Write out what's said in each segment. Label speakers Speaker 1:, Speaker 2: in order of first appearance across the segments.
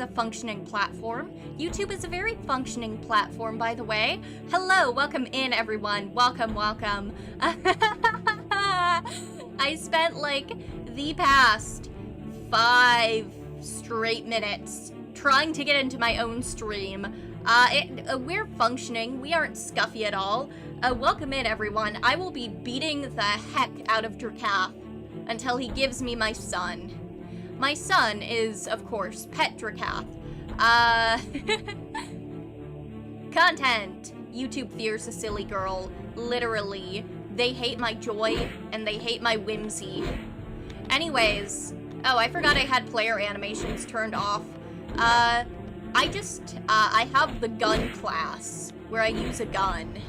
Speaker 1: a functioning platform. YouTube is a very functioning platform, by the way. Hello, welcome in, everyone. Welcome, welcome. I spent, like, the past 5 straight minutes trying to get into my own stream. We're functioning. We aren't scuffy at all. Welcome in, everyone. I will be beating the heck out of DRAKATH until he gives me my son. My son is, of course, Pet DRAKATH. Content. YouTube fears a silly girl. Literally. They hate my joy, and they hate my whimsy. Anyways. Oh, I forgot I had player animations turned off. I have the gun class, where I use a gun.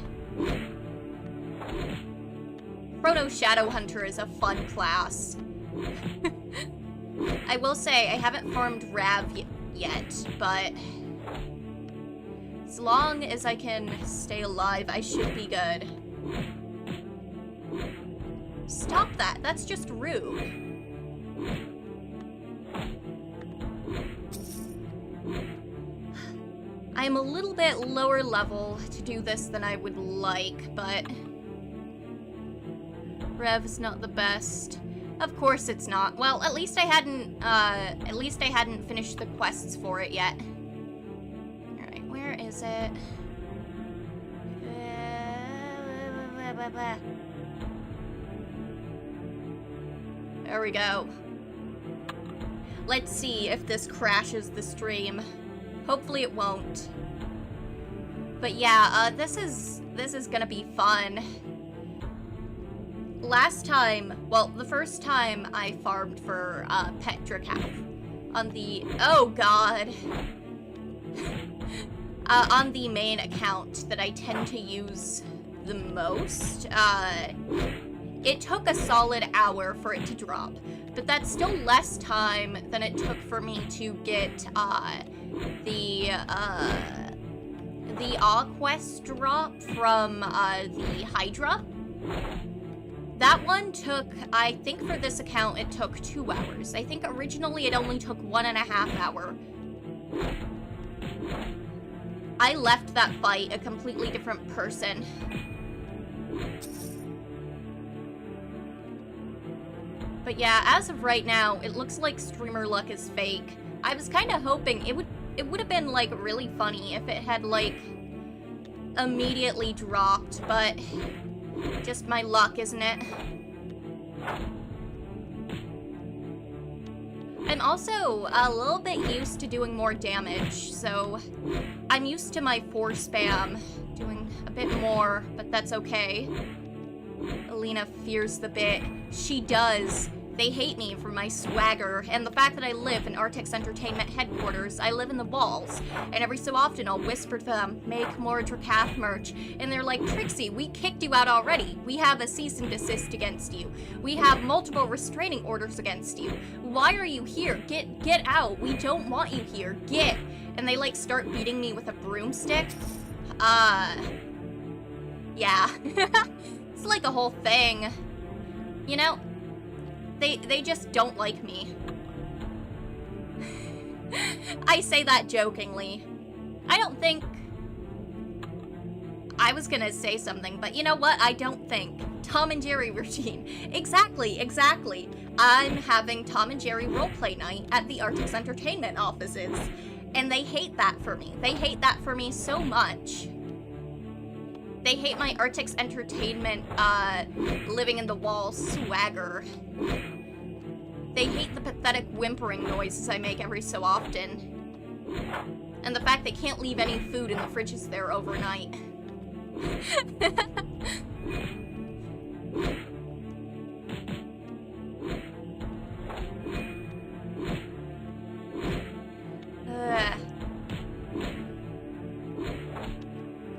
Speaker 1: Proto Shadowhunter is a fun class. I will say, I haven't farmed Rav yet, but as long as I can stay alive, I should be good. Stop that, that's just rude. I'm a little bit lower level to do this than I would like, but Rev's not the best. Of course it's not. Well, at least I hadn't finished the quests for it yet. Alright, where is it? There we go. Let's see if this crashes the stream. Hopefully it won't. But yeah, this is gonna be fun. Last time, well, the first time I farmed for Pet DRAKATH on the, oh god, on the main account that I tend to use the most, it took a solid hour for it to drop, but that's still less time than it took for me to get the quest drop from the Hydra. That one took, I think for this account, it took 2 hours. I think originally it only took 1.5 hours. I left that fight a completely different person. But yeah, as of right now, it looks like streamer luck is fake. I was kind of hoping it would have been, like, really funny if it had, like, immediately dropped, but just my luck, isn't it? I'm also a little bit used to doing more damage, so I'm used to my 4 spam doing a bit more, but that's okay. Alina fears the bit. She does. They hate me for my swagger, and the fact that I live in Artix Entertainment headquarters. I live in the walls, and every so often I'll whisper to them, make more DRAKATH merch, and they're like, Trixie, we kicked you out already. We have a cease and desist against you. We have multiple restraining orders against you. Why are you here? Get out. We don't want you here. Get. And they, like, start beating me with a broomstick. Yeah. It's like a whole thing. You know? They just don't like me. I say that jokingly. I don't think... I was gonna say something, but you know what? I don't think. Tom and Jerry routine. Exactly, exactly. I'm having Tom and Jerry roleplay night at the Artix Entertainment offices. And they hate that for me. They hate that for me so much. They hate my Artix Entertainment, living in the walls swagger. They hate the pathetic whimpering noises I make every so often. And the fact they can't leave any food in the fridges there overnight.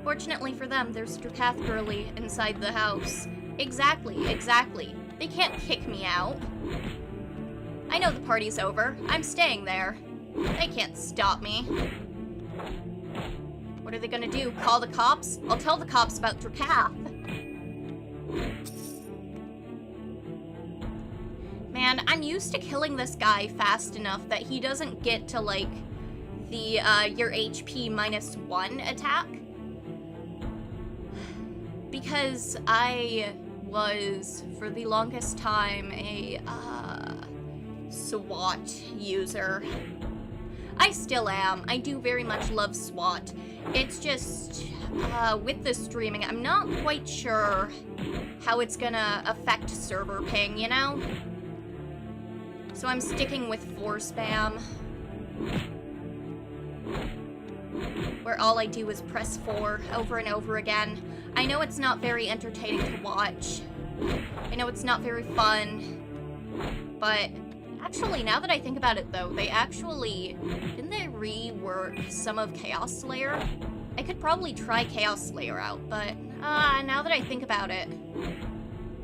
Speaker 1: Fortunately for them, there's DRAKATH girly inside the house. Exactly, exactly. They can't kick me out. I know the party's over. I'm staying there. They can't stop me. What are they gonna do? Call the cops? I'll tell the cops about DRAKATH. Man, I'm used to killing this guy fast enough that he doesn't get to, like, the, your HP -1 attack. Because I was, for the longest time, a, SWAT user. I still am. I do very much love SWAT. It's just, with the streaming, I'm not quite sure how it's gonna affect server ping, you know? So I'm sticking with 4 spam, where all I do is press 4 over and over again. I know it's not very entertaining to watch. I know it's not very fun, but actually, now that I think about it, though, didn't they rework some of Chaos Slayer? I could probably try Chaos Slayer out, but, now that I think about it,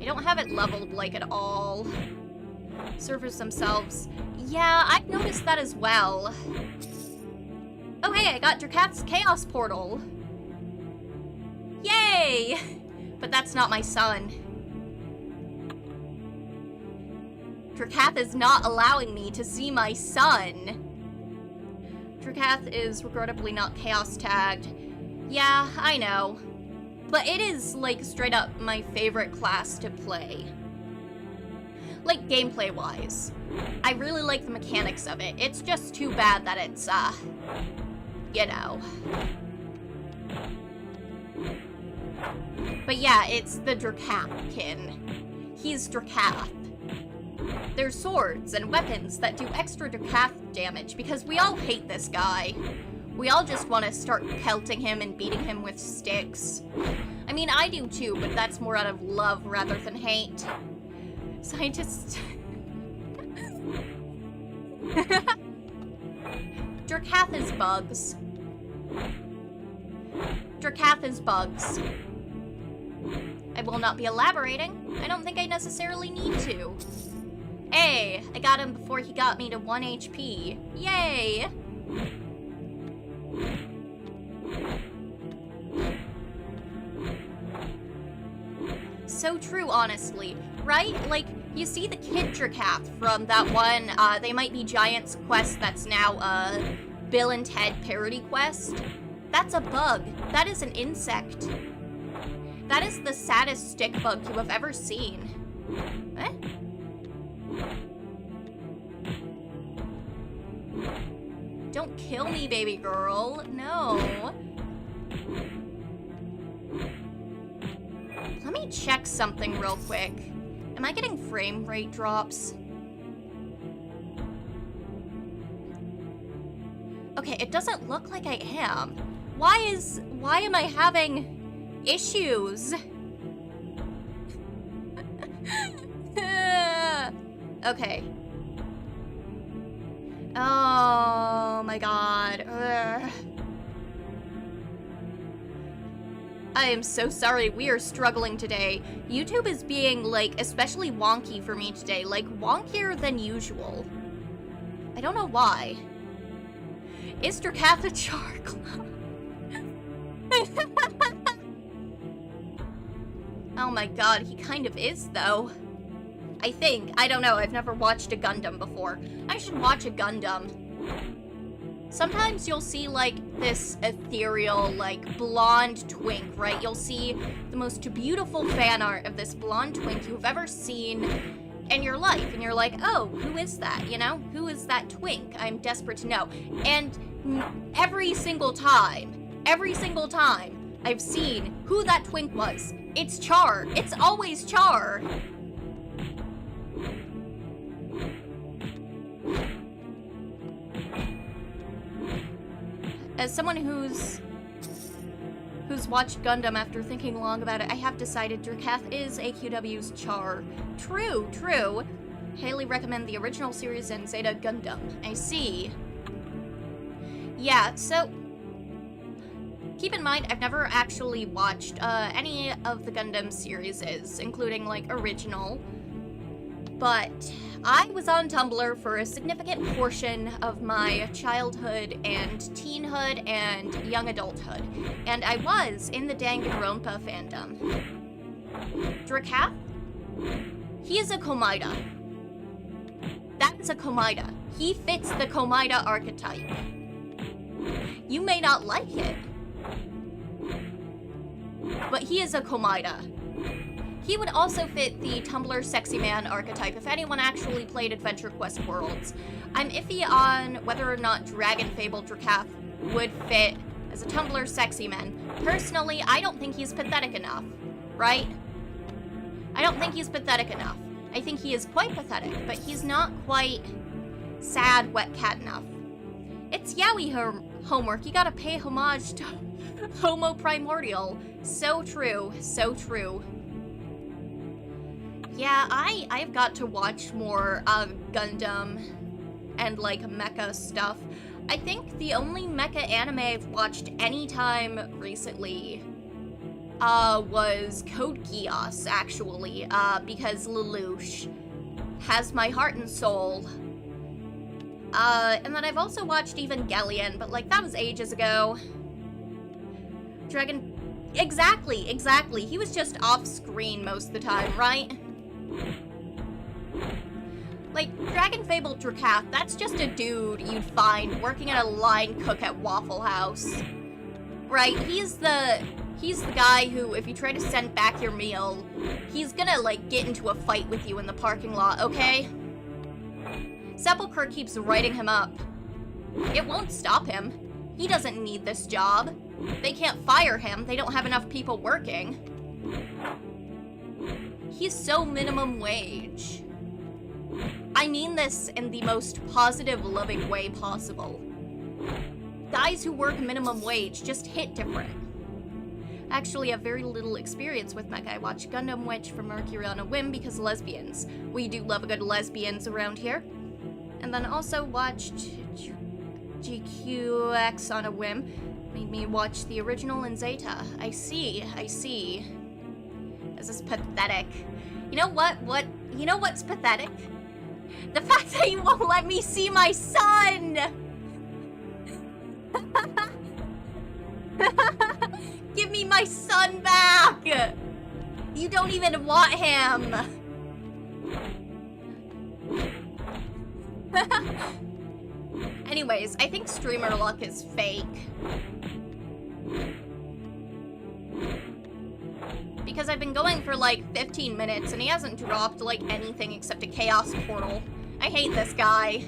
Speaker 1: I don't have it leveled, like, at all. Servers themselves. Yeah, I've noticed that as well. Oh, hey, I got DRAKATH's Chaos Portal. Yay! But that's not my son. DRAKATH is not allowing me to see my son. DRAKATH is regrettably not Chaos tagged. Yeah, I know. But it is, like, straight up my favorite class to play. Like, gameplay-wise. I really like the mechanics of it. It's just too bad that it's, you know. But yeah, it's the DRAKATHkin. He's DRAKATH. There's swords and weapons that do extra DRAKATH damage because we all hate this guy. We all just want to start pelting him and beating him with sticks. I mean, I do too, but that's more out of love rather than hate. Scientists... DRAKATH is bugs. DRAKATH is bugs. I will not be elaborating. I don't think I necessarily need to. Hey, I got him before he got me to 1 HP. Yay! So true, honestly. Right? Like, you see the kid DRAKATH from that one, They Might Be Giants quest that's now a Bill and Ted parody quest? That's a bug. That is an insect. That is the saddest stick bug you have ever seen. Eh? Don't kill me, baby girl. No. Let me check something real quick. Am I getting frame rate drops? Okay, it doesn't look like I am. Why am I having issues? Okay. Oh my god. Ugh. I am so sorry, we are struggling today. YouTube is being, like, especially wonky for me today. Like, wonkier than usual. I don't know why. Is DRAKATH a char club? Oh my god, he kind of is, though. I think. I don't know, I've never watched a Gundam before. I should watch a Gundam. Sometimes you'll see, like, this ethereal, like, blonde twink, right? You'll see the most beautiful fan art of this blonde twink you've ever seen in your life. And you're like, oh, who is that, you know? Who is that twink? I'm desperate to know. And every single time I've seen who that twink was, it's Char. It's always Char. As someone who's watched Gundam after thinking long about it, I have decided DRAKATH is AQW's Char. True, true. Highly recommend the original series and Zeta Gundam. I see. Yeah, so keep in mind, I've never actually watched any of the Gundam series, including, like, original. But I was on Tumblr for a significant portion of my childhood and teenhood and young adulthood, and I was in the Danganronpa fandom. DRAKATH? He is a Komaida. That is a Komaida. He fits the Komaida archetype. You may not like it, but he is a Komaida. He would also fit the Tumblr sexy man archetype if anyone actually played AdventureQuest Worlds. I'm iffy on whether or not Dragon Fable DRAKATH would fit as a Tumblr sexy man. Personally, I don't think he's pathetic enough, right? I don't think he's pathetic enough. I think he is quite pathetic, but he's not quite sad wet cat enough. It's yaoi homework. You gotta pay homage to Homo Primordial. So true, so true. Yeah, I've got to watch more Gundam and like mecha stuff. I think the only mecha anime I've watched anytime recently was Code Geass, actually, because Lelouch has my heart and soul. And then I've also watched Evangelion, but like that was ages ago. Exactly. He was just off screen most of the time, right? Like, Dragon Fable DRAKATH, that's just a dude you'd find working at a line cook at Waffle House. Right? He's the guy who, if you try to send back your meal, he's gonna, like, get into a fight with you in the parking lot, okay? Sepulchre keeps writing him up. It won't stop him. He doesn't need this job. They can't fire him. They don't have enough people working. He's so minimum wage. I mean this in the most positive, loving way possible. Guys who work minimum wage just hit different. Actually, I have very little experience with mecha. I watched Gundam Witch for Mercury on a whim because lesbians. We do love a good lesbians around here. And then also watched GQX on a whim. Made me watch the original in Zeta. I see. This is pathetic. You know what? You know what's pathetic? The fact that you won't let me see my son! Give me my son back! You don't even want him! Anyways, I think streamer luck is fake. Because I've been going for like 15 minutes and he hasn't dropped like anything except a chaos portal. I hate this guy.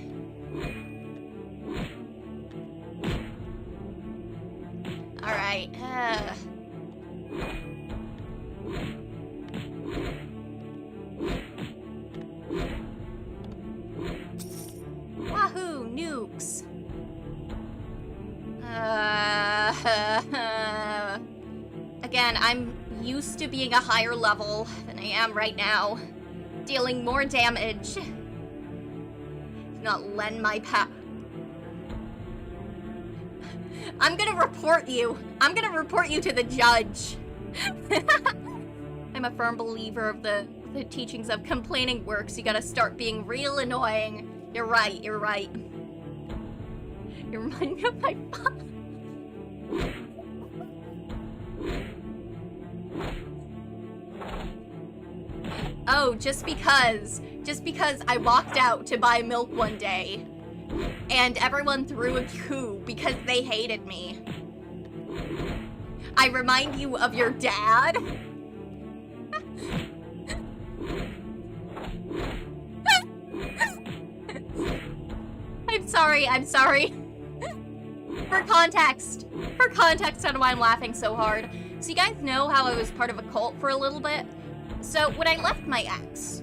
Speaker 1: Alright, Wahoo, nukes. Again, I'm used to being a higher level than I am right now. Dealing more damage. Do not lend my power. I'm gonna report you. I'm gonna report you to the judge. I'm a firm believer of the teachings of complaining works. You gotta start being real annoying. You're right. You're reminding me of my father. Oh, just because I walked out to buy milk one day and everyone threw a coup because they hated me. I remind you of your dad? I'm sorry. For context on why I'm laughing so hard. So you guys know how I was part of a cult for a little bit? So when I left my ex,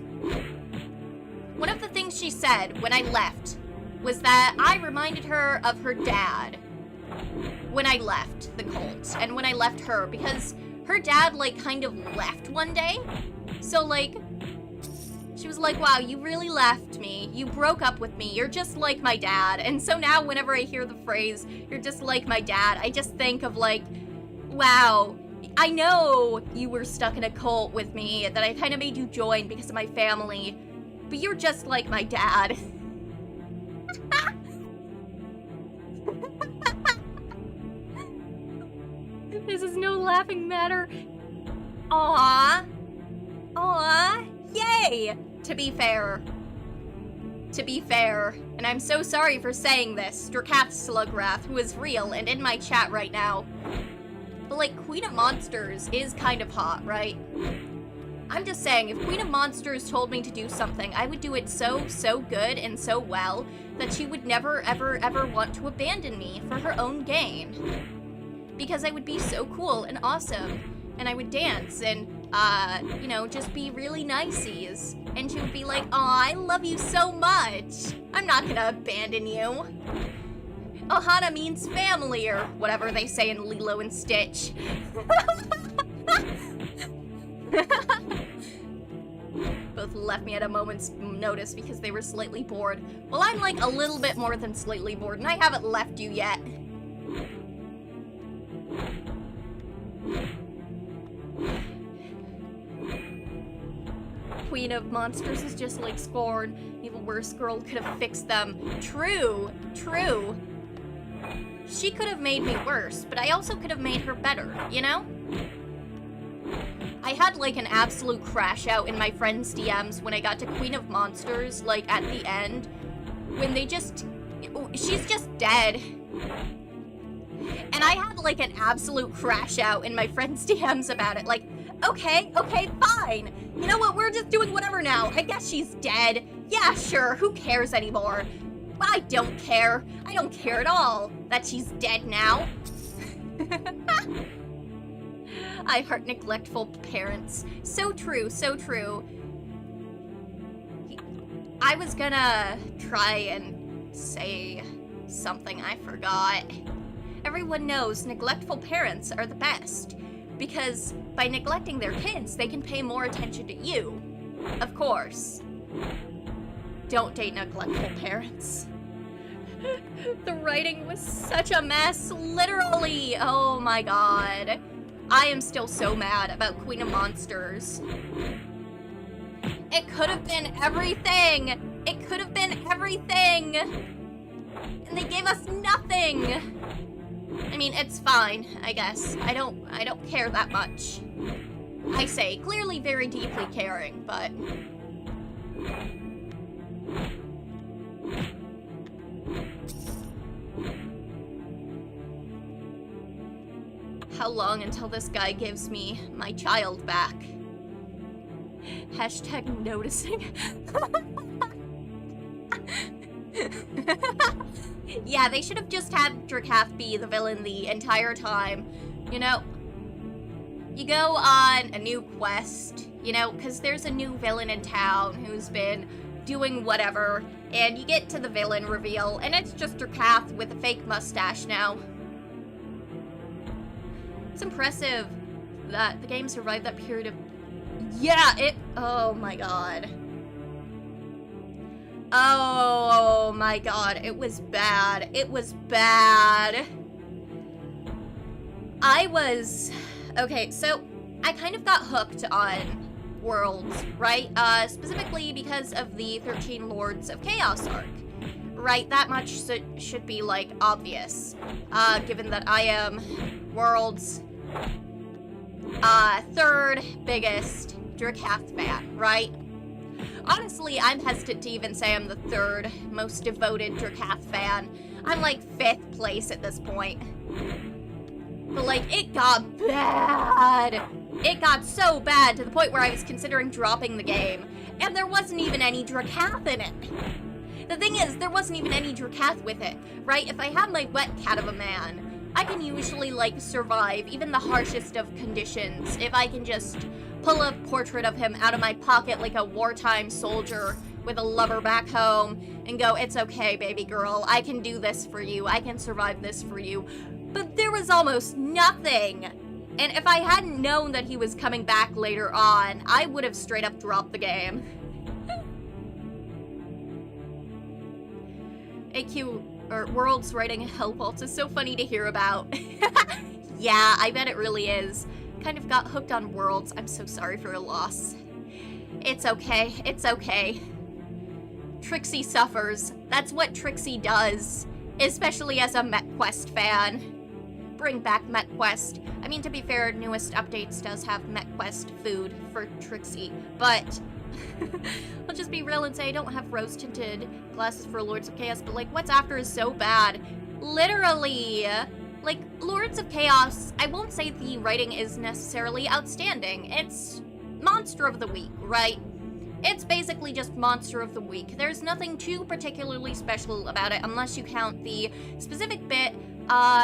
Speaker 1: one of the things she said when I left was that I reminded her of her dad when I left the cult and when I left her, because her dad like kind of left one day. So like, she was like, wow, you really left me. You broke up with me. You're just like my dad. And so now whenever I hear the phrase, you're just like my dad, I just think of like, wow, I know you were stuck in a cult with me, that I kind of made you join because of my family, but you're just like my dad. This is no laughing matter. Aww. Yay! To be fair, to be fair, and I'm so sorry for saying this, DRAKATH Slugrath, who is real and in my chat right now, but like, Queen of Monsters is kind of hot, right? I'm just saying, if Queen of Monsters told me to do something, I would do it so good and so well that she would never, ever want to abandon me for her own gain. Because I would be so cool and awesome, and I would dance and, you know, just be really niceies. And she would be like, "Aw, I love you so much. I'm not gonna abandon you." Ohana means family, or whatever they say in Lilo and Stitch. Both left me at a moment's notice because they were slightly bored. Well, I'm like a little bit more than slightly bored, and I haven't left you yet. Queen of Monsters is just like Scorn. Even worse girl could have fixed them. True. She could have made me worse, but I also could have made her better, you know? I had like an absolute crash out in my friend's DMs when I got to Queen of Monsters, like at the end, when they just, she's just dead. And I had like an absolute crash out in my friend's DMs about it, like, okay, fine. You know what, we're just doing whatever now. I guess she's dead. Yeah, sure, who cares anymore? I don't care. I don't care at all that she's dead now. I heart neglectful parents. So true, so true. I was gonna try and say something I forgot. Everyone knows neglectful parents are the best, because by neglecting their kids, they can pay more attention to you. Of course. Don't date neglectful parents. The writing was such a mess, literally. Oh my god. I am still so mad about Queen of Monsters. It could have been everything. It could have been everything. And they gave us nothing. I mean, it's fine, I guess. I don't care that much. I say, clearly very deeply caring, but... How long until this guy gives me my child back? Hashtag noticing. Yeah, they should have just had DRAKATH be the villain the entire time. You know, you go on a new quest, you know, because there's a new villain in town who's been doing whatever, and you get to the villain reveal, and it's just DRAKATH with a fake mustache now. It's impressive that the game survived that period of... Yeah, it... Oh my god. Oh my god, it was bad. It was bad. I was... Okay, so I kind of got hooked on Worlds, right? Specifically because of the 13 Lords of Chaos arc. Right, that much should be, like, obvious. Given that I am Worlds' third biggest DRAKATH fan, right? Honestly, I'm hesitant to even say I'm the third most devoted DRAKATH fan. I'm like 5th place at this point. But like, it got bad. It got so bad to the point where I was considering dropping the game. And there wasn't even any DRAKATH in it. The thing is, there wasn't even any DRAKATH with it, right? If I have my wet cat of a man, I can usually, like, survive even the harshest of conditions if I can just pull a portrait of him out of my pocket like a wartime soldier with a lover back home and go, "It's okay, baby girl, I can do this for you, I can survive this for you." But there was almost nothing. And if I hadn't known that he was coming back later on, I would have straight up dropped the game. AQ, or World's writing Hell Vaults is so funny to hear about. Yeah, I bet it really is. Kind of got hooked on Worlds. I'm so sorry for your loss. It's okay. It's okay. Trixie suffers. That's what Trixie does. Especially as a MechQuest fan. bring back MetQuest. I mean, to be fair, newest updates does have MetQuest food for Trixie, but I'll just be real and say I don't have rose-tinted glasses for Lords of Chaos, but, like, what's after is so bad. Literally, like, Lords of Chaos, I won't say the writing is necessarily outstanding. It's Monster of the Week, right? It's basically just Monster of the Week. There's nothing too particularly special about it unless you count the specific bit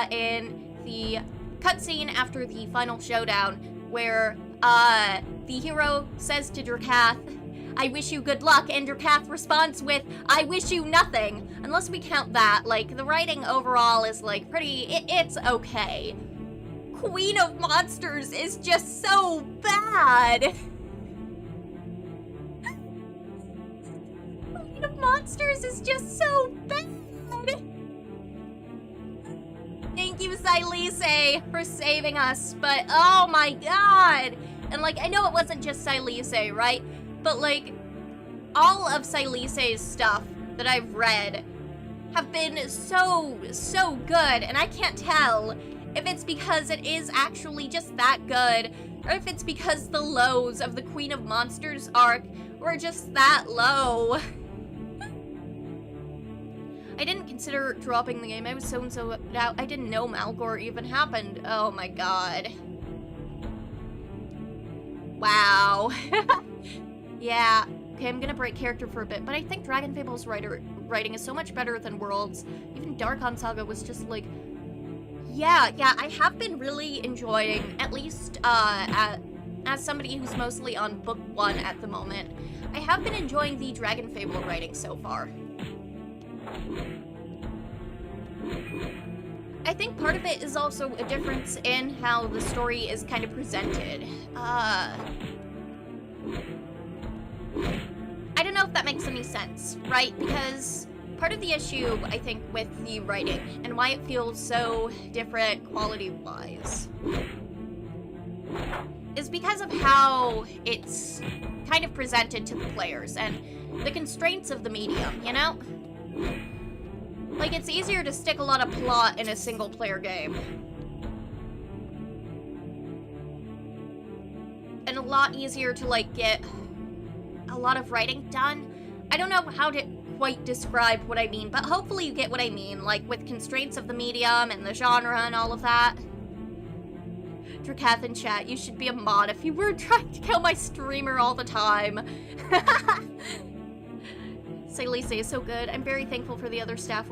Speaker 1: in the cutscene after the final showdown where the hero says to DRAKATH, "I wish you good luck," and DRAKATH responds with, "I wish you nothing." Unless we count that, like, the writing overall is, like, it's okay. Queen of Monsters is just so bad. Queen of Monsters is just so bad. Thank you, Silise, for saving us, but oh my god. And, like, I know it wasn't just Silise, right? But, like, all of Silise's stuff that I've read have been so good, and I can't tell if it's because it is actually just that good, or if it's because the lows of the Queen of Monsters arc were just that low. I didn't consider dropping the game. I was so out. I didn't know Malgore even happened. Oh my god. Wow. Yeah. Okay, I'm gonna break character for a bit, but I think Dragon Fable's writing is so much better than Worlds. Even Darkon Saga was just like... Yeah, I have been really enjoying, at least as somebody who's mostly on book 1 at the moment, I have been enjoying the Dragon Fable writing so far. I think part of it is also a difference in how the story is kind of presented. I don't know if that makes any sense, right? Because part of the issue, I think, with the writing and why it feels so different quality-wise is because of how it's kind of presented to the players and the constraints of the medium, you know? Like, it's easier to stick a lot of plot in a single-player game. And a lot easier to, like, get a lot of writing done. I don't know how to quite describe what I mean, but hopefully you get what I mean, like, with constraints of the medium and the genre and all of that. DRAKATH in chat, you should be a mod if you were trying to kill my streamer all the time. Silise is so good. I'm very thankful for the other staff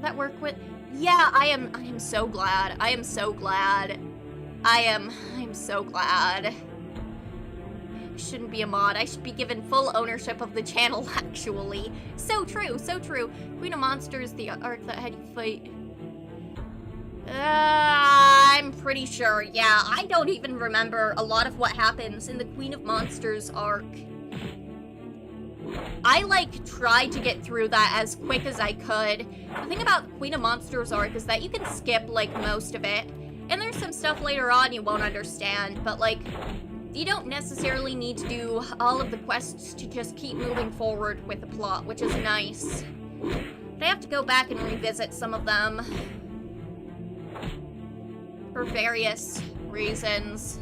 Speaker 1: that work with. Yeah, I am so glad. I am so glad. I'm so glad. I shouldn't be a mod. I should be given full ownership of the channel, actually. So true, so true. Queen of Monsters, the arc that had you fight. I'm pretty sure. Yeah, I don't even remember a lot of what happens in the Queen of Monsters arc. I, like, tried to get through that as quick as I could. The thing about the Queen of Monsters arc is that you can skip, like, most of it. And there's some stuff later on you won't understand, but, like, you don't necessarily need to do all of the quests to just keep moving forward with the plot, which is nice. But I have to go back and revisit some of them for various reasons.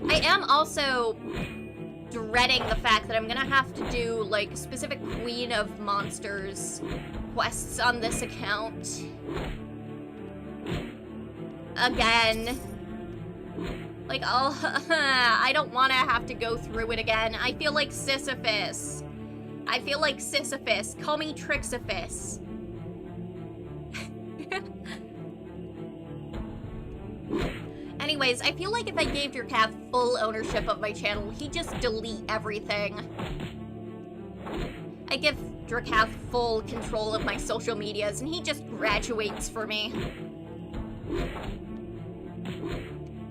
Speaker 1: I am also dreading the fact that I'm gonna have to do, like, specific Queen of Monsters quests on this account. Again. Like, oh, I don't want to have to go through it again. I feel like Sisyphus. I feel like Sisyphus. Call me Trixophis. Anyways, I feel like if I gave DRAKATH full ownership of my channel, he'd just delete everything. I give DRAKATH full control of my social medias, and he just graduates for me.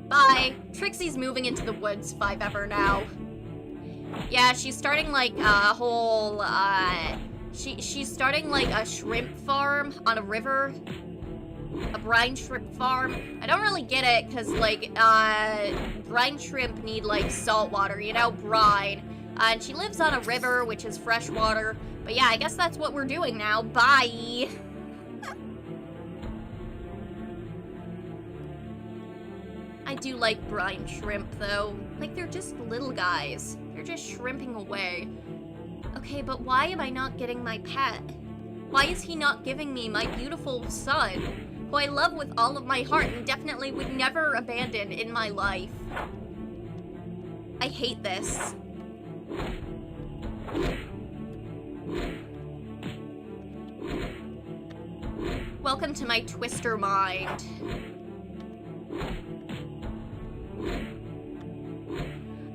Speaker 1: Bye. Trixie's moving into the woods 5-ever now. Yeah, she's starting, like, a whole, she's starting, like, a shrimp farm on a river. A brine shrimp farm. I don't really get it, because, like, brine shrimp need, like, salt water, you know, brine. And she lives on a river, which is fresh water. But yeah, I guess that's what we're doing now. Bye! do like brine shrimp, though. Like, they're just little guys. They're just shrimping away. Okay, but why am I not getting my pet? Why is he not giving me my beautiful son, who I love with all of my heart and definitely would never abandon in my life? I hate this. Welcome to my twister mind.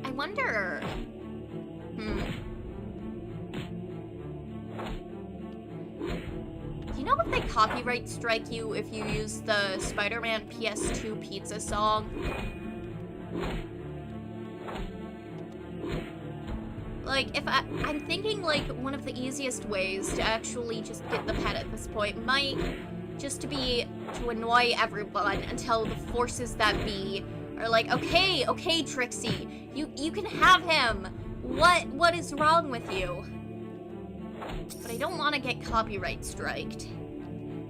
Speaker 1: I wonder... You know if they copyright strike you if you use the Spider-Man PS2 pizza song? Like, if I'm thinking, like, one of the easiest ways to actually just get the pet at this point might just be to annoy everyone until the forces that be are like, okay, Trixie, you can have him. What is wrong with you? But I don't want to get copyright striked.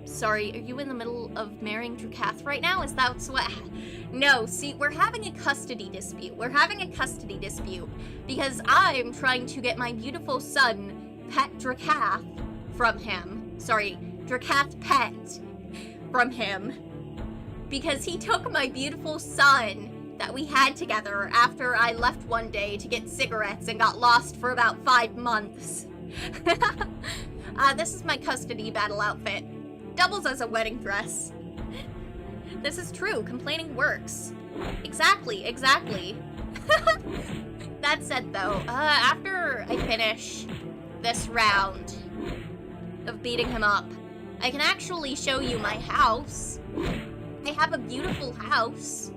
Speaker 1: Sorry, are you in the middle of marrying DRAKATH right now? Is that what? No, see, we're having a custody dispute. We're having a custody dispute because I'm trying to get my beautiful son, Pet DRAKATH, from him. Sorry, DRAKATH Pet from him. Because he took my beautiful son that we had together after I left one day to get cigarettes and got lost for about 5 months. This is my custody battle outfit. Doubles as a wedding dress. This is true. Complaining works. Exactly. That said, though, after I finish this round of beating him up, I can actually show you my house. I have a beautiful house.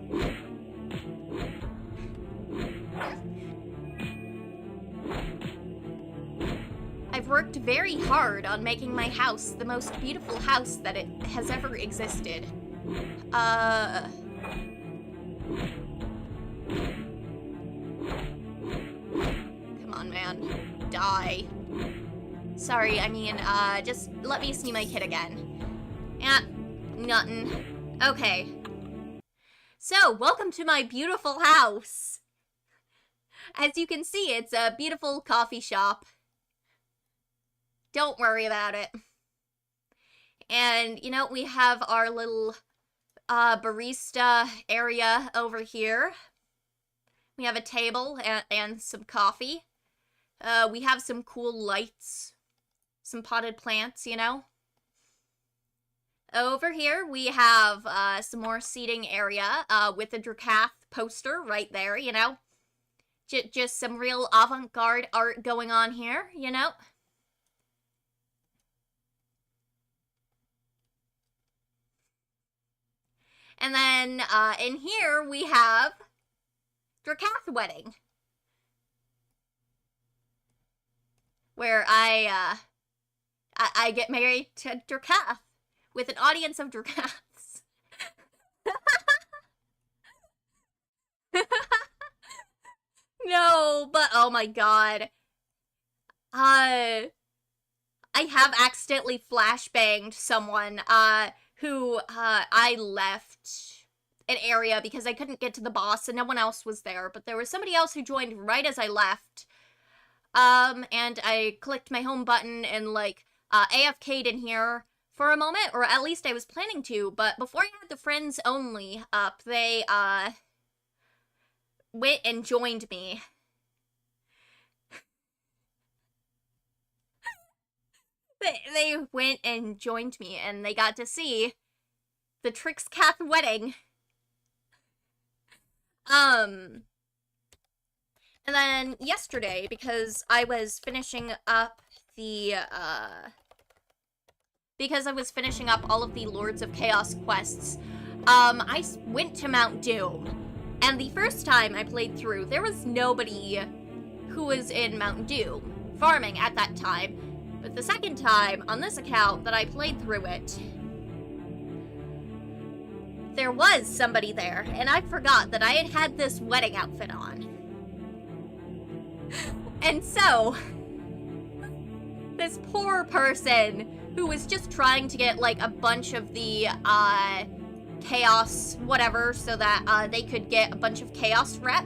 Speaker 1: I've worked very hard on making my house the most beautiful house that it has ever existed. Come on, man. Die. Sorry, I mean, just let me see my kid again. Yeah, nothing. Okay. So, welcome to my beautiful house. As you can see, it's a beautiful coffee shop. Don't worry about it. And, you know, we have our little barista area over here. We have a table and some coffee. We have some cool lights. Some potted plants, you know. Over here, we have some more seating area with the DRAKATH poster right there, you know. Just some real avant-garde art going on here, you know. And then, in here, we have DRAKATH wedding. Where I get married to DRAKATH with an audience of DRAKATHs. No, but oh my god. I have accidentally flashbanged someone, who, I left an area because I couldn't get to the boss and no one else was there, but there was somebody else who joined right as I left. And I clicked my home button and, like, AFK'd in here for a moment, or at least I was planning to, but before I had the friends only up, they, went and joined me. They went and joined me, and they got to see the DRAKATH wedding. And then yesterday, because I was finishing up the, because I was finishing up all of the Lords of Chaos quests, I went to Mount Doom. And the first time I played through, there was nobody who was in Mount Doom farming at that time. But the second time, on this account that I played through it, there was somebody there, and I forgot that I had this wedding outfit on. And so, this poor person who was just trying to get, like, a bunch of the, chaos whatever so that they could get a bunch of chaos rep.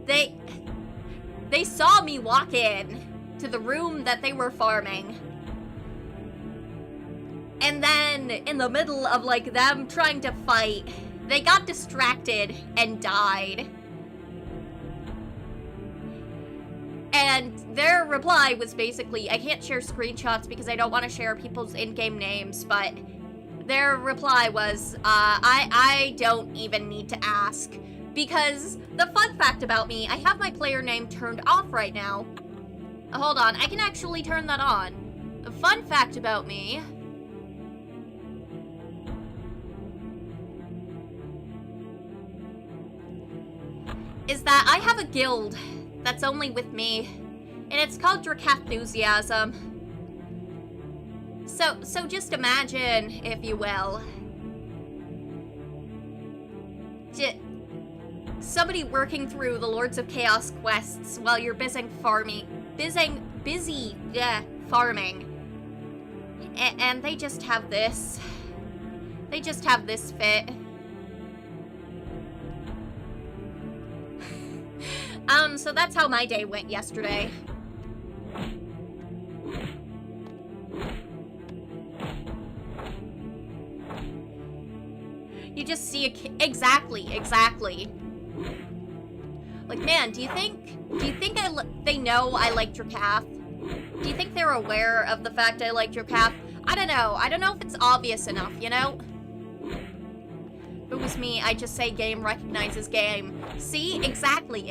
Speaker 1: They saw me walk in to the room that they were farming. And then in the middle of like them trying to fight, they got distracted and died. And their reply was basically, I can't share screenshots because I don't want to share people's in-game names, but their reply was, I don't even need to ask. Because the fun fact about me, I have my player name turned off right now. Hold on, I can actually turn that on. The fun fact about me is that I have a guild that's only with me, and it's called DRAKATH Enthusiasm. So just imagine, if you will, somebody working through the Lords of Chaos quests while you're busy farming, and they just have this. They just have this fit. So that's how my day went yesterday. You just see exactly. Like, man, do you think they know I like DRAKATH? Do you think they're aware of the fact I like DRAKATH? I don't know. I don't know if it's obvious enough, you know? If it was me, I'd just say game recognizes game. See? Exactly.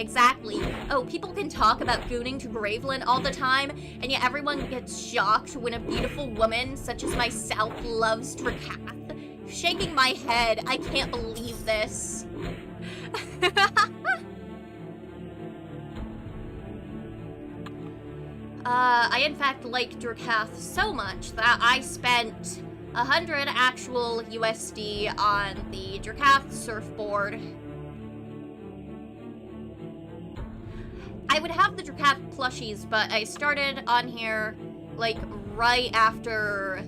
Speaker 1: Oh, people can talk about gooning to Gravelin all the time, and yet everyone gets shocked when a beautiful woman such as myself loves DRAKATH. Shaking my head, I can't believe this. I in fact like DRAKATH so much that I spent 100 actual USD on the DRAKATH surfboard. I would have the DRAKATH plushies, but I started on here like right after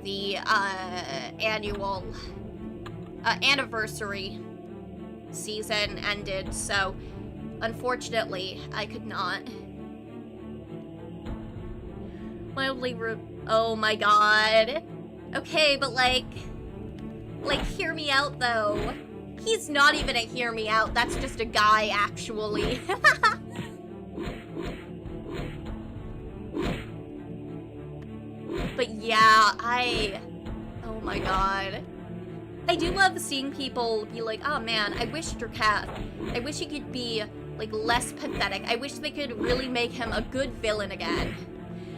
Speaker 1: the anniversary season ended, so unfortunately I could not. Oh my god. Okay, but like, hear me out though. He's not even a hear me out, that's just a guy, actually. But yeah, oh my god. I do love seeing people be like, oh man, I wish DRAKATH, I wish he could be, like, less pathetic. I wish they could really make him a good villain again.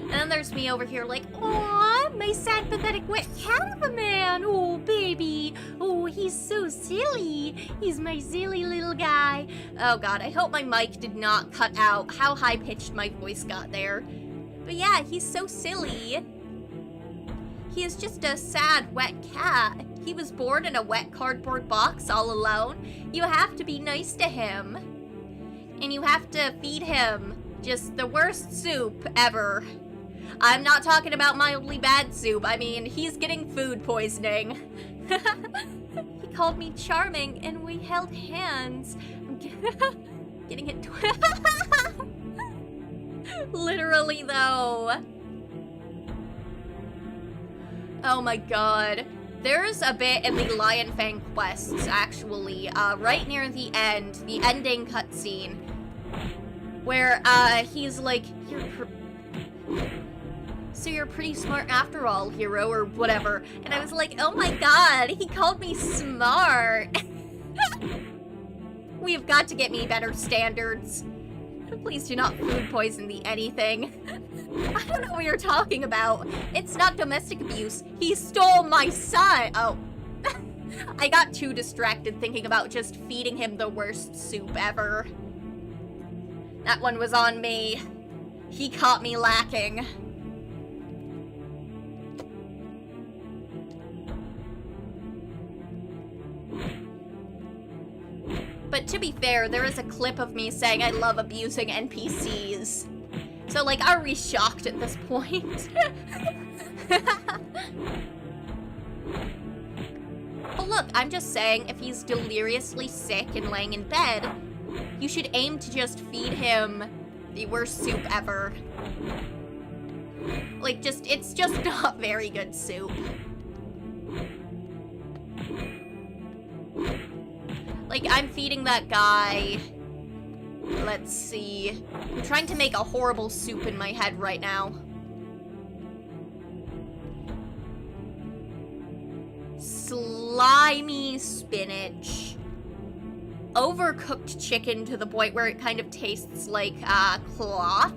Speaker 1: And then there's me over here like, aw, my sad, pathetic, wet cat of a man. Oh, baby. Oh, he's so silly. He's my silly little guy. Oh, God, I hope my mic did not cut out how high-pitched my voice got there. But yeah, he's so silly. He is just a sad, wet cat. He was born in a wet cardboard box all alone. You have to be nice to him. And you have to feed him just the worst soup ever. I'm not talking about mildly bad soup. I mean, he's getting food poisoning. He called me charming and we held hands. I'm getting it. Literally, though. Oh my god. There's a bit in the Lion Fang quests, actually, right near the end, the ending cutscene, where, he's like, so you're pretty smart after all, hero, or whatever. And I was like, oh my god, he called me smart. We've got to get me better standards. Please do not food poison the anything. I don't know what you're talking about. It's not domestic abuse. He stole my son. Oh. I got too distracted thinking about just feeding him the worst soup ever. That one was on me. He caught me lacking. But to be fair, there is a clip of me saying I love abusing NPCs. So, like, are we shocked at this point? look, I'm just saying, if he's deliriously sick and laying in bed, you should aim to just feed him the worst soup ever. Like, it's just not very good soup. Like, I'm feeding that guy... Let's see. I'm trying to make a horrible soup in my head right now. Slimy spinach. Overcooked chicken to the point where it kind of tastes like cloth.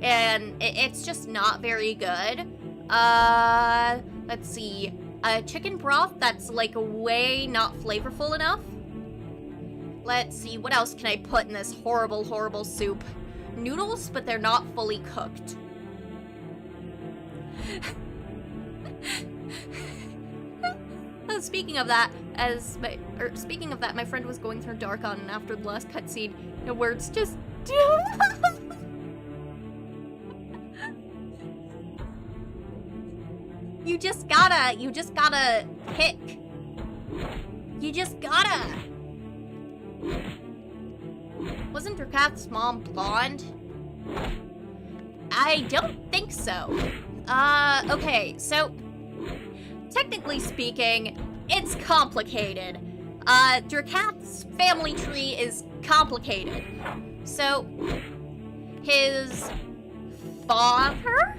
Speaker 1: And it's just not very good. Let's see. Chicken broth that's like way not flavorful enough. Let's see, what else can I put in this horrible, horrible soup? Noodles, but they're not fully cooked. Speaking of that, my friend was going through Darkon, and after the last cutscene, the words just... You just gotta pick. You just gotta. Wasn't DRAKATH's mom blonde? I don't think so. Okay, so technically speaking, it's complicated. DRAKATH's family tree is complicated. So, his father,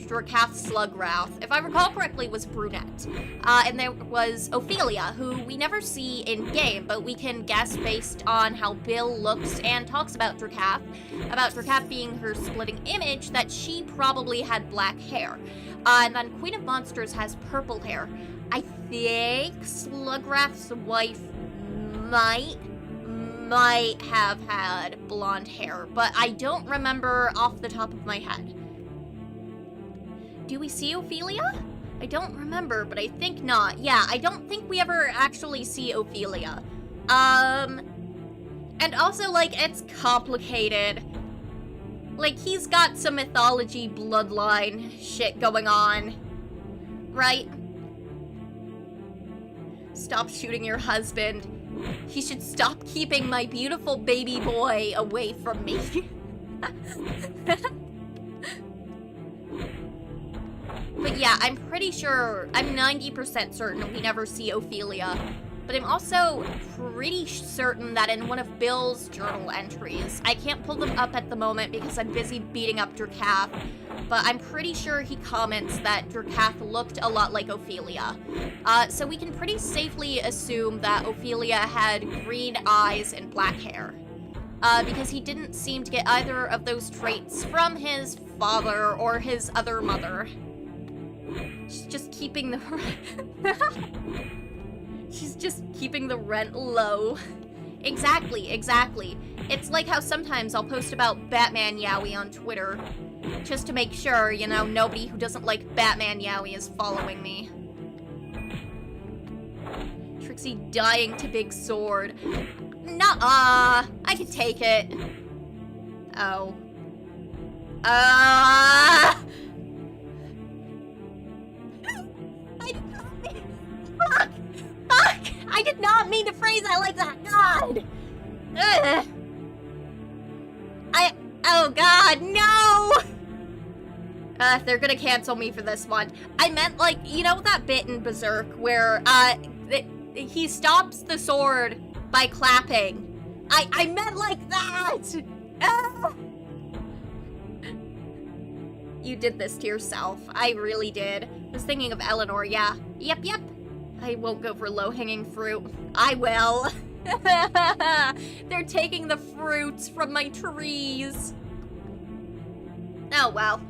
Speaker 1: DRAKATH Slugrath, if I recall correctly, was brunette. And there was Ophelia, who we never see in-game, but we can guess based on how Bill looks and talks about DRAKATH being her splitting image, that she probably had black hair. And then Queen of Monsters has purple hair. I think Slugrath's wife might have had blonde hair, but I don't remember off the top of my head. Do we see Ophelia? I don't remember, but I think not. Yeah, I don't think we ever actually see Ophelia. And also, like, it's complicated. Like, he's got some mythology bloodline shit going on. Right? Stop shooting your husband. He should stop keeping my beautiful baby boy away from me. But yeah, I'm pretty sure, I'm 90% certain we never see Ophelia. But I'm also pretty certain that in one of Bill's journal entries, I can't pull them up at the moment because I'm busy beating up DRAKATH, but I'm pretty sure he comments that DRAKATH looked a lot like Ophelia. So we can pretty safely assume that Ophelia had green eyes and black hair. Because he didn't seem to get either of those traits from his father or his other mother. She's just keeping the She's just keeping the rent low. Exactly. It's like how sometimes I'll post about Batman Yowie on Twitter, just to make sure, you know, nobody who doesn't like Batman Yowie is following me. Trixie dying to big sword. Nuh-uh. I could take it. Oh. Fuck! I did not mean to phrase that like that. God! Ugh. Oh God, no! They're gonna cancel me for this one. I meant, like, you know that bit in Berserk where, he stops the sword by clapping. I meant like that! You did this to yourself. I really did. I was thinking of Eleanor, yeah. Yep. I won't go for low-hanging fruit. I will. They're taking the fruits from my trees. Oh, well.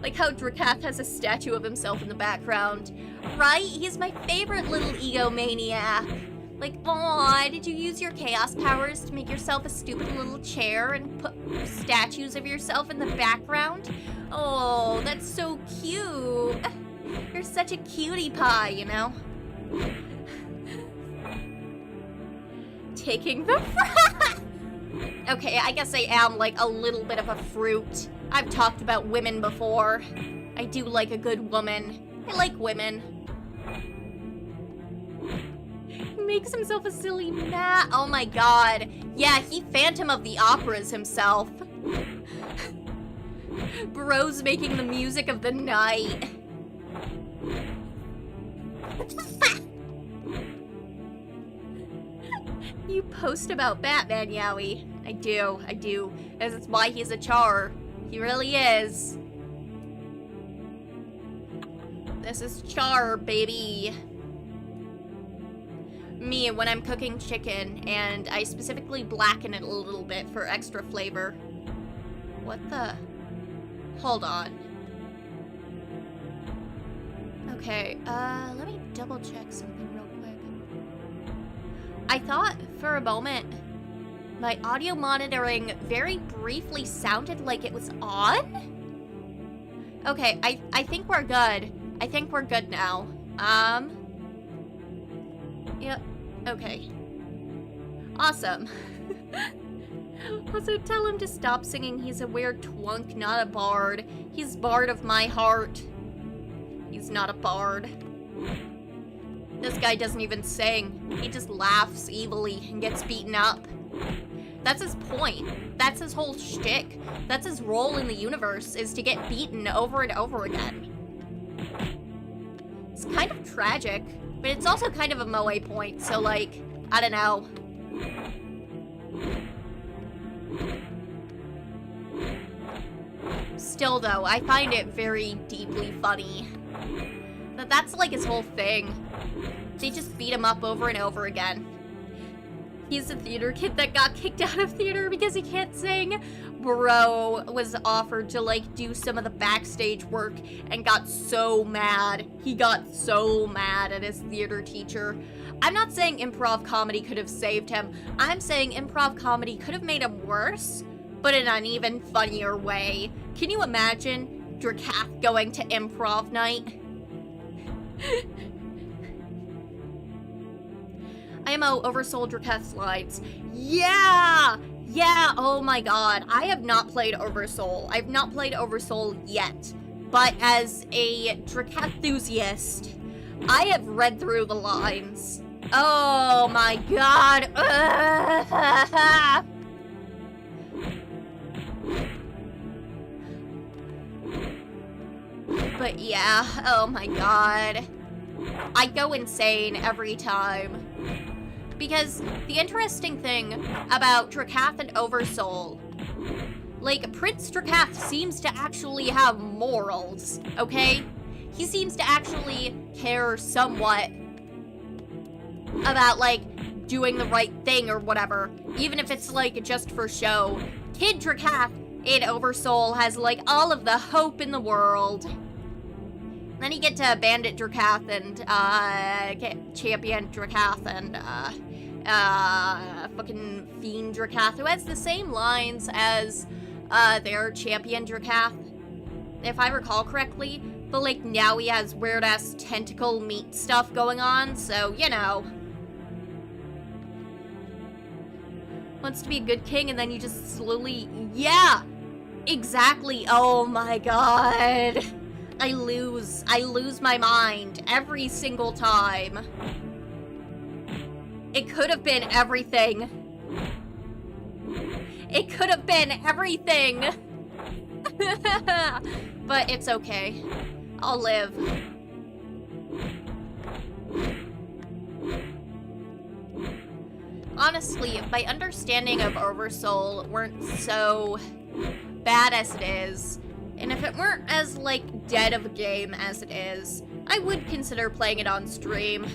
Speaker 1: Like how DRAKATH has a statue of himself in the background. Right? He's my favorite little egomaniac. Like, aw, did you use your chaos powers to make yourself a stupid little chair and put statues of yourself in the background? Oh, that's so cute. You're such a cutie pie, you know? Taking the Okay, I guess I am, like, a little bit of a fruit. I've talked about women before. I do like a good woman. I like women. He makes himself a silly mat. Oh my god. Yeah, he Phantom of the Operas himself. Bro's making the music of the night. You post about Batman, Yowie. I do. That's why he's a char. He really is. This is char, baby. Me, when I'm cooking chicken, and I specifically blacken it a little bit for extra flavor. What the? Hold on. Okay, let me double check something real quick. I thought for a moment my audio monitoring very briefly sounded like it was on? Okay, I think we're good. I think we're good now. Yep, okay. Awesome. Also, tell him to stop singing. He's a weird twunk, not a bard. He's bard of my heart. He's not a bard. This guy doesn't even sing. He just laughs evilly and gets beaten up. That's his point. That's his whole shtick. That's his role in the universe, is to get beaten over and over again. It's kind of tragic, but it's also kind of a moe point, so like, I don't know. Still though, I find it very deeply funny. That's like his whole thing. They just beat him up over and over again. He's a theater kid that got kicked out of theater because he can't sing. Bro was offered to like do some of the backstage work and got so mad. He got so mad at his theater teacher. I'm not saying improv comedy could have saved him. I'm saying improv comedy could have made him worse, but in an even funnier way. Can you imagine DRAKATH going to improv night? IMO oversold DRAKATH slides. Yeah! Yeah, oh my god. I have not played Oversoul. I've not played Oversoul yet. But as a DRAKATH enthusiast, I have read through the lines. Oh my god. But yeah, oh my god. I go insane every time. Because the interesting thing about DRAKATH and Oversoul, like, Prince DRAKATH seems to actually have morals, okay? He seems to actually care somewhat about, like, doing the right thing or whatever, even if it's, like, just for show. Kid DRAKATH in Oversoul has, like, all of the hope in the world. Then you get to Bandit DRAKATH and, Champion DRAKATH and, fucking Fiend DRAKATH, who has the same lines as, their Champion DRAKATH, if I recall correctly, but, like, now he has weird-ass tentacle meat stuff going on, so, you know. Wants to be a good king, and then you just slowly, yeah! Exactly, oh my god! I lose my mind every single time. It could have been everything. It could have been everything. But it's okay. I'll live. Honestly, if my understanding of Oversoul weren't so bad as it is, and if it weren't as, like, dead of a game as it is, I would consider playing it on stream.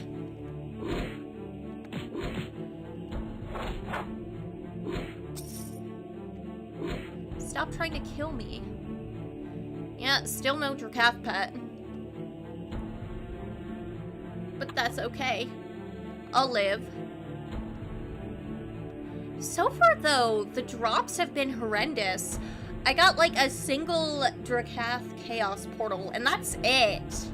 Speaker 1: Stop trying to kill me. Yeah, still no DRAKATH pet. But that's okay. I'll live. So far, though, the drops have been horrendous. I got, like, a single DRAKATH Chaos Portal, and that's it.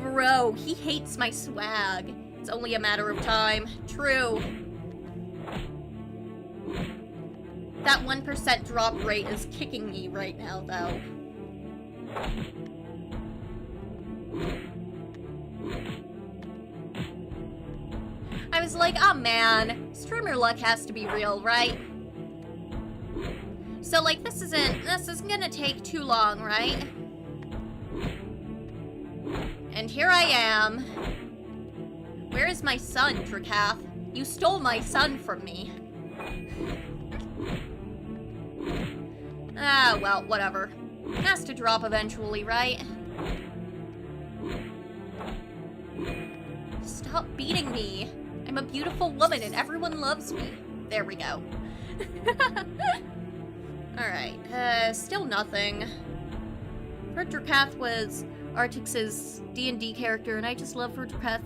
Speaker 1: Bro, he hates my swag. It's only a matter of time. True. That 1% drop rate is kicking me right now, though. I was like, oh man, streamer luck has to be real, right? So like, this isn't gonna take too long, right? And here I am. Where is my son, DRAKATH? You stole my son from me. Ah, well, whatever. Has to drop eventually, right? Stop beating me. I'm a beautiful woman and everyone loves me. There we go. Alright, still nothing. DRAKATH was Artix's D&D character, and I just love for DRAKATH,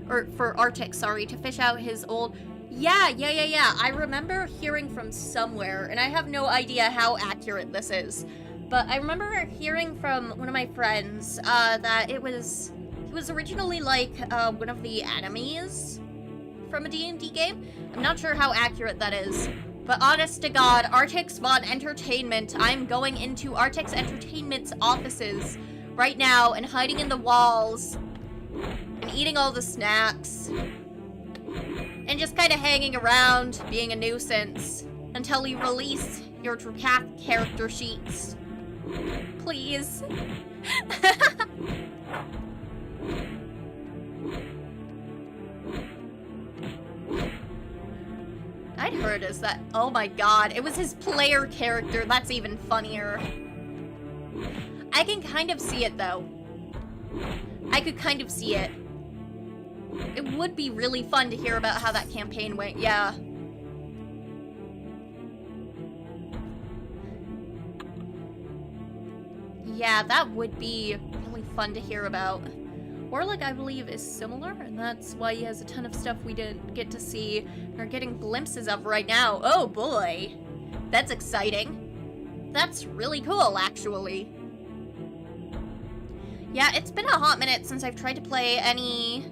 Speaker 1: or for Artix, sorry, to fish out his old... Yeah. I remember hearing from somewhere, and I have no idea how accurate this is, but I remember hearing from one of my friends that he was originally like one of the enemies from a D&D game. I'm not sure how accurate that is, but honest to God, Artix Von Entertainment, I'm going into Artix Entertainment's offices right now and hiding in the walls and eating all the snacks and just kind of hanging around, being a nuisance until you release your DRAKATH character sheets. Please. I'd heard is that, oh my god, it was his player character. That's even funnier. I can kind of see it though. I could kind of see it. It would be really fun to hear about how that campaign went, yeah. Yeah, that would be really fun to hear about. Warlock, I believe, is similar, and that's why he has a ton of stuff we didn't get to see or getting glimpses of right now. Oh boy, that's exciting. That's really cool, actually. Yeah, it's been a hot minute since I've tried to play any...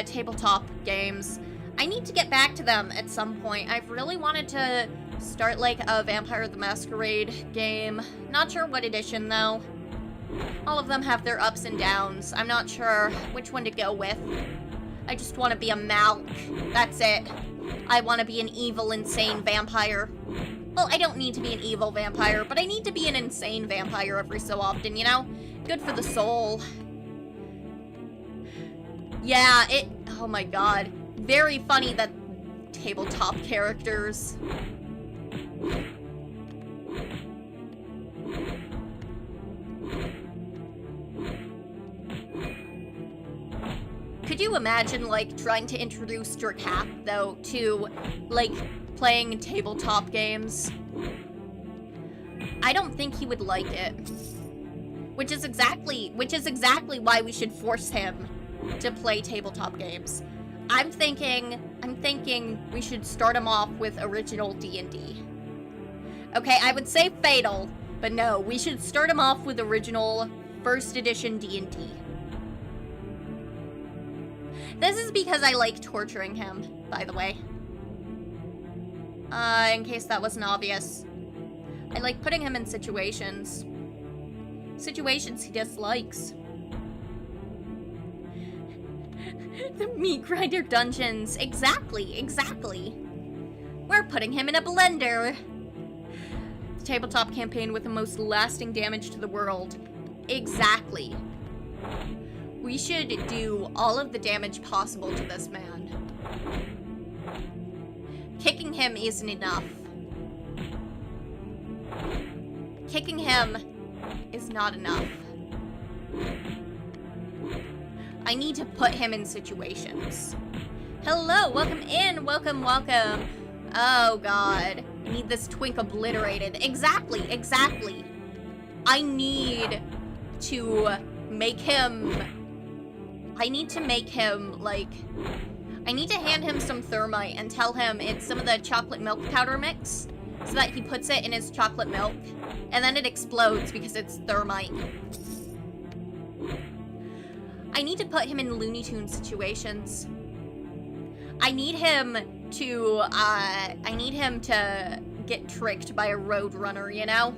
Speaker 1: tabletop games. I need to get back to them at some point. I've really wanted to start like a Vampire the Masquerade game. Not sure what edition though. All of them have their ups and downs. I'm not sure which one to go with. I just want to be a Malk. That's it. I want to be an evil, insane vampire. Well, I don't need to be an evil vampire, but I need to be an insane vampire every so often, you know? Good for the soul. Yeah, oh my god. Very funny that tabletop characters. Could you imagine, like, trying to introduce DRAKATH, though, to, like, playing tabletop games? I don't think he would like it. Which is exactly why we should force him to play tabletop games. I'm thinking we should start him off with original D&D. Okay, I would say Fatal, but no, we should start him off with original first edition D&D. This is because I like torturing him, by the way. In case that wasn't obvious. I like putting him in situations. Situations he dislikes. The meat grinder dungeons. Exactly. We're putting him in a blender. The tabletop campaign with the most lasting damage to the world. Exactly. We should do all of the damage possible to this man. Kicking him isn't enough. Kicking him is not enough. I need to put him in situations. Hello, welcome in, welcome. Oh god, I need this twink obliterated. Exactly. I need to make him, like, I need to hand him some thermite and tell him it's some of the chocolate milk powder mix so that he puts it in his chocolate milk and then it explodes because it's thermite. I need to put him in Looney Tunes situations. I need him to get tricked by a roadrunner, you know?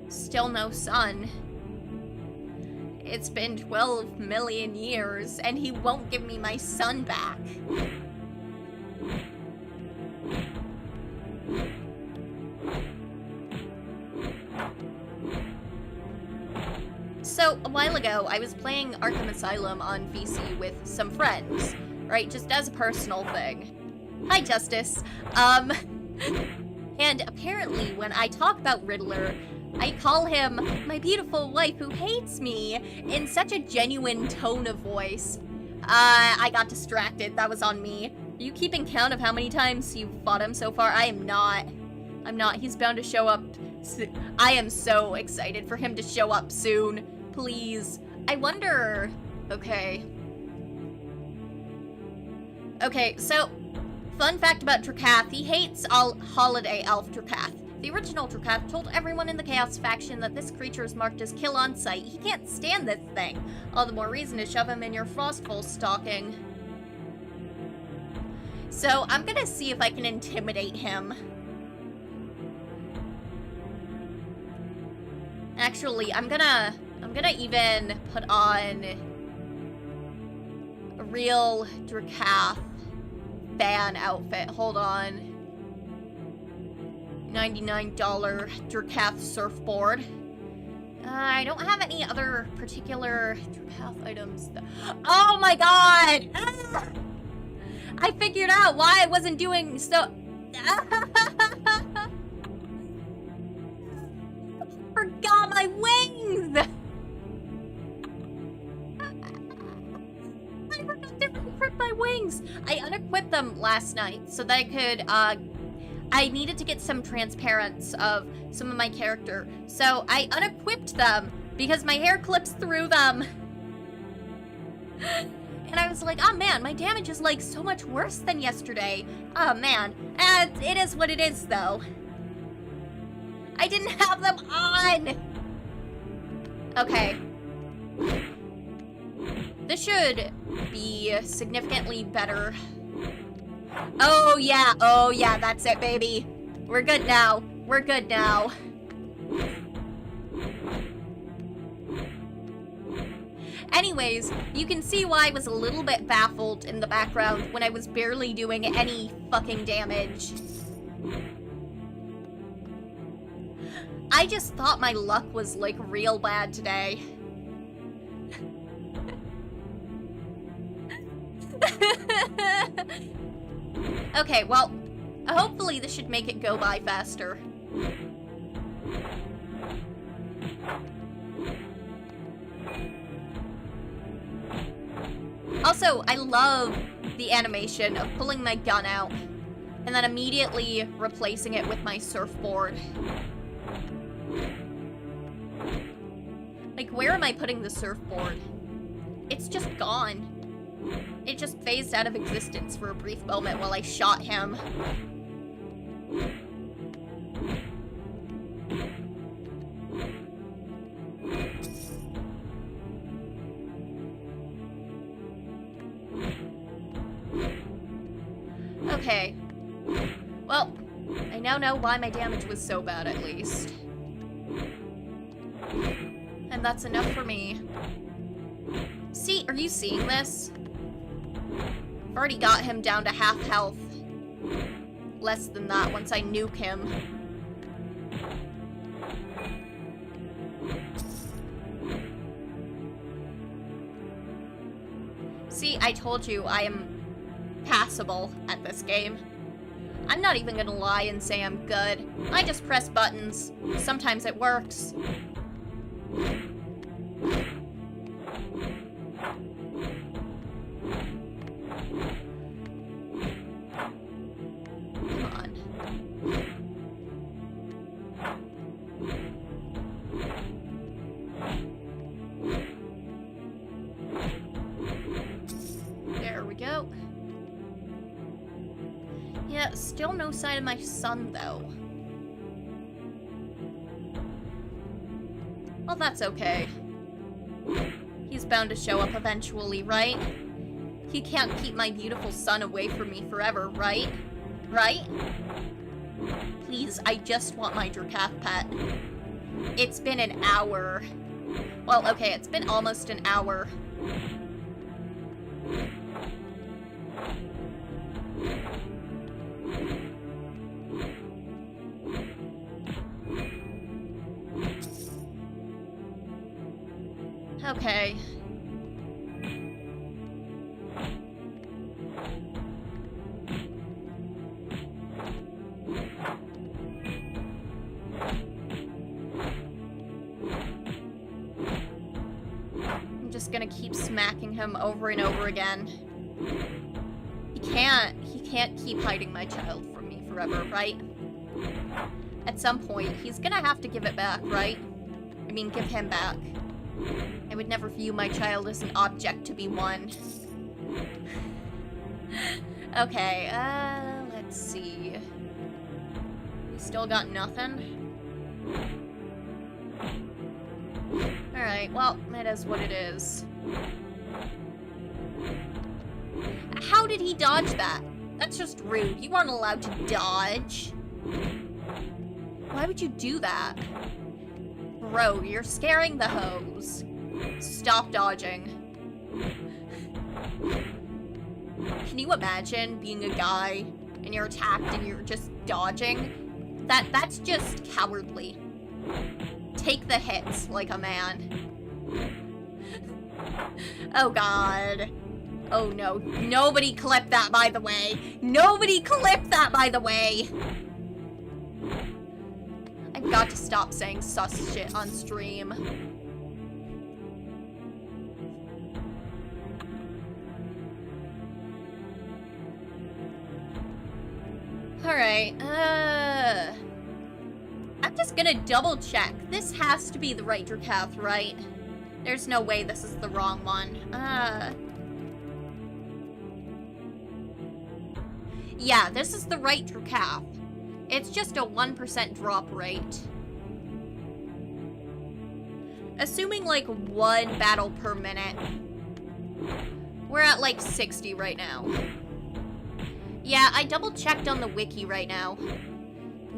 Speaker 1: Still no sun. It's been 12 million years, and he won't give me my son back. So, a while ago, I was playing Arkham Asylum on VC with some friends, right? Just as a personal thing. Hi, Justice. And apparently, when I talk about Riddler, I call him my beautiful wife who hates me in such a genuine tone of voice. I got distracted. That was on me. Are you keeping count of how many times you've fought him so far? I am not. I'm not. He's bound to show up. I am so excited for him to show up soon. Please. I wonder... Okay. Okay, so... Fun fact about DRAKATH. He hates all holiday elf DRAKATH. The original DRAKATH told everyone in the Chaos faction that this creature is marked as kill on sight. He can't stand this thing. All the more reason to shove him in your Frostful stocking. So, I'm gonna see if I can intimidate him. Actually, I'm gonna even put on a real DRAKATH fan outfit. Hold on. $99 DRAKATH surfboard. I don't have any other particular DRAKATH items. Oh my god! Ah! I figured out why I wasn't doing so... Forgot my wings! I forgot to equip my wings! I unequipped them last night so that I could, I needed to get some transparents of some of my character. So I unequipped them because my hair clips through them. And I was like, oh man, my damage is like so much worse than yesterday. Oh man. And it is what it is though. I didn't have them on! Okay. This should be significantly better. Oh yeah, that's it, baby. We're good now. We're good now. Anyways, you can see why I was a little bit baffled in the background when I was barely doing any fucking damage. I just thought my luck was, like, real bad today. Okay, well, hopefully this should make it go by faster. Also, I love the animation of pulling my gun out and then immediately replacing it with my surfboard. Like, where am I putting the surfboard? It's just gone. It just phased out of existence for a brief moment while I shot him. Okay. Well, I now know why my damage was so bad, at least. And that's enough for me. See, are you seeing this? I've already got him down to half health. Less than that once I nuke him. See, I told you I am passable at this game. I'm not even gonna lie and say I'm good. I just press buttons. Sometimes it works. Yeah, still no sign of my son, though. Well, that's okay. He's bound to show up eventually, right? He can't keep my beautiful son away from me forever, right? right? Please, I just want my DRAKATH pet. It's been an hour. Well, okay, it's been almost an hour. Okay. I'm just gonna keep smacking him over and over again. He can't keep hiding my child from me forever, right? At some point, he's gonna have to give it back, right? I mean, give him back. I would never view my child as an object to be won. Okay, let's see. We still got nothing? Alright, well, it is what it is. How did he dodge that? That's just rude. You aren't allowed to dodge. Why would you do that? Bro, you're scaring the hose. Stop dodging. Can you imagine being a guy and you're attacked and you're just dodging? That's just cowardly. Take the hits like a man. Oh god. Oh no. Nobody clip that, by the way. Nobody clip that, by the way. I've got to stop saying sus shit on stream. Alright, I'm just gonna double check. This has to be the right DRAKATH, right? There's no way this is the wrong one. Yeah, this is the right DRAKATH. It's just a 1% drop rate. Assuming like 1 battle per minute. We're at like 60 right now. Yeah, I double checked on the wiki right now.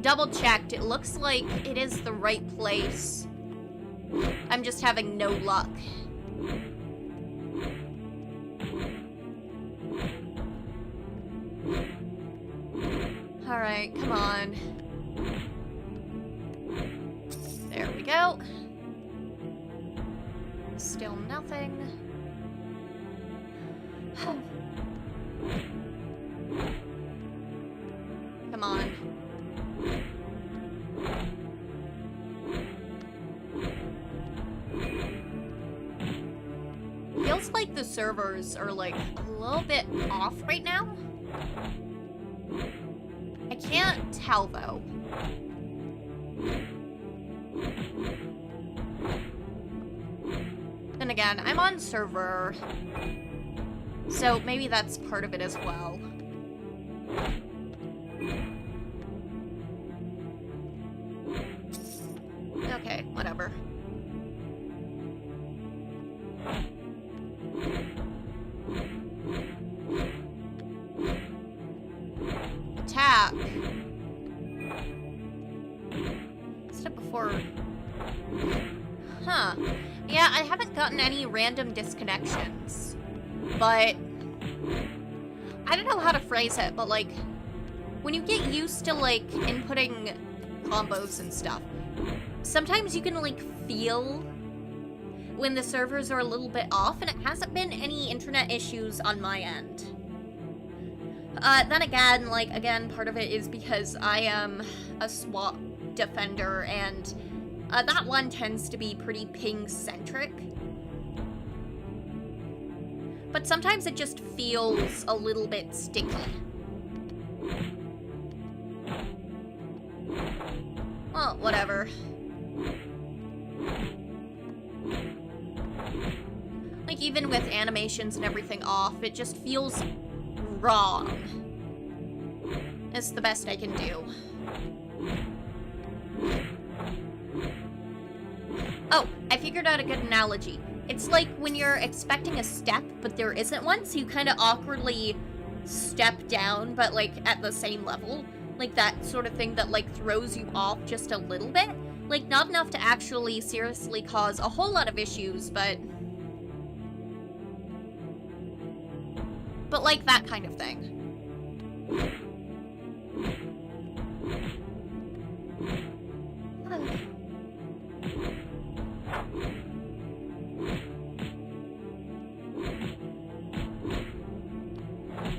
Speaker 1: Double checked. It looks like it is the right place. I'm just having no luck. Alright, come on. There we go. Still nothing. Come on. Feels like the servers are like a little bit off right now. I can't tell though. Then again, I'm on server, so maybe that's part of it as well. Okay, whatever. Attack. Step before. Huh. Yeah, I haven't gotten any random disconnections. But I don't know how to phrase it, but like when you get used to like inputting combos and stuff, sometimes you can like feel when the servers are a little bit off, and it hasn't been any internet issues on my end. Then again, part of it is because I am a SWAT defender, and that one tends to be pretty ping-centric. But sometimes it just feels a little bit sticky. Well, whatever. Like, even with animations and everything off, it just feels wrong. It's the best I can do. Oh, I figured out a good analogy. It's like when you're expecting a step, but there isn't one, so you kind of awkwardly step down, but, like, at the same level. Like, that sort of thing that, like, throws you off just a little bit. Like, not enough to actually seriously cause a whole lot of issues, but... But, like, that kind of thing.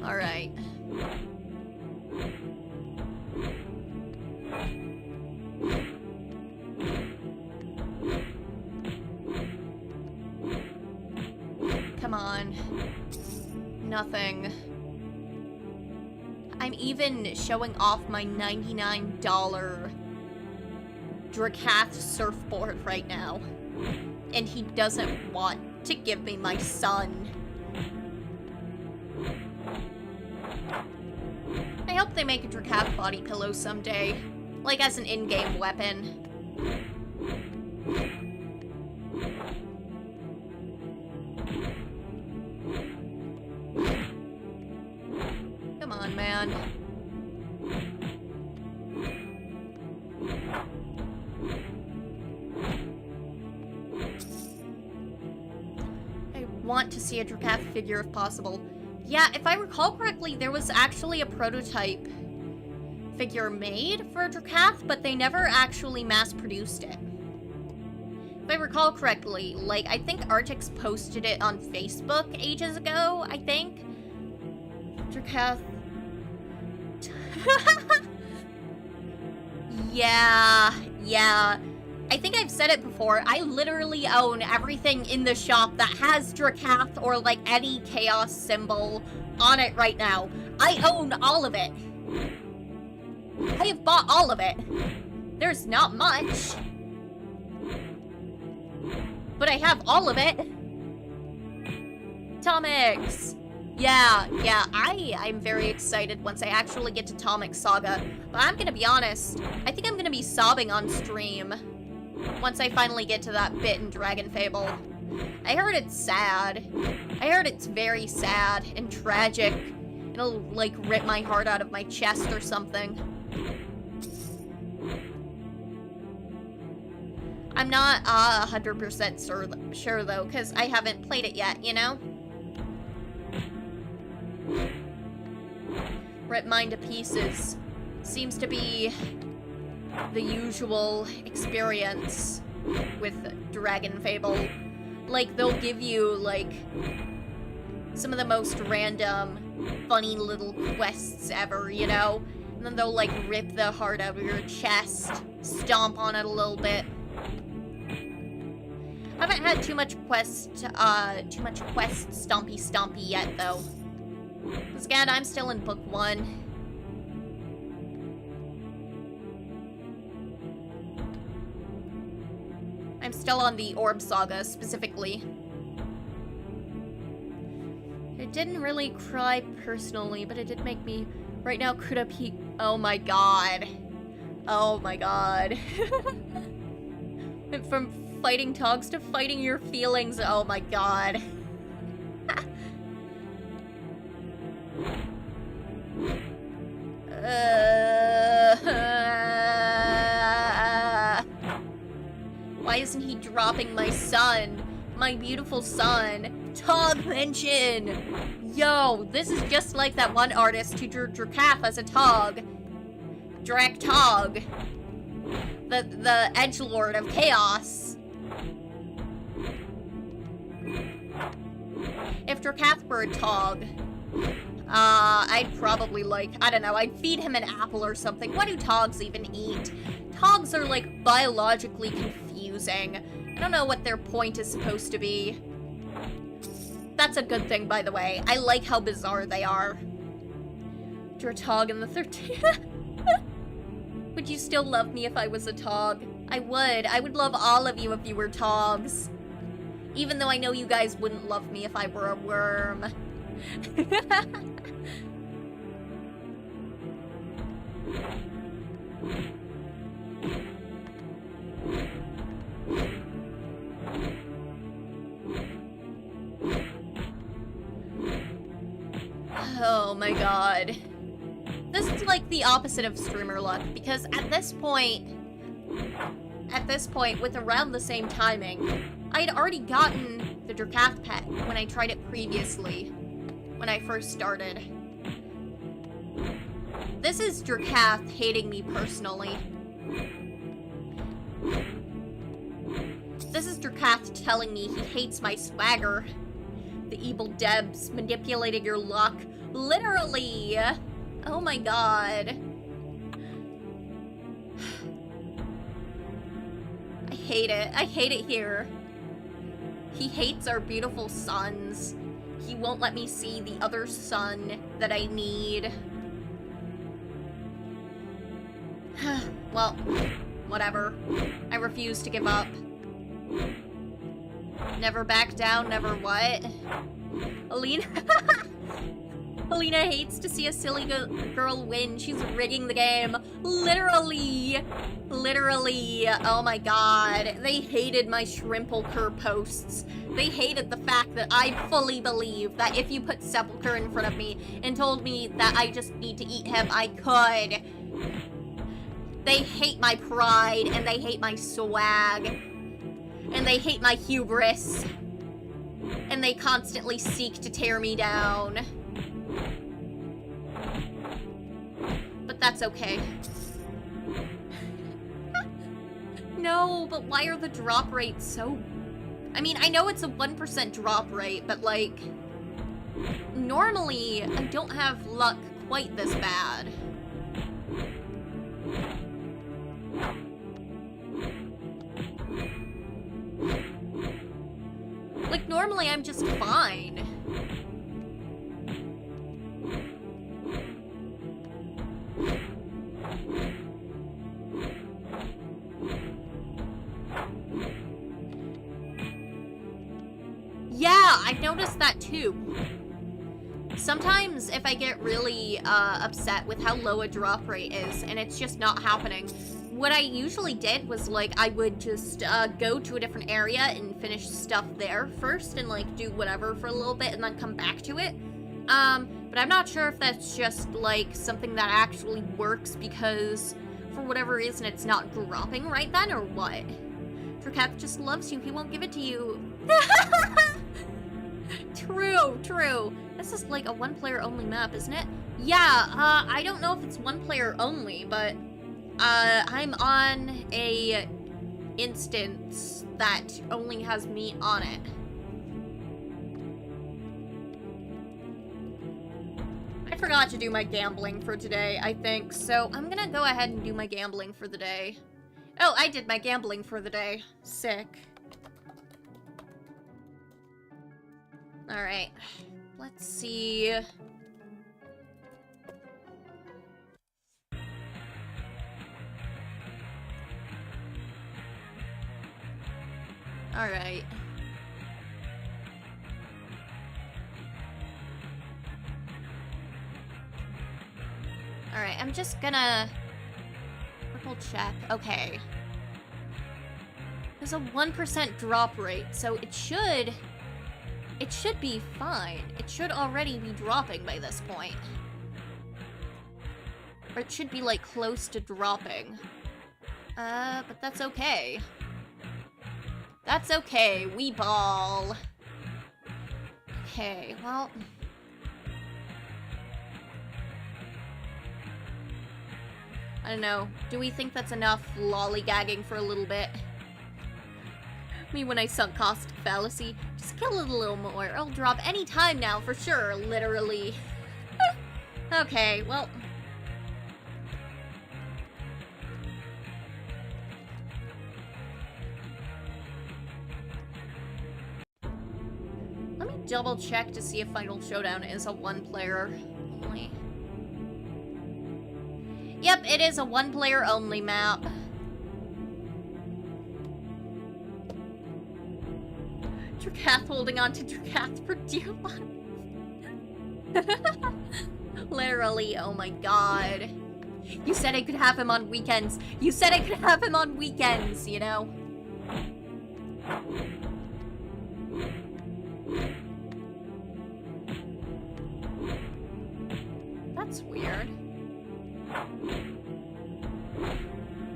Speaker 1: Alright. Come on. Nothing. I'm even showing off my $99 DRAKATH surfboard right now. And he doesn't want to give me my son. I hope they make a DRAKATH body pillow someday. Like as an in-game weapon. Come on, man. I want to see a DRAKATH figure if possible. Yeah, if I recall correctly, there was actually a prototype figure made for DRAKATH, but they never actually mass-produced it. If I recall correctly, like, I think Artix posted it on Facebook ages ago, I think. DRAKATH. Yeah. I think I've said it before, I literally own everything in the shop that has DRAKATH or, like, any chaos symbol on it right now. I own all of it. I have bought all of it. There's not much. But I have all of it. Tomix. Yeah, I'm very excited once I actually get to Tomix Saga. But I'm gonna be honest, I think I'm gonna be sobbing on stream once I finally get to that bit in Dragon Fable. I heard it's sad. I heard it's very sad and tragic. It'll, like, rip my heart out of my chest or something. I'm not 100% sure, though, because I haven't played it yet, you know? Rip mine to pieces. Seems to be the usual experience with Dragon Fable. Like, they'll give you, like, some of the most random, funny little quests ever, you know? And then they'll, like, rip the heart out of your chest, stomp on it a little bit. I haven't had too much quest stompy yet, though. Because again, I'm still in book 1. I'm still on the Orb Saga, specifically. It didn't really cry personally, but it did make me... Right now, Kuda Peak... Oh my god. Oh my god. Went from fighting Togs to fighting your feelings. Oh my god. Why isn't he dropping my son? My beautiful son. Tog mention! Yo, this is just like that one artist who drew DRAKATH as a Tog. DRAKATH. The edgelord of chaos. If DRAKATH were a Tog, I'd probably, like, I don't know, I'd feed him an apple or something. What do Togs even eat? Togs are, like, biologically confusing. I don't know what their point is supposed to be. That's a good thing, by the way. I like how bizarre they are. You're a Tog in the 13th. Would you still love me if I was a Tog? I would. I would love all of you if you were Togs. Even though I know you guys wouldn't love me if I were a worm. Oh my god. This is like the opposite of streamer luck, because at this point, with around the same timing, I'd already gotten the DRAKATH pet when I tried it previously, when I first started. This is DRAKATH hating me personally. This is DRAKATH telling me he hates my swagger. The evil Debs manipulated your luck. Literally! Oh my god. I hate it. I hate it here. He hates our beautiful suns. He won't let me see the other sun that I need. Well, whatever. I refuse to give up. Never back down, never what? Alina... Alina hates to see a silly girl win. She's rigging the game. Literally. Literally. Oh my god. They hated my Shrimpulcher posts. They hated the fact that I fully believe that if you put Sepulcher in front of me and told me that I just need to eat him, I could. They hate my pride, and they hate my swag. And they hate my hubris. And they constantly seek to tear me down. But that's okay. No, but why are the drop rates so... I mean, I know it's a 1% drop rate, but like... Normally, I don't have luck quite this bad. Like, normally I'm just fine. Yeah, I've noticed that too. Sometimes if I get really upset with how low a drop rate is and it's just not happening, what I usually did was like I would just go to a different area and finish stuff there first and like do whatever for a little bit and then come back to it. But I'm not sure if that's just like something that actually works because for whatever reason it's not dropping right then or what. DRAKATH just loves you, he won't give it to you. True, true. This is like a one-player only map, isn't it? Yeah, I don't know if it's one-player only, but I'm on a instance that only has me on it. I forgot to do my gambling for today, I think, so I'm gonna go ahead and do my gambling for the day. Oh, I did my gambling for the day. Sick. Alright. Let's see. Alright. Alright, I'm just gonna triple check. Okay. There's a 1% drop rate, so it should be fine. It should already be dropping by this point. Or it should be, like, close to dropping. But that's okay. That's okay, we ball. Okay, well... I don't know. Do we think that's enough lollygagging for a little bit? Me when I sunk cost fallacy. Just kill it a little more. It'll drop any time now, for sure, literally. Okay, well... Let me double check to see if Final Showdown is a one-player only. Yep, it is a one-player only map. DRAKATH holding on to DRAKATH for dear life. Literally, oh my god. You said I could have him on weekends. You said I could have him on weekends, you know?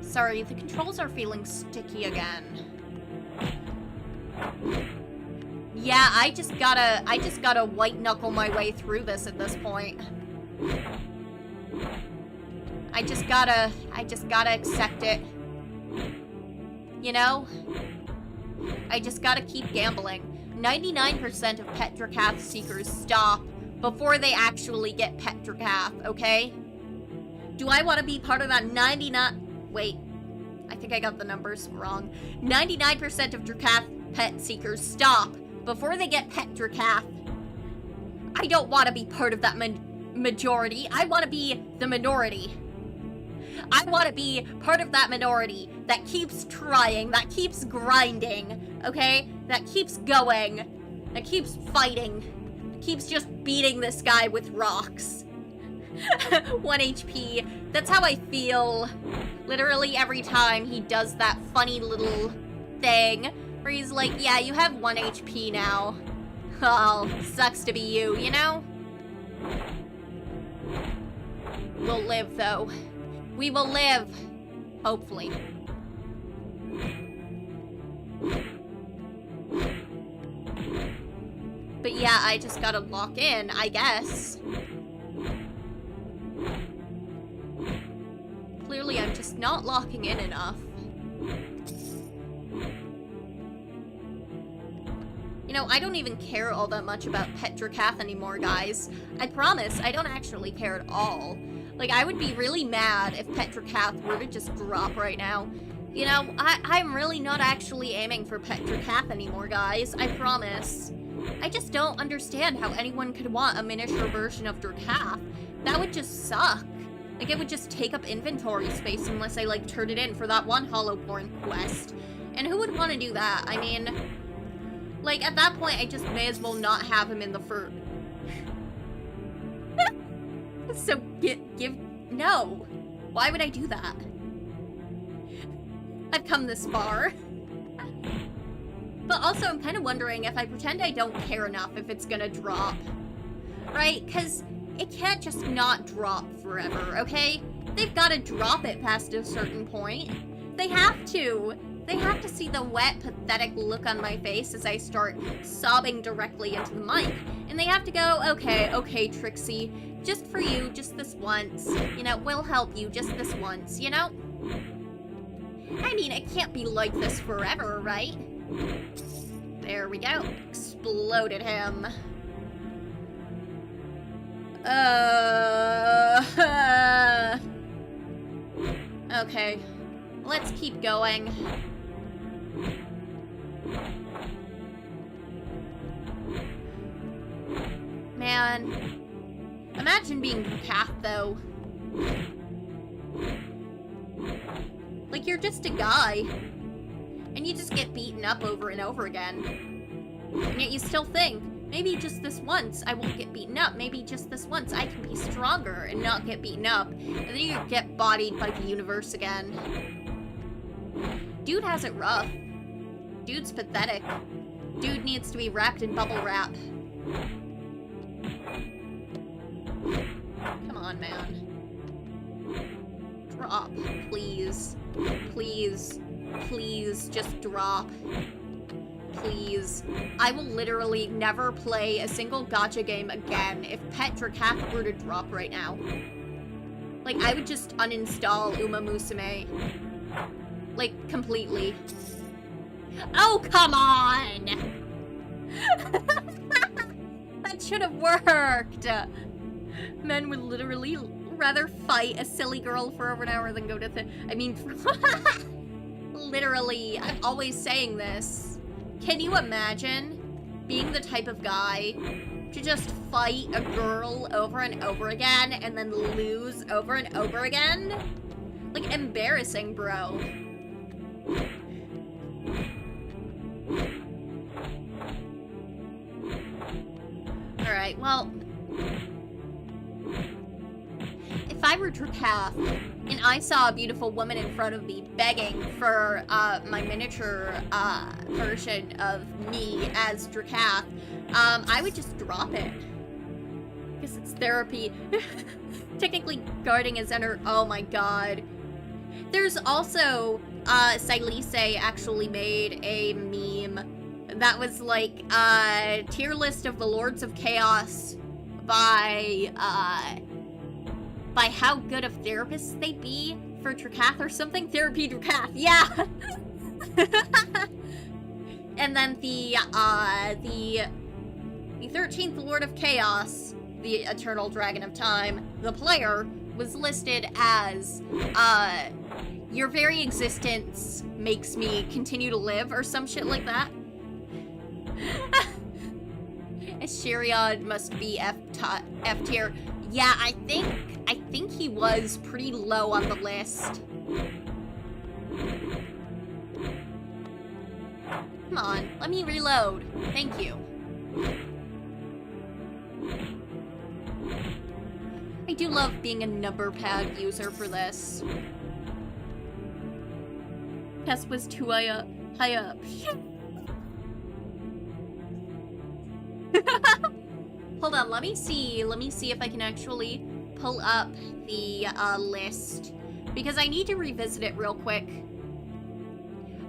Speaker 1: Sorry, the controls are feeling sticky again. Yeah, I just gotta white knuckle my way through this at this point. I just gotta accept it. You know? I just gotta keep gambling. 99% of Pet DRAKATH seekers stop before they actually get Pet DRAKATH, okay? Do I want to be part of that 99... Wait. I think I got the numbers wrong. 99% of DRAKATH pet seekers stop before they get Pet DRAKATH. I don't want to be part of that majority. I want to be the minority. I want to be part of that minority that keeps trying, that keeps grinding, okay? That keeps going, that keeps fighting, that keeps just beating this guy with rocks. 1 HP. That's how I feel literally every time he does that funny little thing where he's like, yeah, you have 1 HP now. Oh, sucks to be you, you know? We'll live, though. We will live. Hopefully. But yeah, I just gotta lock in, I guess. Clearly, I'm just not locking in enough. You know, I don't even care all that much about Pet DRAKATH anymore, guys. I promise, I don't actually care at all. Like, I would be really mad if Pet DRAKATH were to just drop right now. You know, I'm really not actually aiming for Pet DRAKATH anymore, guys. I promise. I just don't understand how anyone could want a miniature version of DRAKATH. That would just suck. Like, it would just take up inventory space unless I, like, turn it in for that one Hollowborn quest. And who would want to do that? I mean, like, at that point, I just may as well not have him in the first. So, no. Why would I do that? I've come this far. But also, I'm kind of wondering if I pretend I don't care enough if it's gonna drop. Right? Because it can't just not drop forever, okay? They've got to drop it past a certain point. They have to. They have to see the wet, pathetic look on my face as I start sobbing directly into the mic. And they have to go, okay, Trixie, just for you, just this once. You know, we'll help you just this once, you know? I mean, it can't be like this forever, right? There we go. Exploded him. Okay. Let's keep going. Man. Imagine being DRAKATH, though. Like, you're just a guy. And you just get beaten up over and over again. And yet you still think, maybe just this once I won't get beaten up. Maybe just this once I can be stronger and not get beaten up. And then you get bodied by the universe again. Dude has it rough. Dude's pathetic. Dude needs to be wrapped in bubble wrap. Come on, man. Drop, please. Please. Please, just drop. Please. I will literally never play a single gacha game again if Pet DRAKATH were to drop right now. Like, I would just uninstall Uma Musume. Like, completely. Oh, come on! That should have worked! Men would literally rather fight a silly girl for over an hour than go to I mean, literally, I'm always saying this. Can you imagine being the type of guy to just fight a girl over and over again and then lose over and over again? Like, embarrassing, bro. Alright, well, if I were DRAKATH and I saw a beautiful woman in front of me begging for my miniature version of me as DRAKATH, I would just drop it. Because it's therapy. Technically guarding his inner... Oh my god. There's also, Silise actually made a meme that was like, tier list of the Lords of Chaos by how good of therapists they'd be for DRAKATH or something. Therapy DRAKATH, yeah! And then the 13th Lord of Chaos, the Eternal Dragon of Time, the player, was listed as, your very existence makes me continue to live, or some shit like that. Shirion must be F tier. Yeah, I think he was pretty low on the list. Come on, let me reload. Thank you. I do love being a number pad user for this. Tess was too high up. Hold on, let me see if I can actually pull up the list. Because I need to revisit it real quick.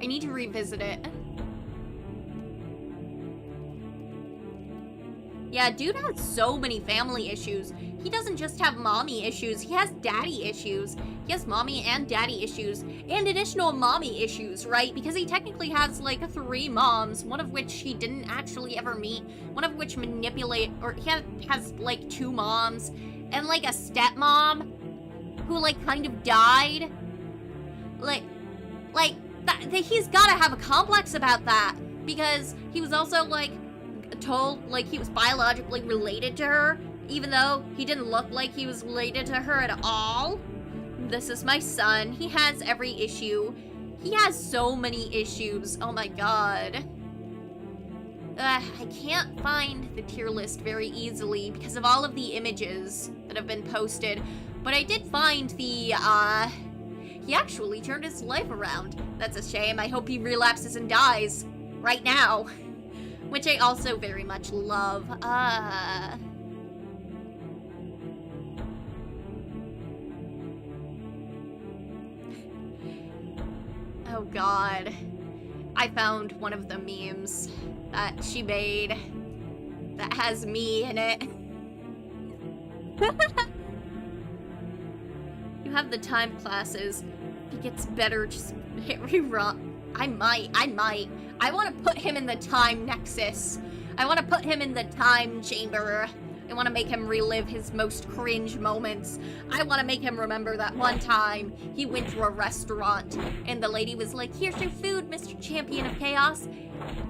Speaker 1: I need to revisit it. Yeah, dude has so many family issues. He doesn't just have mommy issues, he has daddy issues. He has mommy and daddy issues, and additional mommy issues, right? Because he technically has, like, 3 moms, one of which he didn't actually ever meet, one of which manipulate, or he has like, 2 moms, and, like, a stepmom who, like, kind of died. He's gotta have a complex about that, because he was also, like, told, like, he was biologically related to her, even though he didn't look like he was related to her at all. This is my son. He has every issue. He has so many issues. Oh my god. I can't find the tier list very easily because of all of the images that have been posted, but I did find the, he actually turned his life around. That's a shame. I hope he relapses and dies right now. Which I also very much love. Oh god. I found one of the memes that she made that has me in it. You have the time classes. If it gets better, just hit rerun. I might. I want to put him in the time nexus. I want to put him in the time chamber. I want to make him relive his most cringe moments. I want to make him remember that one time he went to a restaurant and the lady was like, "Here's your food, Mr. Champion of Chaos.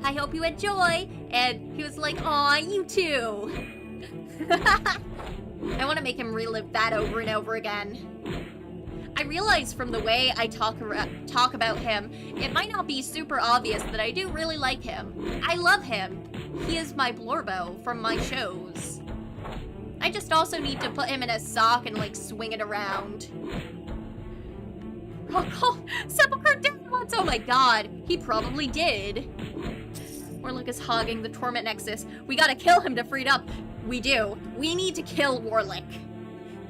Speaker 1: I hope you enjoy." And he was like, "Aw, you too." I want to make him relive that over and over again. I realize from the way I talk about him, it might not be super obvious that I do really like him. I love him. He is my Blorbo from my shows. I just also need to put him in a sock and, like, swing it around. Oh, Sepulchre did once! Oh my god, he probably did. Warlock is hogging the Torment Nexus. We gotta kill him to free it up. We do. We need to kill Warlock.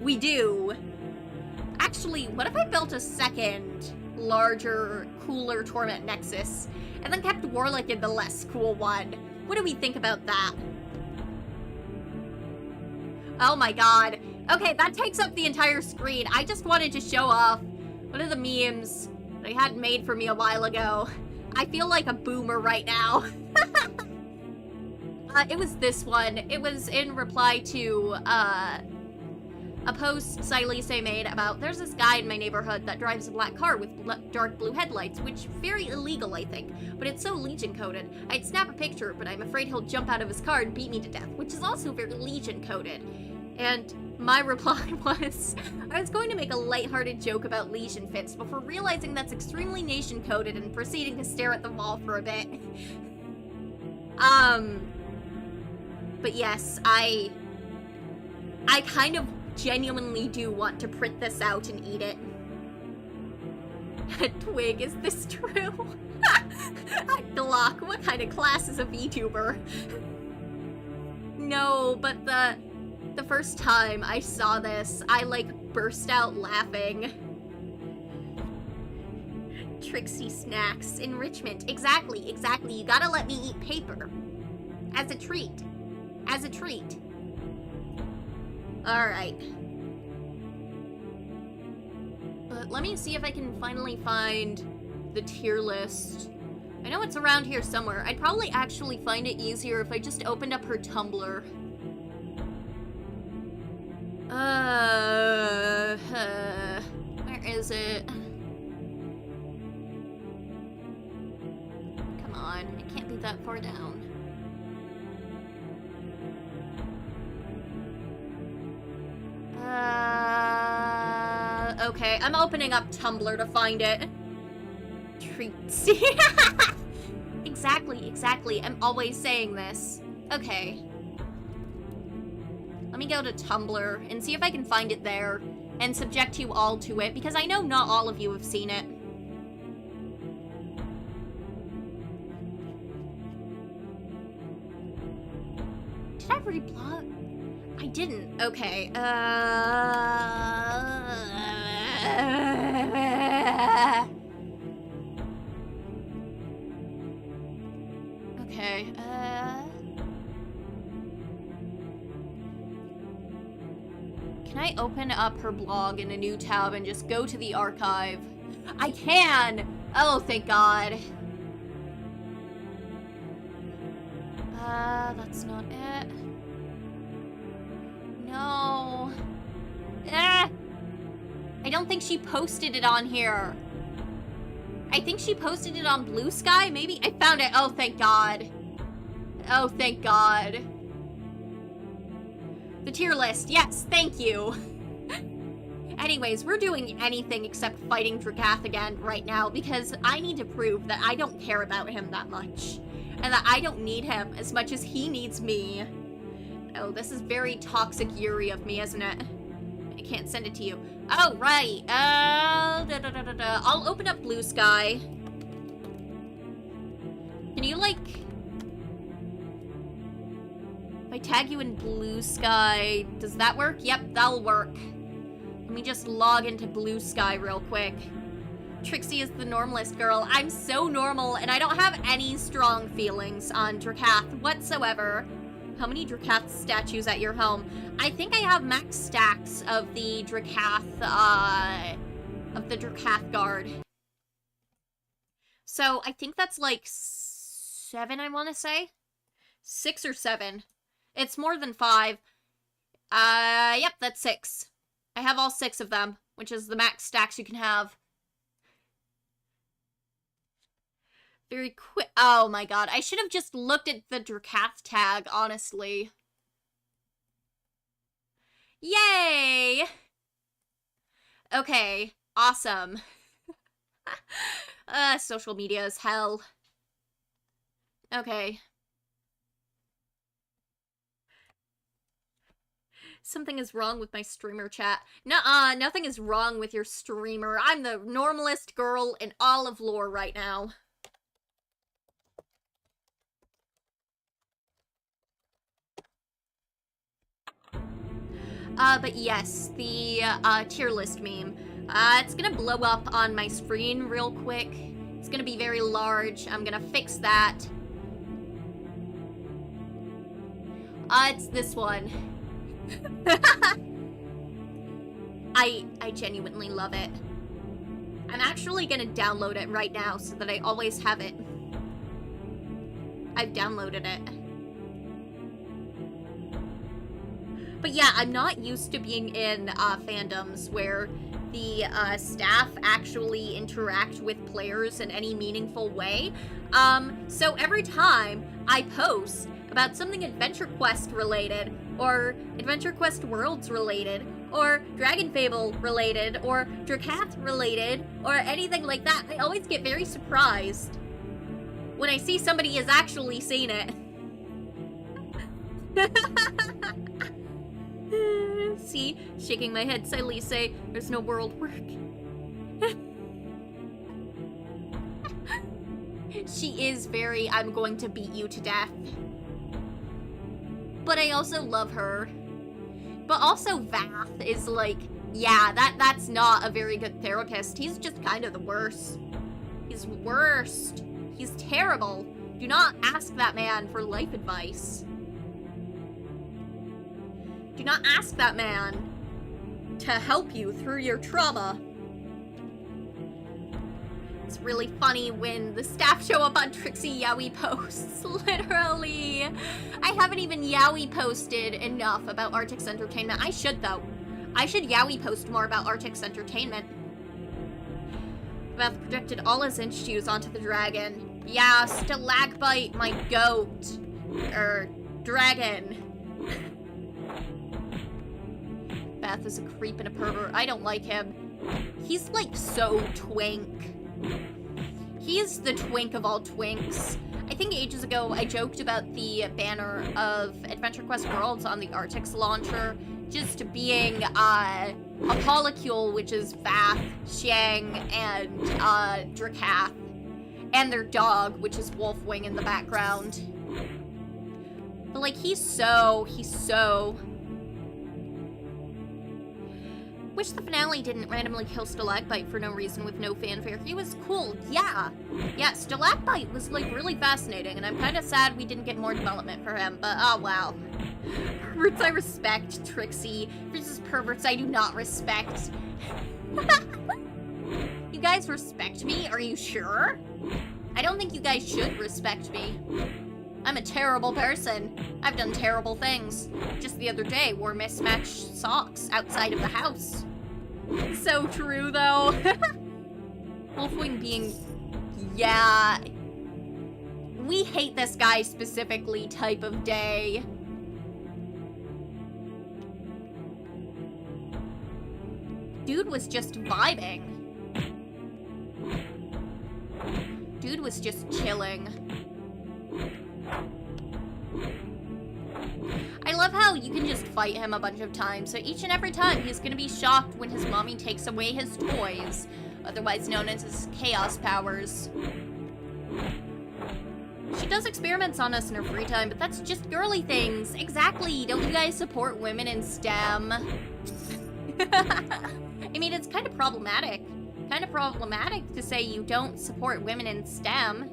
Speaker 1: We do. Actually, what if I built a second, larger, cooler Torment Nexus, and then kept Warlock in the less cool one? What do we think about that? Oh my god. Okay, that takes up the entire screen. I just wanted to show off one of the memes that I had made for me a while ago. I feel like a boomer right now. It was this one. It was in reply to, a post Silise made about, there's this guy in my neighborhood that drives a black car with dark blue headlights, which very illegal, I think, but it's so Legion coded. I'd snap a picture, but I'm afraid he'll jump out of his car and beat me to death, which is also very Legion coded. And my reply was, I was going to make a lighthearted joke about Legion fits before realizing that's extremely nation coded and proceeding to stare at the wall for a bit. But yes, I kind of genuinely do want to print this out and eat it. Twig, is this true? Glock, what kind of class is a VTuber? No, but the first time I saw this, I, like, burst out laughing. Trixie snacks. Enrichment. Exactly, exactly. You gotta let me eat paper. As a treat. As a treat. Alright. But let me see if I can finally find the tier list. I know it's around here somewhere. I'd probably actually find it easier if I just opened up her Tumblr. Where is it? Come on, it can't be that far down. Okay, I'm opening up Tumblr to find it. Treats. Exactly, exactly. I'm always saying this. Okay. Let me go to Tumblr and see if I can find it there and subject you all to it, because I know not all of you have seen it. Did I re-block? I didn't. Okay. Okay, can I open up her blog in a new tab and just go to the archive? I can! Oh, thank God. That's not it. No. I don't think she posted it on here. I think she posted it on Blue Sky, maybe? I found it. Oh, thank God. Oh, thank God. The tier list. Yes, thank you. Anyways, we're doing anything except fighting DRAKATH again right now because I need to prove that I don't care about him that much. And that I don't need him as much as he needs me. Oh, this is very toxic Yuri of me, isn't it? I can't send it to you. Oh, right. I'll open up Blue Sky. Can you, like... If I tag you in Blue Sky, does that work? Yep, that'll work. Let me just log into Blue Sky real quick. Trixie is the normalist girl. I'm so normal, and I don't have any strong feelings on DRAKATH whatsoever. How many DRAKATH statues at your home? I think I have max stacks of the DRAKATH guard. So I think that's like 7, I want to say. 6 or 7. It's more than 5. Yep, that's 6. I have all 6 of them, which is the max stacks you can have. Very quick. Oh my God. I should have just looked at the DRAKATH tag, honestly. Yay! Okay. Awesome. Social media is hell. Okay. Something is wrong with my streamer chat. Nuh-uh, nothing is wrong with your streamer. I'm the normalest girl in all of lore right now. But yes, the, tier list meme. It's gonna blow up on my screen real quick. It's gonna be very large. I'm gonna fix that. It's this one. I genuinely love it. I'm actually gonna download it right now so that I always have it. I've downloaded it. But yeah, I'm not used to being in fandoms where the staff actually interact with players in any meaningful way. So every time I post about something AdventureQuest related, or AdventureQuest Worlds related, or Dragon Fable related, or DRAKATH related, or anything like that, I always get very surprised when I see somebody has actually seen it. See, shaking my head silently say, there's no world work. She is very, I'm going to beat you to death. But I also love her. But also Vath is like, yeah, that's not a very good therapist. He's just kind of the worst. He's worst. He's terrible. Do not ask that man for life advice. Do not ask that man to help you through your trauma. It's really funny when the staff show up on Trixie Yowie posts. Literally. I haven't even Yowie posted enough about Artix Entertainment. I should, though. I should Yowie post more about Artix Entertainment. Beth projected all his inch shoes onto the dragon. Yeah, Stalagmite, my goat. Dragon. Beth is a creep and a pervert. I don't like him. He's like so twink. He's the twink of all twinks. I think ages ago I joked about the banner of AdventureQuest Worlds on the Artix launcher just being a polycule, which is Vath, Xiang, and DRAKATH, and their dog, which is Wolfwing in the background. But like, he's so... Wish the finale didn't randomly kill Stalagmite for no reason with no fanfare. He was cool, yeah. Yeah, Stalagmite was like really fascinating, and I'm kind of sad we didn't get more development for him, but oh wow. Perverts I respect, Trixie, versus perverts I do not respect. You guys respect me? Are you sure? I don't think you guys should respect me. I'm a terrible person. I've done terrible things. Just the other day, wore mismatched socks outside of the house. So true, though. Wolfwing being... Yeah. We hate this guy specifically type of day. Dude was just vibing. Dude was just chilling. I love how you can just fight him a bunch of times, so each and every time he's gonna be shocked when his mommy takes away his toys, otherwise known as his chaos powers. She does experiments on us in her free time, but that's just girly things. Exactly, don't you guys support women in STEM? I mean, it's kind of problematic. Kind of problematic to say you don't support women in STEM.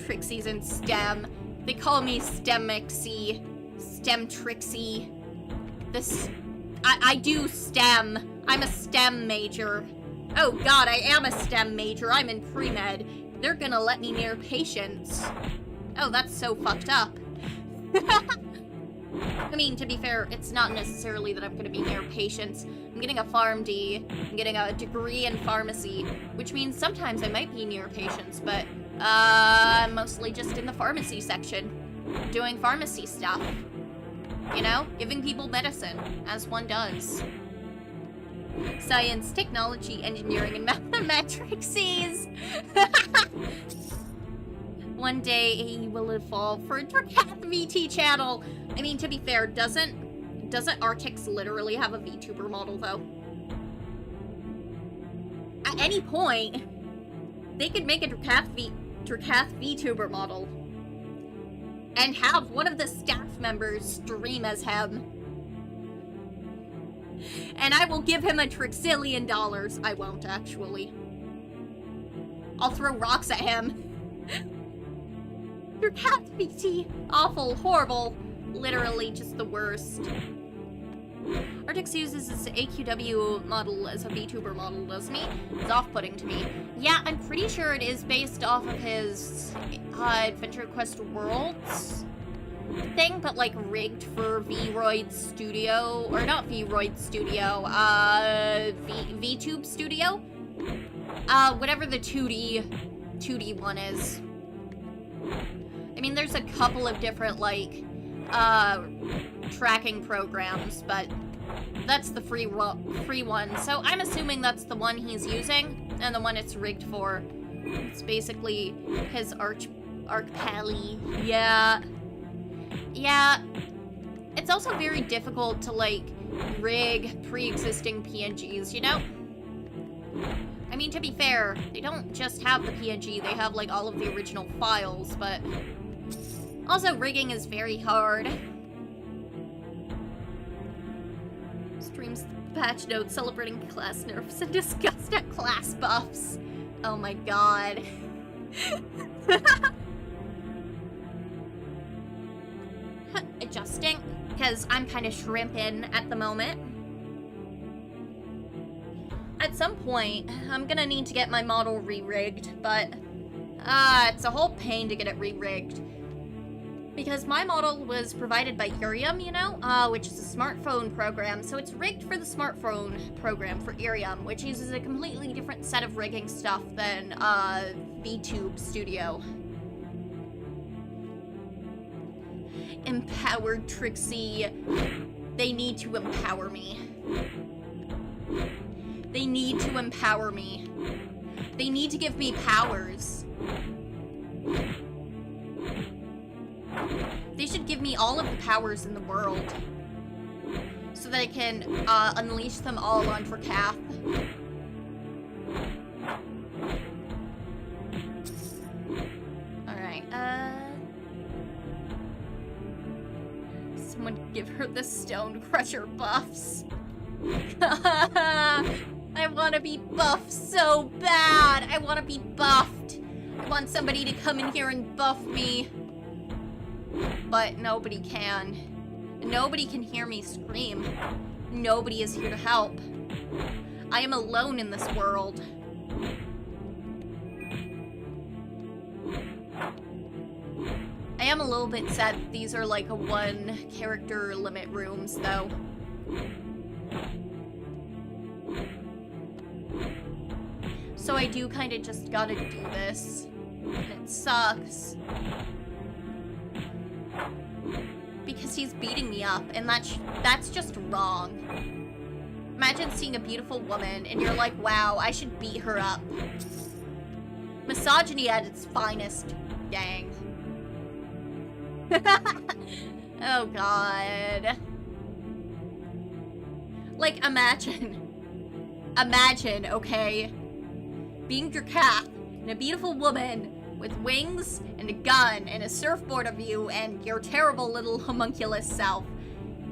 Speaker 1: Trixie's in STEM. They call me STEMixie. STEM Trixie. I do STEM. I'm a STEM major. Oh god, I am a STEM major. I'm in pre-med. They're gonna let me near patients. Oh, that's so fucked up. I mean, to be fair, it's not necessarily that I'm going to be near patients. I'm getting a PharmD. I'm getting a degree in pharmacy, which means sometimes I might be near patients, but I'm mostly just in the pharmacy section, doing pharmacy stuff. You know, giving people medicine, as one does. Science, technology, engineering, and mathematics. One day he will evolve for a DRAKATH VT channel. I mean, to be fair, doesn't Artix literally have a VTuber model, though? At any point, they could make a DRAKATH VTuber model. And have one of the staff members stream as him. And I will give him $1 trillion. I won't, actually. I'll throw rocks at him. DRAKATH VT. Awful, horrible. Literally just the worst. Artix uses his AQW model as a VTuber model, doesn't he? It's off-putting to me. Yeah, I'm pretty sure it is based off of his AdventureQuest Worlds thing, but like rigged for VRoid Studio, or not VRoid Studio, VTube Studio? Whatever the 2D one is. I mean, there's a couple of different, like, tracking programs, but that's the free one. So I'm assuming that's the one he's using, and the one it's rigged for. It's basically his Arch Pally. Yeah. Yeah. It's also very difficult to, like, rig pre-existing PNGs, you know? I mean, to be fair, they don't just have the PNG, they have, like, all of the original files, but Also, rigging is very hard. Streams patch notes celebrating class nerfs and disgust at class buffs. Oh my god. Adjusting, because I'm kind of shrimping at the moment. At some point, I'm gonna need to get my model re-rigged, but it's a whole pain to get it re-rigged. Because my model was provided by Irium, you know, which is a smartphone program, so it's rigged for the smartphone program for Irium, which uses a completely different set of rigging stuff than VTube Studio. Empowered Trixie. They need to empower me. They need to empower me. They need to give me powers. They should give me all of the powers in the world so that I can unleash them all on DRAKATH. Alright, someone give her the Stone Crusher buffs. I want to be buffed so bad. I want to be buffed. I want somebody to come in here and buff me. But nobody can. Nobody can hear me scream. Nobody is here to help. I am alone in this world. I am a little bit sad that these are like a 1 character limit rooms, though. So I do kind of just gotta do this. And it sucks. Because he's beating me up, and that's just wrong. Imagine seeing a beautiful woman, and you're like, wow, I should beat her up. Misogyny at its finest, gang. Oh god. Like, imagine, okay? Being DRAKATH, and a beautiful woman with wings and a gun and a surfboard of you and your terrible little homunculus self.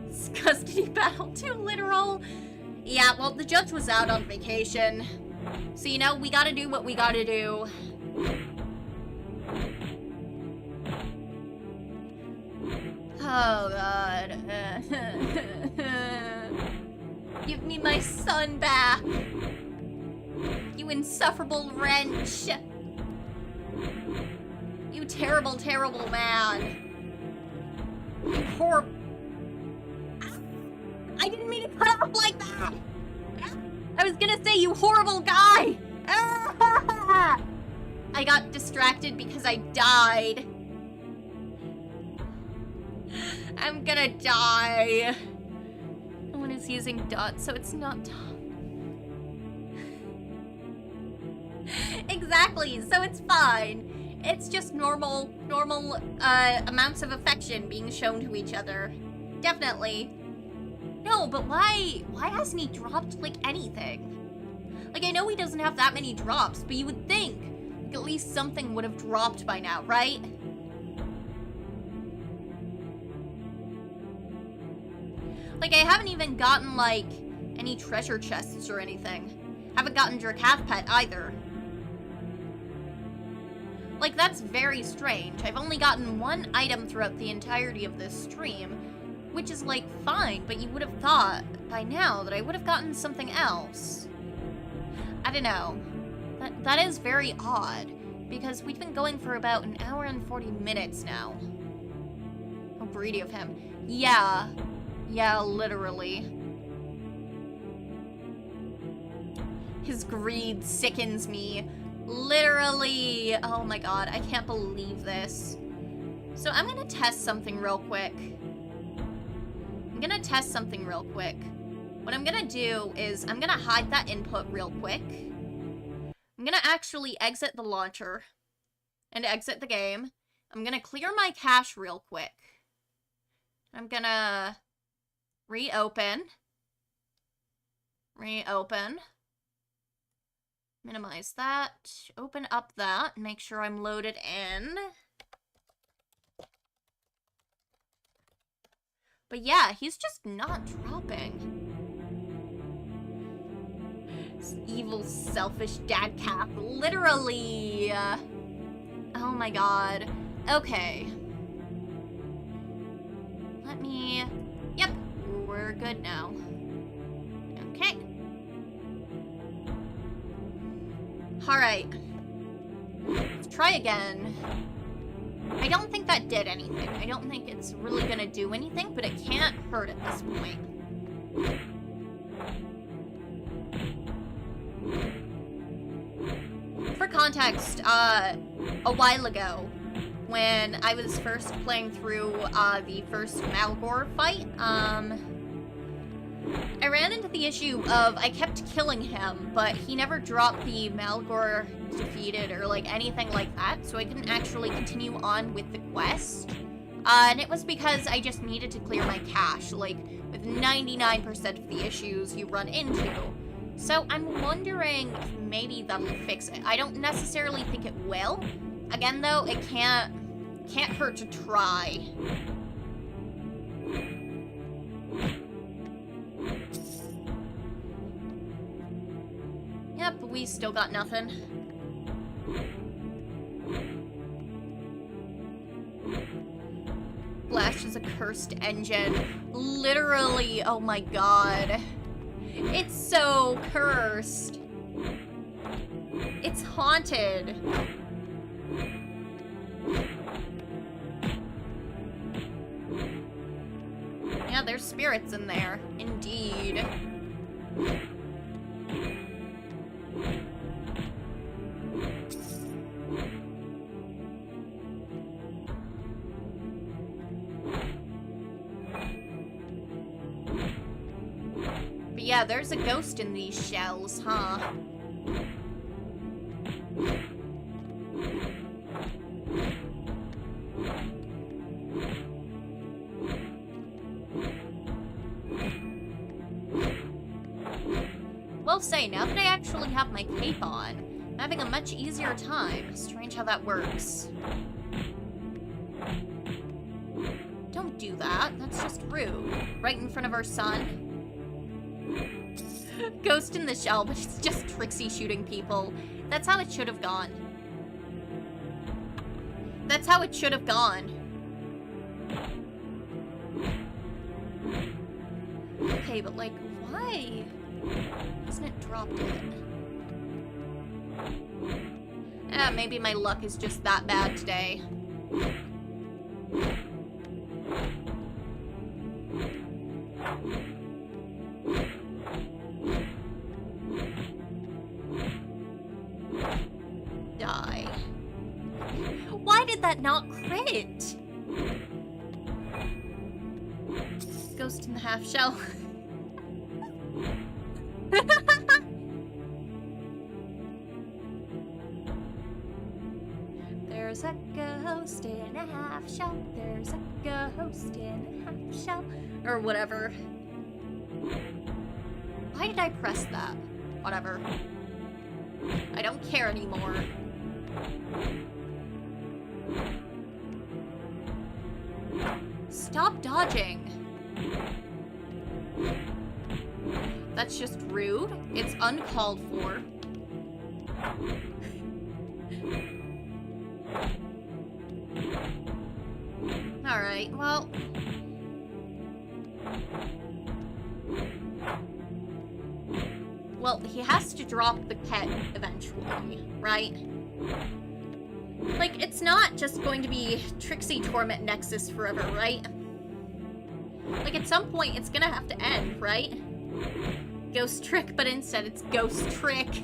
Speaker 1: It's custody battle too literal. Yeah, well, the judge was out on vacation. So, you know, we gotta do what we gotta do. Oh, God. Give me my son back. You insufferable wrench. You terrible, terrible man. You horrible... I didn't mean to cut off like that! I was gonna say, you horrible guy! I got distracted because I died. I'm gonna die. No one is using dots, so it's not... Exactly, so it's fine. It's just normal amounts of affection being shown to each other. Definitely. No, but why hasn't he dropped, like, anything? Like, I know he doesn't have that many drops, but you would think, like, at least something would have dropped by now, right? Like, I haven't even gotten, like, any treasure chests or anything. Haven't gotten DRAKATH pet either. Like, that's very strange. I've only gotten 1 item throughout the entirety of this stream, which is, like, fine, but you would have thought by now that I would have gotten something else. I don't know. That is very odd, because we've been going for about 1 hour and 40 minutes now. How greedy of him. Yeah. Yeah, literally. His greed sickens me. Literally. Oh my god, I can't believe this. So I'm gonna test something real quick. What I'm gonna do is I'm gonna hide that input real quick. I'm gonna actually exit the launcher and exit the game. I'm gonna clear my cache real quick. I'm gonna reopen. Minimize that. Open up that. Make sure I'm loaded in. But yeah, he's just not dropping. This evil, selfish DRAKATH. Literally. Oh my god. Okay. Let me... Yep, we're good now. Okay. Alright. Let's try again. I don't think that did anything. I don't think it's really gonna do anything, but it can't hurt at this point. For context, a while ago, when I was first playing through the first Malgor fight, I ran into the issue of I kept killing him, but he never dropped the Malgor defeated or like anything like that, so I couldn't actually continue on with the quest. And it was because I just needed to clear my cache, like with 99% of the issues you run into. So I'm wondering if maybe that'll fix it. I don't necessarily think it will. Again though, it can't hurt to try. Yep, we still got nothing. Flash is a cursed engine. Literally, oh my god. It's so cursed. It's haunted. Yeah, there's spirits in there. Indeed. But yeah, there's a ghost in these shells, huh? Will say, now that I actually have my cape on, I'm having a much easier time. Strange how that works. Don't do that. That's just rude. Right in front of our son. Ghost in the shell, but it's just Trixie shooting people. That's how it should have gone. That's how it should have gone. Okay, but like, why hasn't it dropped it? Maybe my luck is just that bad today. Die. Why did that not crit? Ghost in the half shell. There's a ghost in a half shell. There's a ghost in a half shell. Or whatever. Why did I press that? Whatever. I don't care anymore. Stop dodging. That's just rude. It's uncalled for. Alright, well... Well, he has to drop the pet eventually, right? Like, it's not just going to be Trixie Torment Nexus forever, right? Like, at some point, it's gonna have to end, right? Ghost Trick, but instead it's Ghost Trick.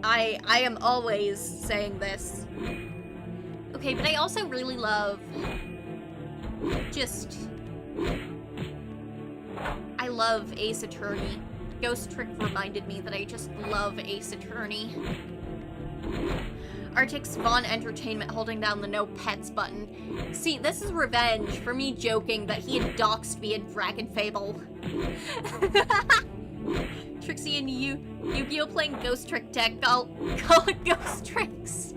Speaker 1: I am always saying this. Okay, but I also really love just... I love Ace Attorney. Ghost Trick reminded me that I just love Ace Attorney. Arctic's Vaughn Entertainment holding down the no pets button. See, this is revenge for me joking that he had doxed me in Dragon Fable. Trixie and Yu-Gi-Oh playing Ghost Trick deck. I'll call it Ghost Tricks.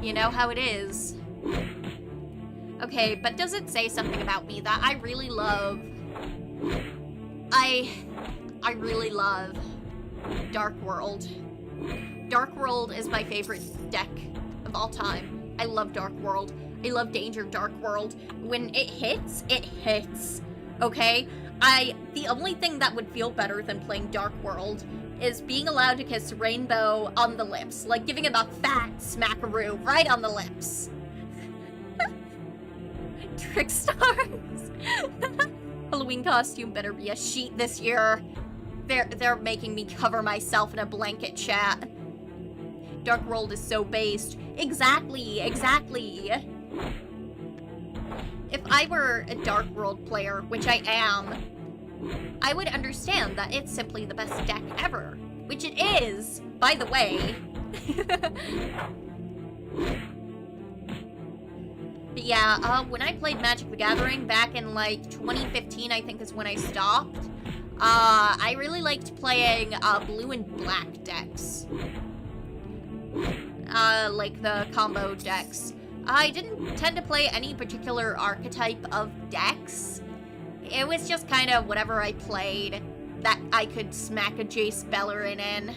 Speaker 1: You know how it is. Okay, but does it say something about me that I really love? I really love Dark World. Dark World is my favorite deck of all time. I love Dark World. I love Danger Dark World. When it hits, okay? The only thing that would feel better than playing Dark World is being allowed to kiss Rainbow on the lips. Like giving him a fat smackaroo right on the lips. Trickstars. Halloween costume better be a sheet this year. They're making me cover myself in a blanket, chat. Dark World is so based. Exactly. If I were a Dark World player, which I am, I would understand that it's simply the best deck ever. Which it is, by the way. But yeah, when I played Magic the Gathering back in like 2015, I think is when I stopped. I really liked playing blue and black decks. Like the combo decks. I didn't tend to play any particular archetype of decks. It was just kind of whatever I played that I could smack a Jace Bellerin in.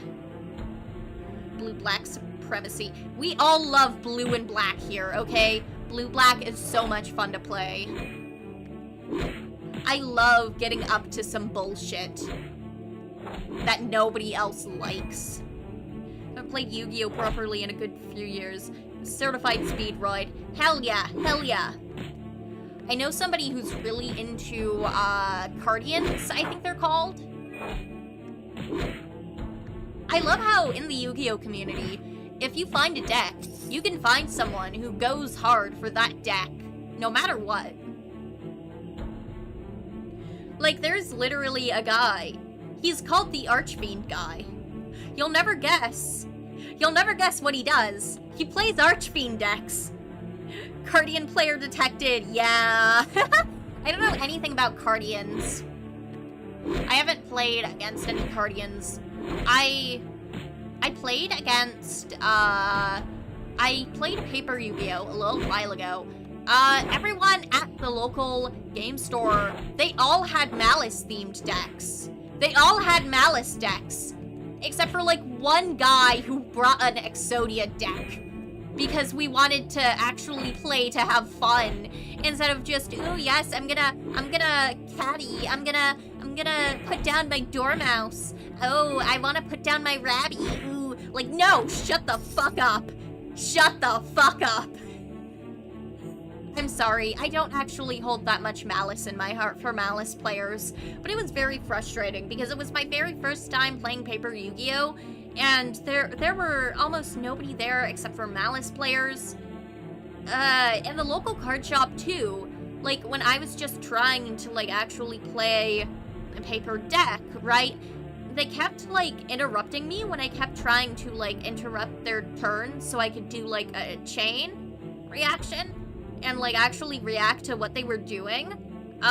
Speaker 1: Blue-black supremacy. We all love blue and black here, okay? Blue-black is so much fun to play. I love getting up to some bullshit that nobody else likes. I haven't played Yu-Gi-Oh! Properly in a good few years. Certified speed ride. Hell yeah, hell yeah. I know somebody who's really into, Cardians, I think they're called. I love how in the Yu-Gi-Oh! Community, if you find a deck, you can find someone who goes hard for that deck, no matter what. Like, there's literally a guy. He's called the Archfiend guy. You'll never guess. You'll never guess what he does. He plays Archfiend decks. Cardian player detected, yeah. I don't know anything about Cardians. I haven't played against any Cardians. I played against, I played Paper Yu-Gi-Oh! A little while ago. Everyone at the local game store, they all had Malice-themed decks. They all had Malice decks. Except for, like, one guy who brought an Exodia deck. Because we wanted to actually play to have fun. Instead of just, ooh, yes, I'm gonna caddy. I'm gonna put down my Dormouse. Oh, I wanna put down my Rabby. Ooh, like, no, shut the fuck up. Shut the fuck up. I'm sorry, I don't actually hold that much malice in my heart for Malice players, but it was very frustrating because it was my very first time playing Paper Yu-Gi-Oh! And there were almost nobody there except for Malice players. And the local card shop too. Like, when I was just trying to, like, actually play a paper deck, right? They kept, like, interrupting me when I kept trying to, like, interrupt their turn so I could do, like, a chain reaction. And, like, actually react to what they were doing. So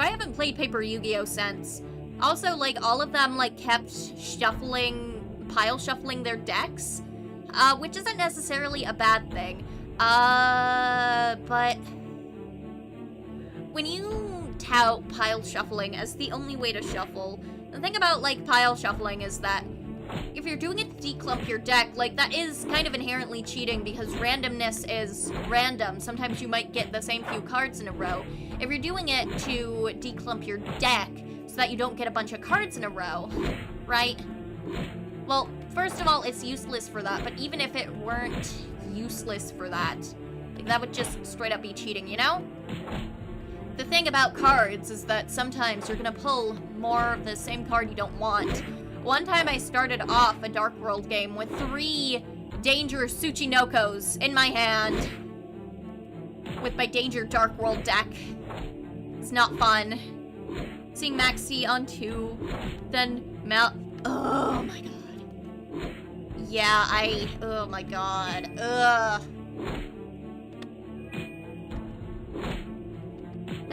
Speaker 1: I haven't played Paper Yu-Gi-Oh! Since. Also, like, all of them, like, kept pile shuffling their decks. Which isn't necessarily a bad thing. But when you tout pile shuffling as the only way to shuffle, the thing about, like, pile shuffling is that if you're doing it to declump your deck, like, that is kind of inherently cheating because randomness is random. Sometimes you might get the same few cards in a row. If you're doing it to declump your deck so that you don't get a bunch of cards in a row, right? Well, first of all, it's useless for that, but even if it weren't useless for that, like, that would just straight up be cheating, you know? The thing about cards is that sometimes you're gonna pull more of the same card you don't want. One time I started off a Dark World game with 3 Danger Tsuchinokos in my hand with my Danger Dark World deck. It's not fun. Seeing Maxi on 2, then oh my god. Yeah, oh my god. Ugh.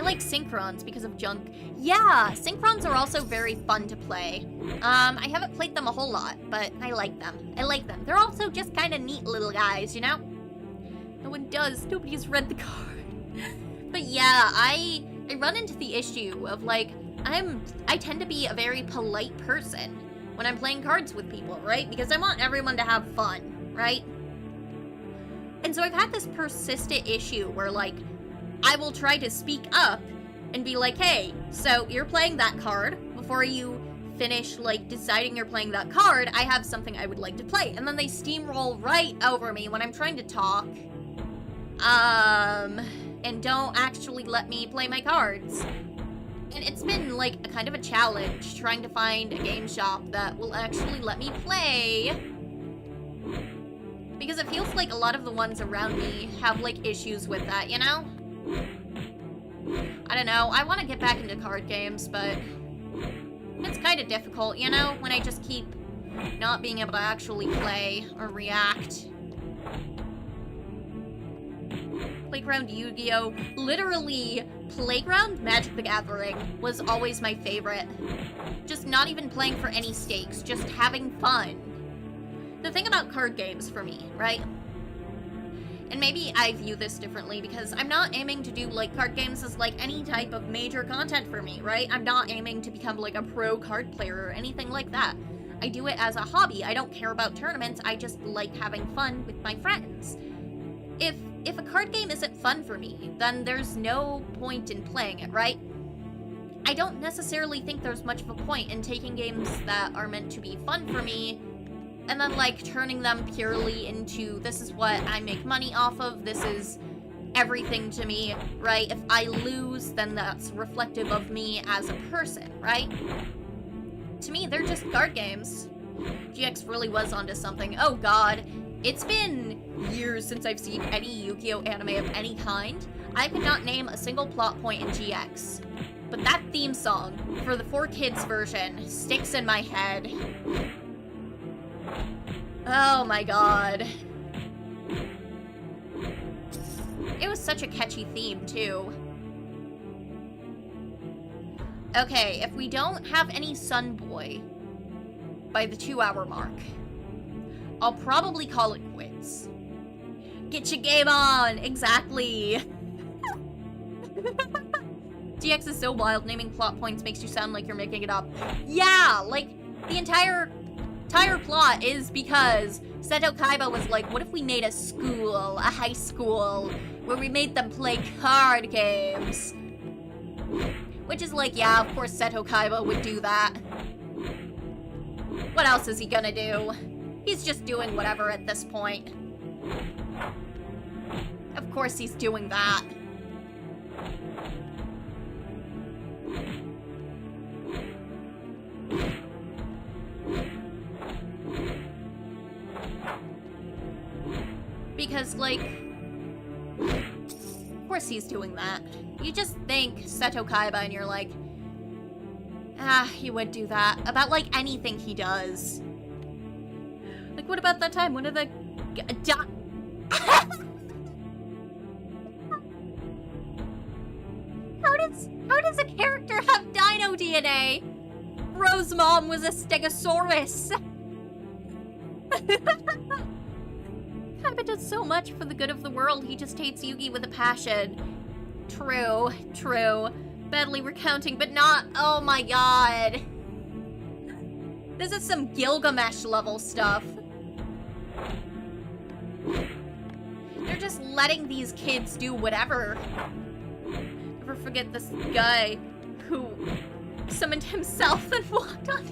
Speaker 1: like Synchrons because of junk. Yeah, Synchrons are also very fun to play. I haven't played them a whole lot, but I like them. I like them. They're also just kind of neat little guys, you know? No one does. Nobody's read the card. But yeah, I run into the issue of, like, I tend to be a very polite person when I'm playing cards with people, right? Because I want everyone to have fun, right? And so I've had this persistent issue where, like, I will try to speak up and be like, hey, so you're playing that card. Before you finish, like, deciding you're playing that card, I have something I would like to play. And then they steamroll right over me when I'm trying to talk. And don't actually let me play my cards. And it's been, like, a kind of a challenge trying to find a game shop that will actually let me play. Because it feels like a lot of the ones around me have, like, issues with that, you know? I don't know, I want to get back into card games, but it's kind of difficult, you know? When I just keep not being able to actually play or react. Playground Yu-Gi-Oh! Literally, Playground Magic the Gathering was always my favorite. Just not even playing for any stakes, just having fun. The thing about card games for me, right? And maybe I view this differently because I'm not aiming to do, like, card games as, like, any type of major content for me, right? I'm not aiming to become, like, a pro card player or anything like that. I do it as a hobby. I don't care about tournaments. I just like having fun with my friends. If a card game isn't fun for me, then there's no point in playing it, right? I don't necessarily think there's much of a point in taking games that are meant to be fun for me and then, like, turning them purely into, this is what I make money off of, this is everything to me, right? If I lose, then that's reflective of me as a person, right? To me, they're just card games. GX really was onto something. Oh god, it's been years since I've seen any Yu-Gi-Oh! Anime of any kind. I could not name a single plot point in GX. But that theme song, for the 4Kids version, sticks in my head. Oh my god. It was such a catchy theme, too. Okay, if we don't have any Sunboy by the 2-hour mark, I'll probably call it quits. Get your game on! Exactly! GX is so wild, naming plot points makes you sound like you're making it up. Yeah, like, the entire plot is because Seto Kaiba was like, what if we made a school, a high school, where we made them play card games? Which is like, yeah, of course Seto Kaiba would do that. What else is he gonna do? He's just doing whatever at this point. Of course he's doing that. Because, like, of course he's doing that. You just think Seto Kaiba and you're like, ah, he would do that. About, like, anything he does. Like, what about that time? One of the... How does a character have dino DNA? Rose mom was a Stegosaurus. Kaiba does so much for the good of the world, he just hates Yugi with a passion. True, true. Badly recounting, but not... Oh my god. This is some Gilgamesh level stuff. They're just letting these kids do whatever. Never forget this guy who summoned himself and walked on.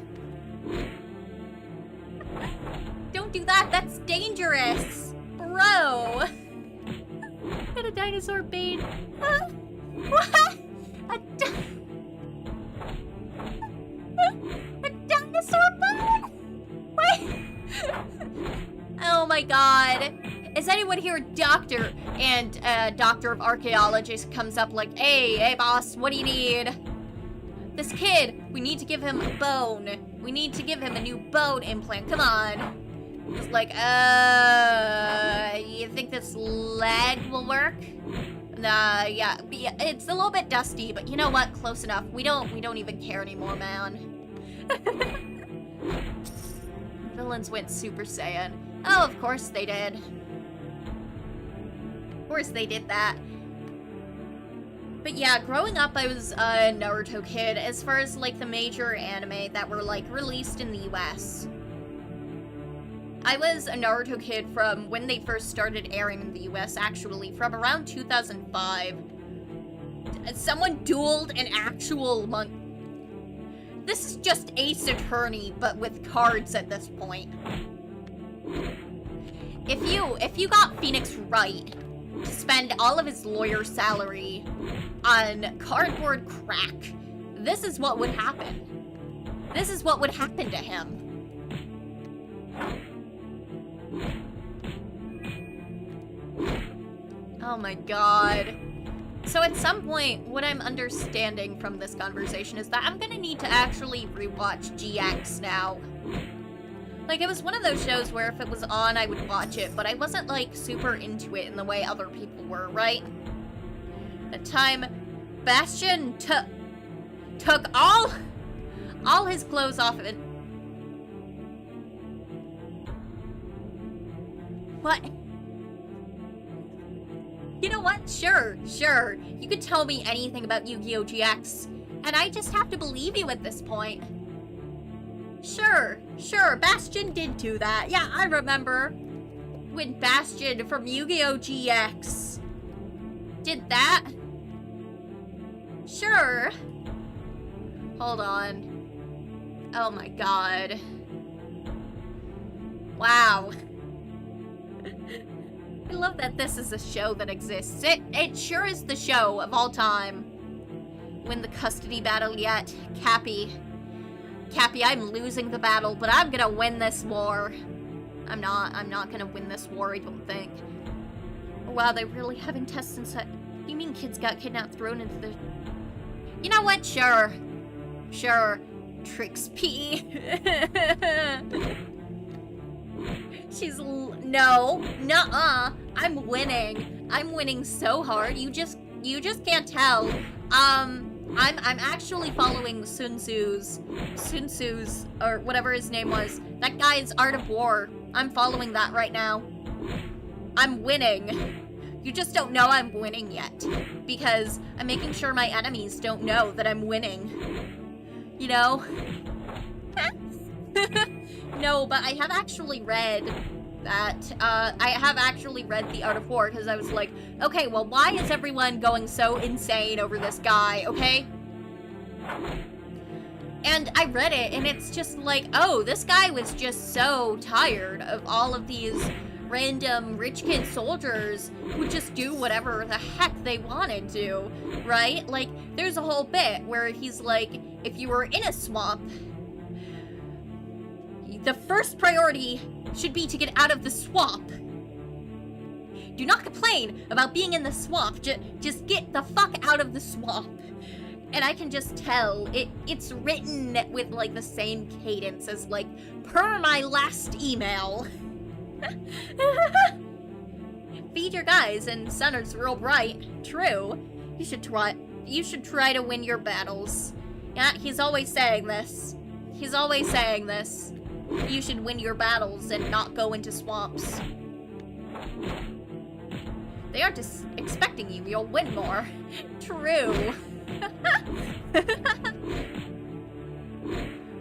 Speaker 1: Don't do that, that's dangerous. Bro. Get a dinosaur bait. What? A dinosaur bone? Wait. Oh my god. Is anyone here a doctor? And a doctor of archaeologists comes up like, hey boss, what do you need? This kid, we need to give him a bone. We need to give him a new bone implant, come on. It's like, you think this leg will work? Yeah, it's a little bit dusty, but you know what? Close enough. We don't even care anymore, man. Villains went Super Saiyan. Oh, of course they did. Of course they did that. But yeah, growing up, I was a Naruto kid as far as, like, the major anime that were, like, released in the US. I was a Naruto kid from when they first started airing in the US, actually, from around 2005. Someone dueled an actual monk. This is just Ace Attorney, but with cards at this point. If you got Phoenix right to spend all of his lawyer salary on cardboard crack, this is what would happen. This is what would happen to him. Oh my god. So at some point, what I'm understanding from this conversation is that I'm gonna need to actually rewatch GX now. Like, it was one of those shows where if it was on, I would watch it, but I wasn't, like, super into it in the way other people were, right? The time Bastion took all his clothes off of it. What? You know what? Sure. You could tell me anything about Yu-Gi-Oh! GX, and I just have to believe you at this point. Sure, Bastion did do that. Yeah, I remember when Bastion from Yu-Gi-Oh! GX did that. Sure. Hold on. Oh my god. Wow. I love that this is a show that exists. It sure is the show of all time. Win the custody battle yet. Cappy, I'm losing the battle, but I'm gonna win this war. I'm not gonna win this war, I don't think. Oh, wow, they really have intestines that... You mean kids got kidnapped, thrown into the... You know what? Sure. Trix P. She's... No. Nuh-uh. I'm winning so hard. You just can't tell. I'm actually following Sun Tzu's, or whatever his name was. That guy's Art of War. I'm following that right now. I'm winning. You just don't know I'm winning yet. Because I'm making sure my enemies don't know that I'm winning. You know? No, but I have actually read that, I have actually read The Art of War, because I was like, okay, well, why is everyone going so insane over this guy, okay? And I read it, and it's just like, oh, this guy was just so tired of all of these random rich kid soldiers who just do whatever the heck they wanted to, right? Like, there's a whole bit where he's like, if you were in a swamp, the first priority should be to get out of the swamp. Do not complain about being in the swamp. Just get the fuck out of the swamp. And I can just tell it's written with like the same cadence as like per my last email. Feed your guys and sun is real bright. True. You should try to win your battles. Yeah, he's always saying this. You should win your battles and not go into swamps. They aren't just expecting you. You'll win more. True.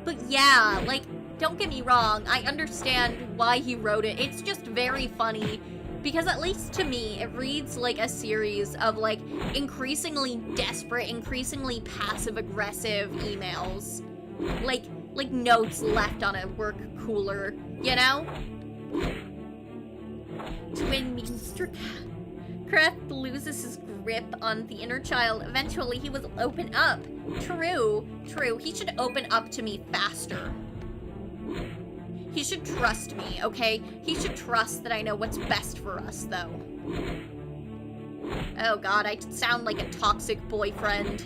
Speaker 1: But yeah, like, don't get me wrong. I understand why he wrote it. It's just very funny. Because at least to me, it reads like a series of, like, increasingly desperate, increasingly passive-aggressive emails. Like notes left on a work cooler, you know? To win means DRAKATH loses his grip on the inner child. Eventually, he will open up. True. He should open up to me faster. He should trust me, okay? He should trust that I know what's best for us, though. Oh god, I sound like a toxic boyfriend.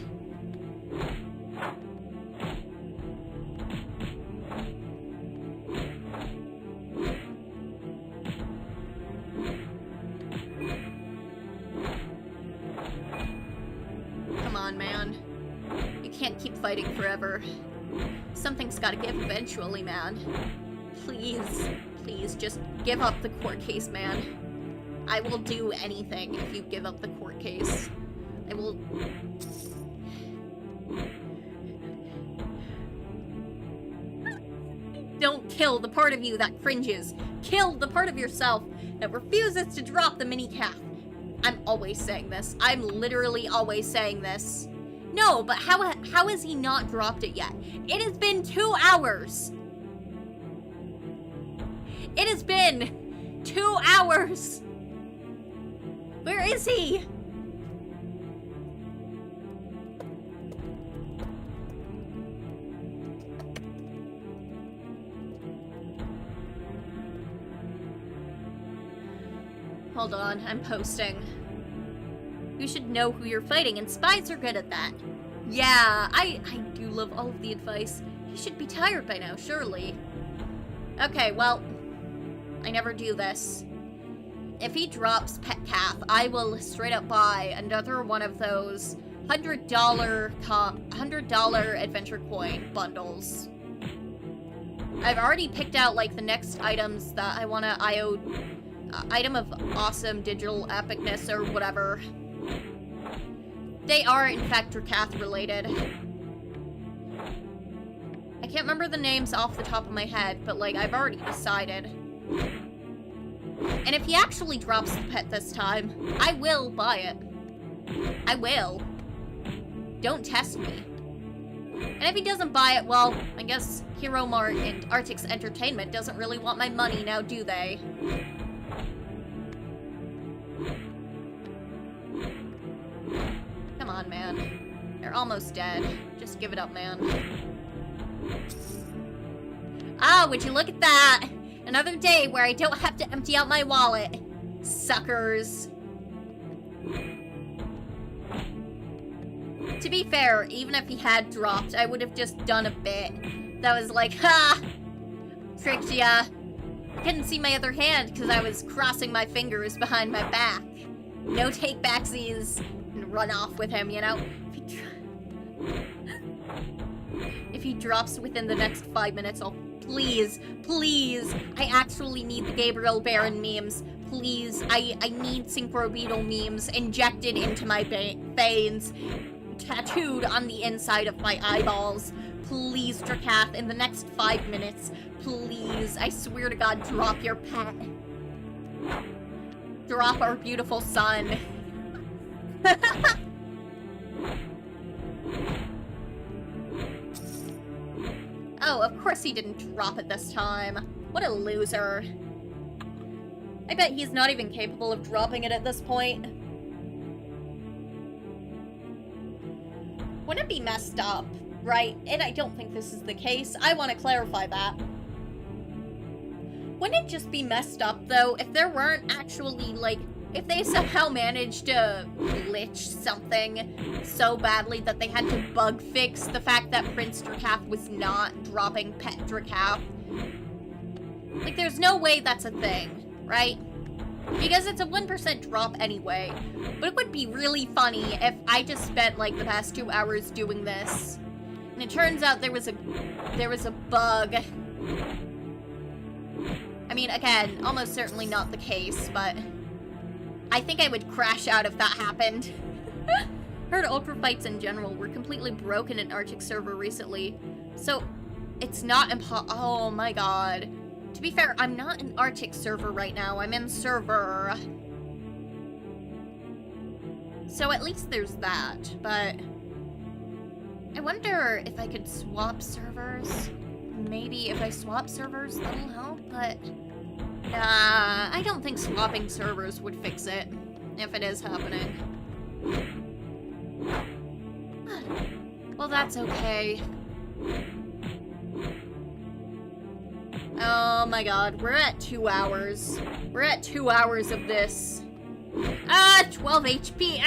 Speaker 1: on, man. You can't keep fighting forever. Something's gotta give eventually, man. Please, please, just give up the court case, man. I will do anything if you give up the court case. I will... Don't kill the part of you that cringes. Kill the part of yourself that refuses to drop the mini calf. I'm always saying this. I'm literally always saying this. No, but how has he not dropped it yet? It has been 2 hours. It has been 2 hours. Where is he? Hold on, I'm posting. You should know who you're fighting, and spies are good at that. Yeah, I do love all of the advice. He should be tired by now, surely. Okay, well, I never do this. If he drops Pet Calf, I will straight up buy another one of those $100 adventure coin bundles. I've already picked out, like, the next items that I want to item of awesome digital epicness or whatever. They are, in fact, DRAKATH related. I can't remember the names off the top of my head, but, like, I've already decided. And if he actually drops the pet this time, I will buy it. I will. Don't test me. And if he doesn't buy it, well, I guess Hero Mart and Artix Entertainment doesn't really want my money now, do they? Come on, man. They're almost dead. Just give it up, man. Ah, would you look at that? Another day where I don't have to empty out my wallet. Suckers. To be fair, even if he had dropped, I would have just done a bit that was like, ha! Tricked ya. Couldn't see my other hand because I was crossing my fingers behind my back. No take backsies and run off with him, you know? If he drops within the next 5 minutes, I'll... Please, please, I actually need the Gabriel Baron memes. Please, I need Synchro Beetle memes injected into my veins, tattooed on the inside of my eyeballs. Please, DRAKATH, in the next 5 minutes, please, I swear to God, drop your pet. Drop our beautiful son. Oh, of course he didn't drop it this time. What a loser. I bet he's not even capable of dropping it at this point. Wouldn't it be messed up, right? And I don't think this is the case. I want to clarify that. Wouldn't it just be messed up, though, if there weren't actually, like, if they somehow managed to glitch something so badly that they had to bug fix the fact that Prince DRAKATH was not dropping Pet DRAKATH? Like, there's no way that's a thing, right? Because it's a 1% drop anyway. But it would be really funny if I just spent, like, the past 2 hours doing this. And it turns out there was a bug. I mean, again, almost certainly not the case, but I think I would crash out if that happened. Heard Ultra fights in general were completely broken in Arctic server recently. So, it's not oh my god. To be fair, I'm not in Arctic server right now, I'm in server. So at least there's that, but I wonder if I could swap servers. Maybe if I swap servers, that'll help, but nah, I don't think swapping servers would fix it, if it is happening. Well, that's okay. Oh my god, we're at 2 hours. We're at 2 hours of this. Ah, 12 HP.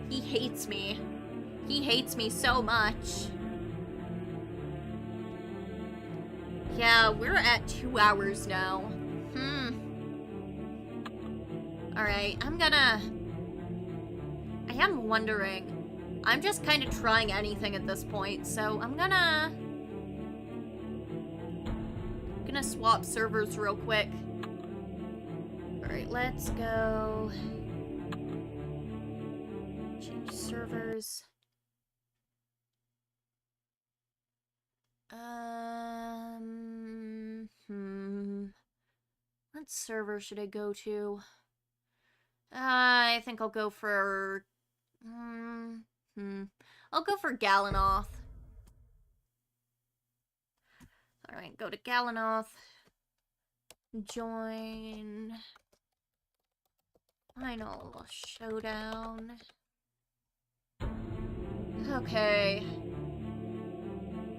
Speaker 1: He hates me. He hates me so much. Yeah, we're at 2 hours now. Alright, I am wondering. I'm just kind of trying anything at this point, so I'm gonna swap servers real quick. Alright, let's go. Change servers. What server should I go to? I think I'll go for... I'll go for Galanoth. Alright, go to Galanoth. Join... Final showdown. Okay.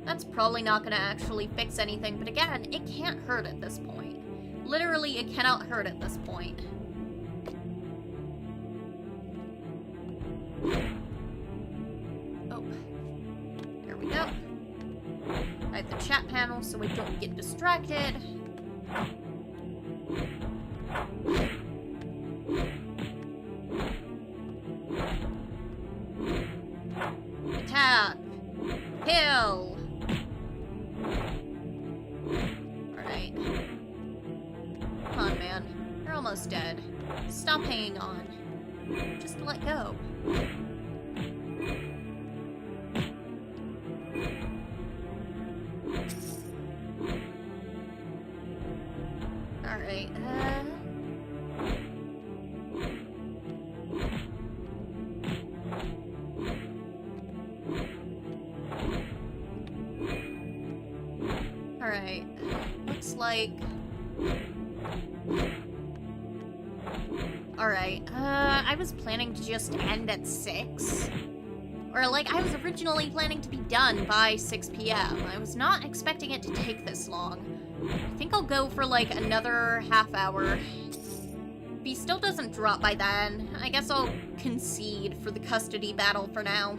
Speaker 1: That's probably not gonna actually fix anything, but again, it can't hurt at this point. Literally, it cannot hurt at this point. Oh. There we go. I have the chat panel so I don't get distracted. Attack! Kill! Alright. Come on, man. You're almost dead. Stop hanging on. Just let go. Alright, Alright. Looks like... Alright, I was planning to just end at 6. Or, like, I was originally planning to be done by 6 p.m. I was not expecting it to take this long. I think I'll go for, like, another half hour. If he still doesn't drop by then, I guess I'll concede for the custody battle for now.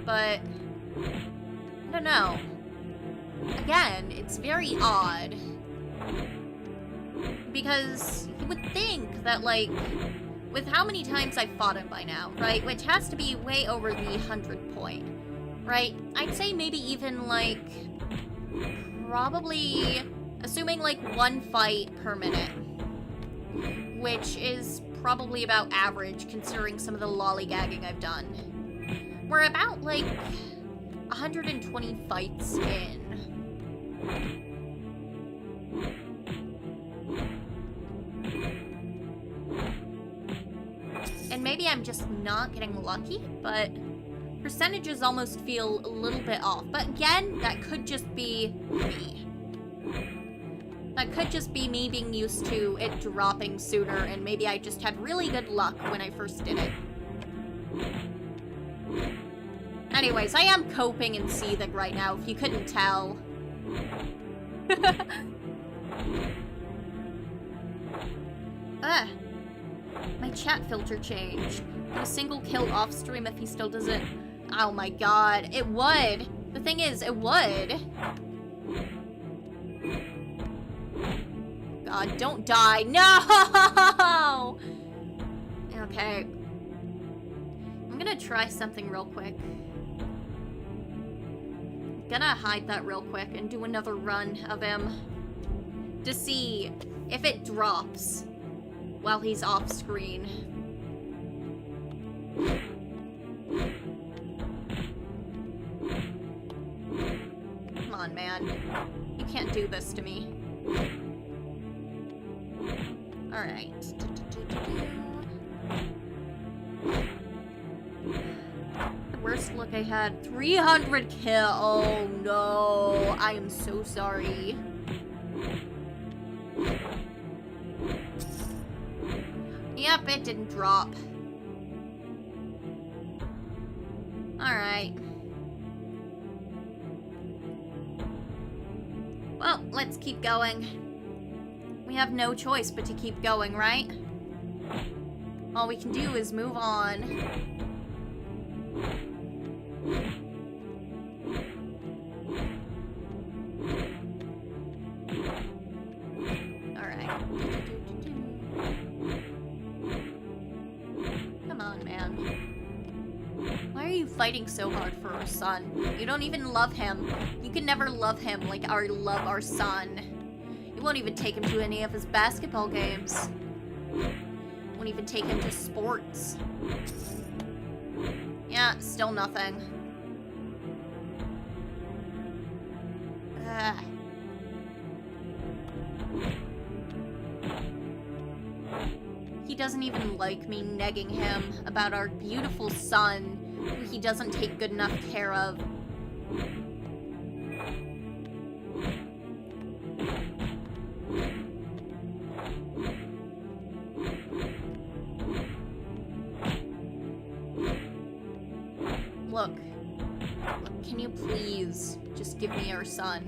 Speaker 1: But, I don't know. Again, it's very odd. Because you would think that, like, with how many times I've fought him by now, right? Which has to be way over the 100 point, right? I'd say maybe even, like, probably, assuming, like, 1 fight per minute. Which is probably about average, considering some of the lollygagging I've done. We're about, like, 120 fights in. And maybe I'm just not getting lucky, but percentages almost feel a little bit off. But again, that could just be me. That could just be me being used to it dropping sooner, and maybe I just had really good luck when I first did it. Anyways, I am coping and seething right now, if you couldn't tell. Ah. My chat filter changed. Would a single kill off stream if he still doesn't... Oh my god, it would. The thing is, it would. God, don't die. No! Okay. I'm gonna try something real quick. Gonna hide that real quick and do another run of him to see if it drops while he's off screen. Come on, man. You can't do this to me. Alright. The worst look I had. 300 kill. Oh no. I am so sorry. Yep, it didn't drop. Alright. Well, let's keep going. We have no choice but to keep going, right? All we can do is move on. fighting so hard for our son? You don't even love him. You can never love him like I love our son. You won't even take him to any of his basketball games. Won't even take him to sports. Yeah, still nothing. He doesn't even like me negging him about our beautiful son, who he doesn't take good enough care of. Look, can you please just give me our son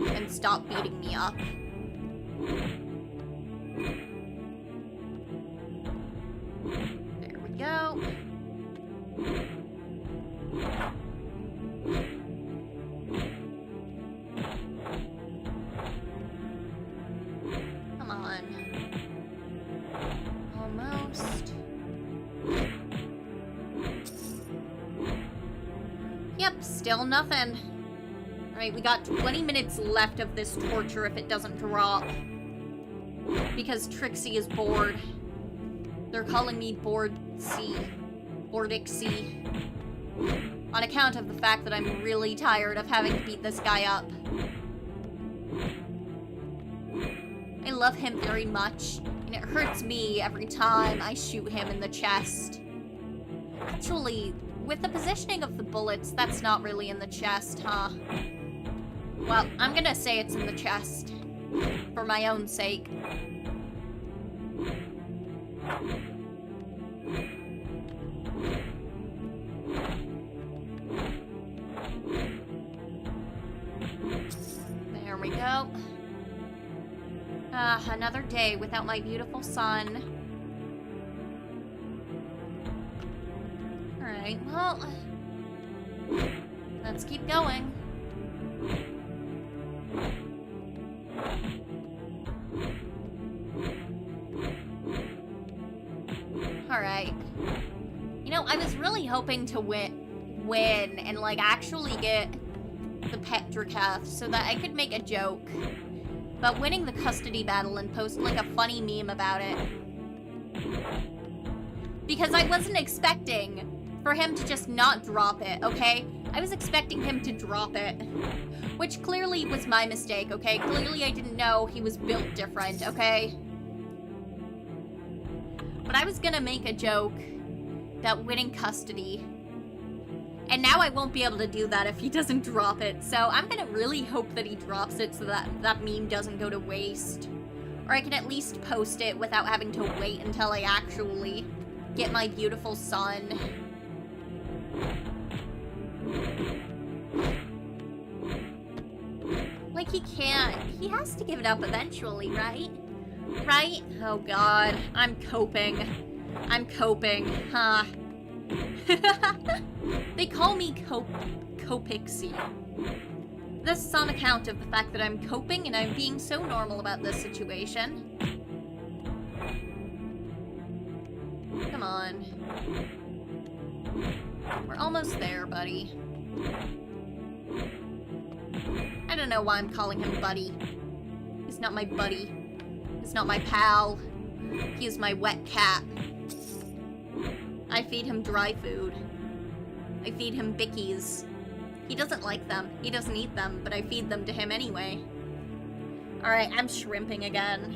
Speaker 1: and stop beating me up? There we go. Come on. Almost. Yep, still nothing. Alright, we got 20 minutes left of this torture if it doesn't drop. Because Trixie is bored. They're calling me Boardixie. On account of the fact that I'm really tired of having to beat this guy up. I love him very much, and it hurts me every time I shoot him in the chest. Actually, with the positioning of the bullets, that's not really in the chest, huh? Well, I'm gonna say it's in the chest. For my own sake. There we go. Another day without my beautiful son. Alright, well, let's keep going. Alright. You know, I was really hoping to win and, like, actually get the pet DRAKATH so that I could make a joke about winning the custody battle and post, like, a funny meme about it. Because I wasn't expecting for him to just not drop it, okay? I was expecting him to drop it. Which clearly was my mistake, okay? Clearly I didn't know he was built different, okay? But I was gonna make a joke about winning custody. And now I won't be able to do that if he doesn't drop it. So I'm gonna really hope that he drops it so that that meme doesn't go to waste. Or I can at least post it without having to wait until I actually get my beautiful son. Like, he can't. He has to give it up eventually, right? Right? Oh god, I'm coping. I'm coping, huh? They call me Copixie. This is on account of the fact that I'm coping and I'm being so normal about this situation. Come on. We're almost there, buddy. I don't know why I'm calling him buddy. He's not my buddy. He's not my pal. He is my wet cat. I feed him dry food. I feed him bickies. He doesn't like them. He doesn't eat them, but I feed them to him anyway. Alright, I'm shrimping again.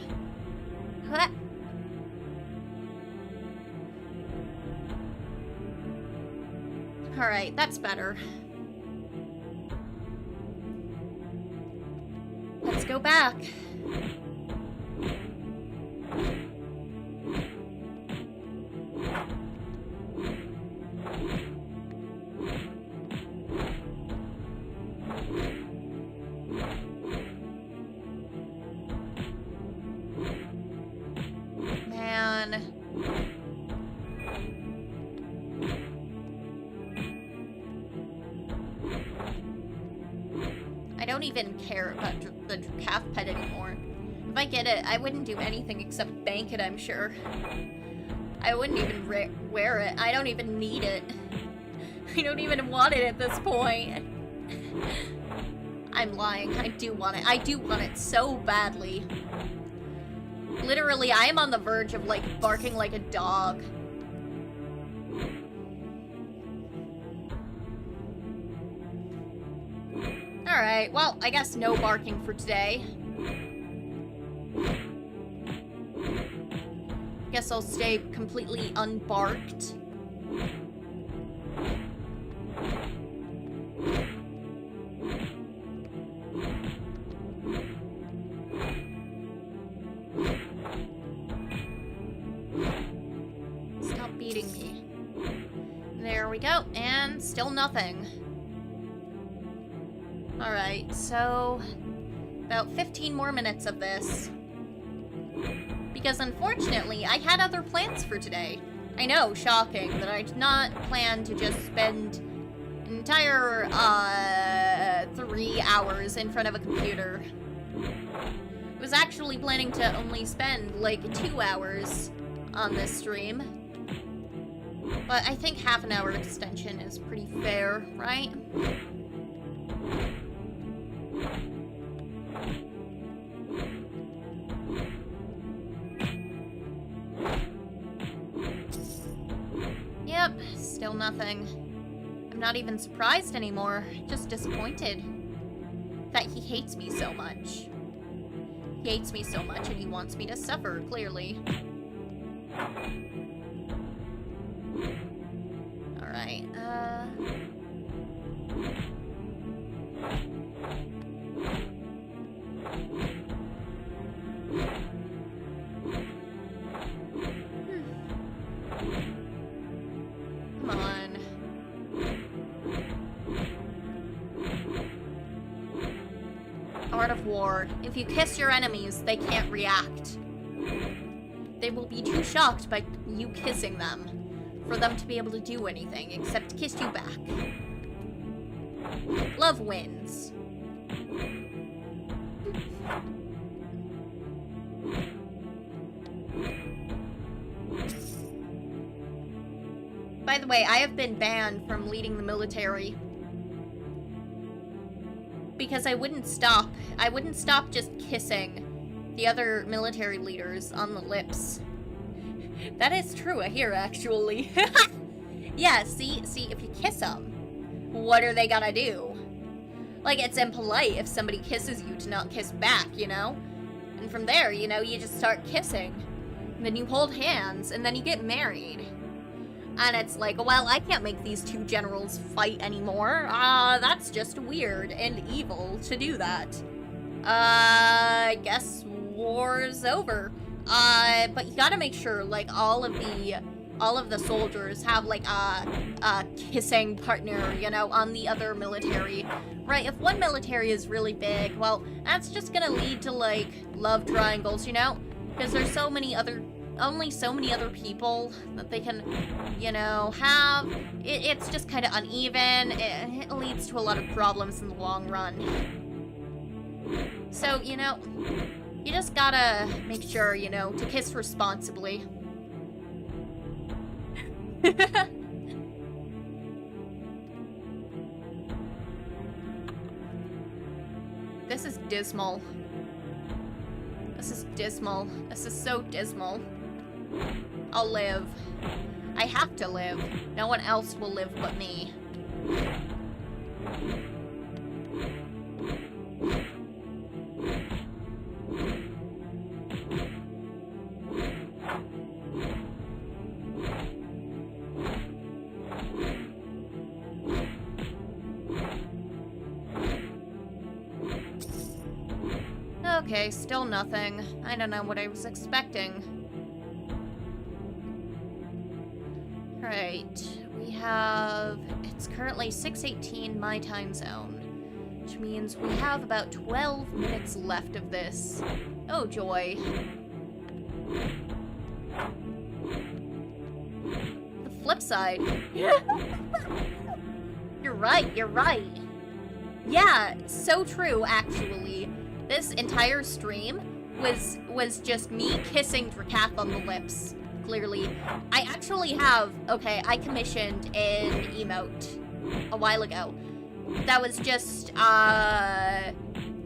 Speaker 1: Alright, that's better. Let's go back. Man. I don't even care about the DRAKATH pet anymore. If I get it, I wouldn't do anything except bank it, I'm sure. I wouldn't even wear it. I don't even need it. I don't even want it at this point. I'm lying. I do want it. I do want it so badly. Literally, I am on the verge of, like, barking like a dog. Alright, well, I guess no barking for today. Guess I'll stay completely unbarked. Stop beating me. There we go, and still nothing. Alright, so about 15 more minutes of this. Because unfortunately, I had other plans for today. I know, shocking, that I did not plan to just spend an entire, 3 hours in front of a computer. I was actually planning to only spend, like, 2 hours on this stream. But I think half an hour extension is pretty fair, right? Yep, still nothing. I'm not even surprised anymore, just disappointed that he hates me so much. He hates me so much and he wants me to suffer, clearly. Alright, Come on. Art of War. If you kiss your enemies, they can't react. They will be too shocked by you kissing them for them to be able to do anything except kiss you back. Love wins. By the way, I have been banned from leading the military. Because I wouldn't stop. I wouldn't stop just kissing the other military leaders on the lips. That is true, I hear, actually. Yeah, see, if you kiss them, what are they gonna do? Like, it's impolite if somebody kisses you to not kiss back, you know? And from there, you know, you just start kissing. And then you hold hands, and then you get married. And it's like, well, I can't make these two generals fight anymore. That's just weird and evil to do that. I guess war's over. But you gotta make sure, like, all of the soldiers have, like, a kissing partner, you know, on the other military. Right, if one military is really big, well, that's just gonna lead to, like, love triangles, you know? Because there's only so many other people that they can, you know, have. It's just kind of uneven. It leads to a lot of problems in the long run. So, you know, you just gotta make sure, you know, to kiss responsibly. This is dismal. This is dismal. This is so dismal. I'll live. I have to live. No one else will live but me. Okay, still nothing. I don't know what I was expecting. Right, we have... It's currently 6:18 my time zone, which means we have about 12 minutes left of this. Oh, joy. The flip side. You're right, you're right. Yeah, so true, actually. This entire stream was just me kissing DRAKATH on the lips. Clearly. I actually have, okay, I commissioned an emote a while ago. That was just, my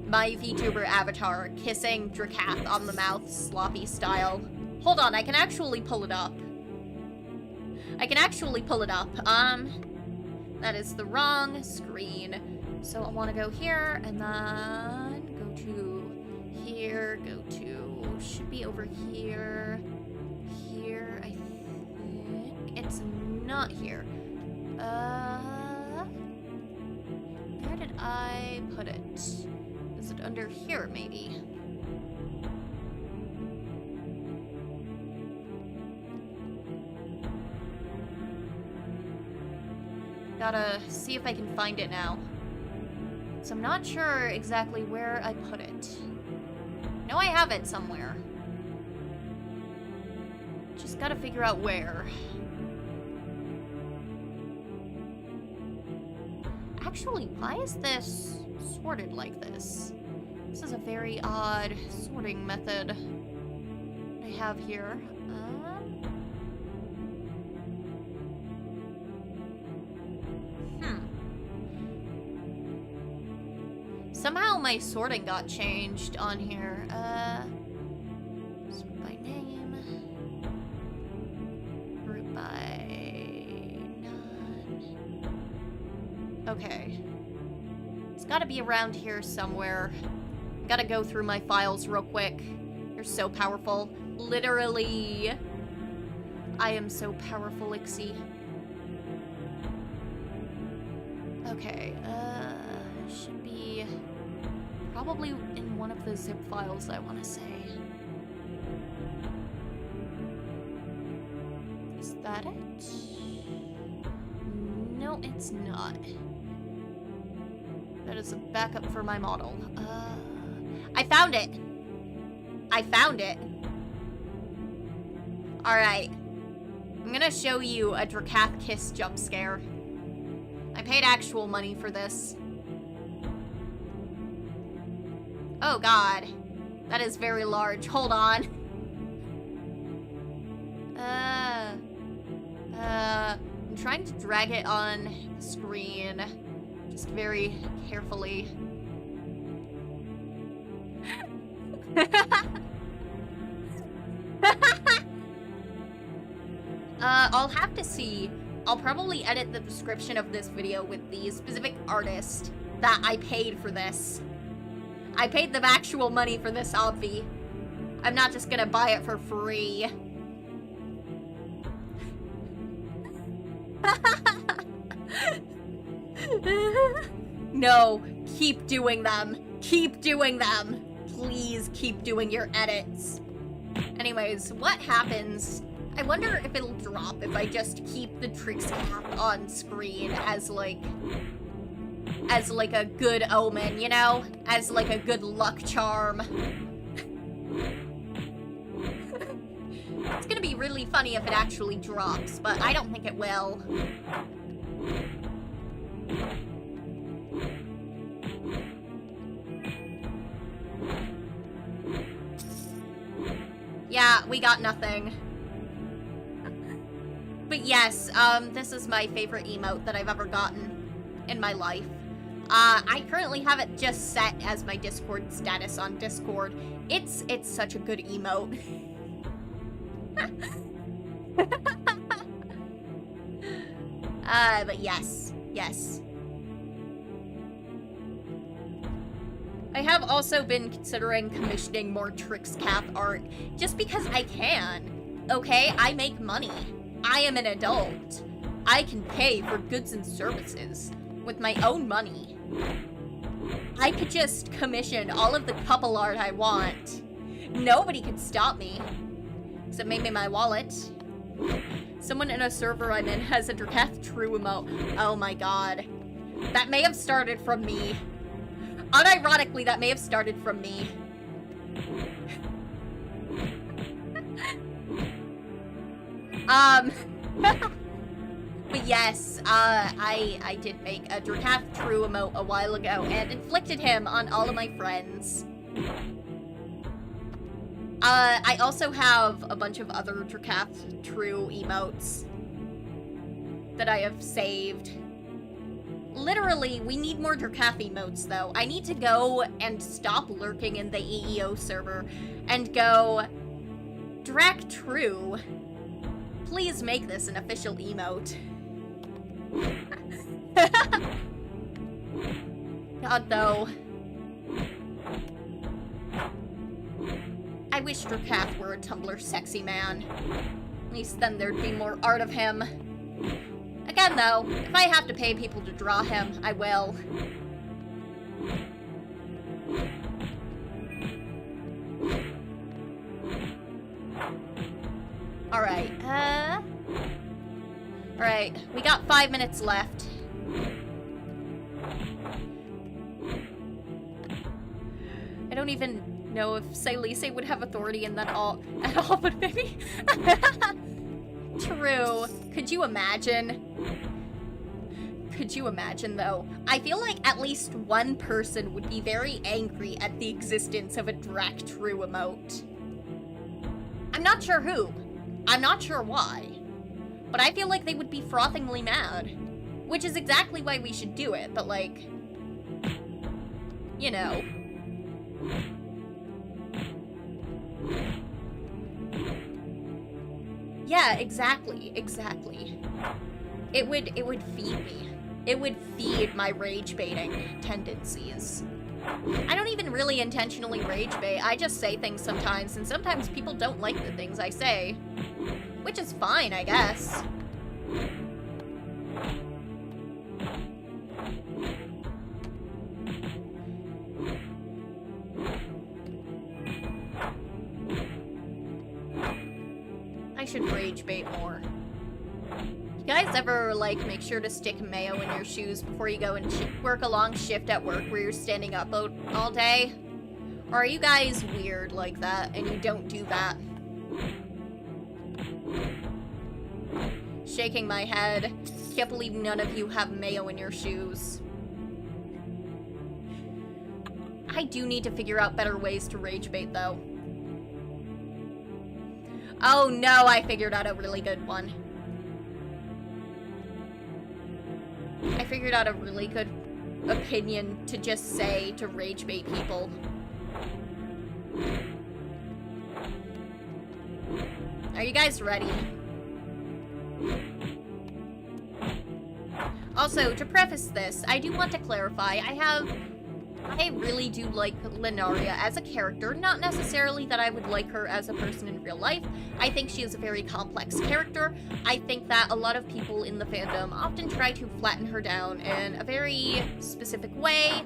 Speaker 1: VTuber avatar kissing DRAKATH on the mouth, sloppy style. Hold on, I can actually pull it up. That is the wrong screen. So I want to go here, and then go to here, should be over here. Here, I think. It's not here. Where did I put it? Is it under here, maybe? Gotta see if I can find it now. So I'm not sure exactly where I put it. I know I have it somewhere. Just gotta figure out where. Actually, why is this sorted like this? This is a very odd sorting method I have here. Somehow my sorting got changed on here. Sort by name. Group by none. Okay. It's gotta be around here somewhere. Gotta go through my files real quick. You're so powerful. Literally. I am so powerful, Ixie. Okay, should be probably in one of the zip files, I want to say. Is that it? No, it's not. That is a backup for my model. I found it! I found it! Alright. I'm gonna show you a DRAKATH kiss jump scare. I paid actual money for this. Oh god. That is very large. Hold on. I'm trying to drag it on the screen. Just very carefully. I'll have to see. I'll probably edit the description of this video with the specific artist that I paid for this. I paid them actual money for this obvi. I'm not just gonna buy it for free. No, keep doing them. Keep doing them. Please keep doing your edits. Anyways, what happens? I wonder if it'll drop if I just keep the tricks cap on screen as like a good omen, you know? As like a good luck charm. It's gonna be really funny if it actually drops, but I don't think it will. Yeah, we got nothing. But yes, this is my favorite emote that I've ever gotten in my life. I currently have it just set as my Discord status on Discord. It's such a good emote. But yes. I have also been considering commissioning more TrixCath art, just because I can. Okay, I make money. I am an adult. I can pay for goods and services with my own money. I could just commission all of the couple art I want. Nobody could stop me. Except maybe my wallet. Someone in a server I'm in has a DRAKATH true emote. Oh my god. That may have started from me. Unironically, that may have started from me. But yes, I did make a DRAKATH true emote a while ago and inflicted him on all of my friends. I also have a bunch of other DRAKATH true emotes that I have saved. Literally, we need more DRAKATH emotes, though. I need to go and stop lurking in the EEO server and go, DRAKTRUE, please make this an official emote. God, though. I wish DRAKATH were a Tumblr sexy man. At least then there'd be more art of him. Again, though, if I have to pay people to draw him, I will. Alright, Alright, we got 5 minutes left. I don't even know if Silese would have authority in that at all, but maybe... True. Could you imagine? Could you imagine, though? I feel like at least one person would be very angry at the existence of a DRAKTRUE emote. I'm not sure who. I'm not sure why. But I feel like they would be frothingly mad. Which is exactly why we should do it, but like... You know... Yeah, exactly. It would feed me. It would feed my rage baiting tendencies. I don't even really intentionally rage bait. I just say things sometimes, and sometimes people don't like the things I say. Which is fine, I guess. I should rage bait more. You guys ever, like, make sure to stick mayo in your shoes before you go and work a long shift at work where you're standing up all day? Or are you guys weird like that and you don't do that? Shaking my head. Can't believe none of you have mayo in your shoes. I do need to figure out better ways to rage bait, though. Oh no, I figured out a really good one. I figured out a really good opinion to just say to rage bait people. Are you guys ready? Also, to preface this, I do want to clarify, I really do like Lunaria as a character, not necessarily that I would like her as a person in real life. I think she is a very complex character. I think that a lot of people in the fandom often try to flatten her down in a very specific way.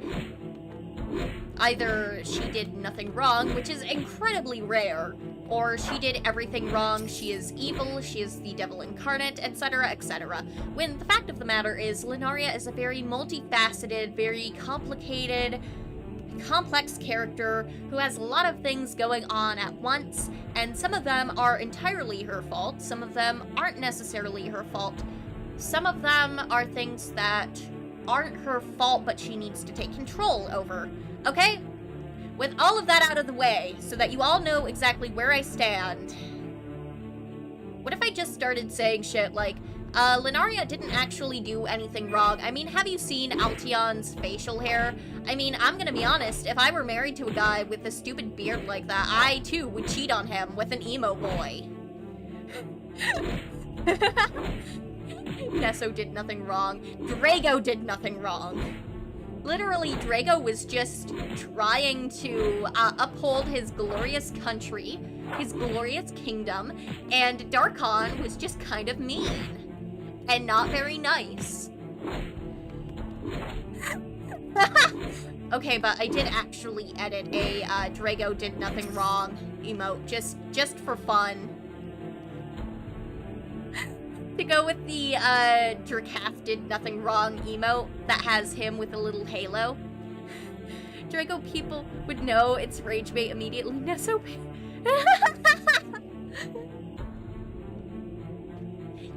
Speaker 1: Either she did nothing wrong, which is incredibly rare, or she did everything wrong, she is evil, she is the devil incarnate, etc., etc. When the fact of the matter is, Lunaria is a very multifaceted, very complicated, complex character who has a lot of things going on at once, and some of them are entirely her fault, some of them aren't necessarily her fault, some of them are things that aren't her fault but she needs to take control over, okay? With all of that out of the way, so that you all know exactly where I stand, what if I just started saying shit like, Lunaria didn't actually do anything wrong. I mean, have you seen Altion's facial hair? I mean, I'm gonna be honest, if I were married to a guy with a stupid beard like that, I too would cheat on him with an emo boy. Nesso did nothing wrong. Drago did nothing wrong. Literally, Drago was just trying to uphold his glorious country, his glorious kingdom, and Darkon was just kind of mean. And not very nice. Okay, but I did actually edit a Drago did nothing wrong emote, just for fun. To go with the DRAKATH did nothing wrong emote that has him with a little halo. Drago people would know it's rage bait immediately. Nesso.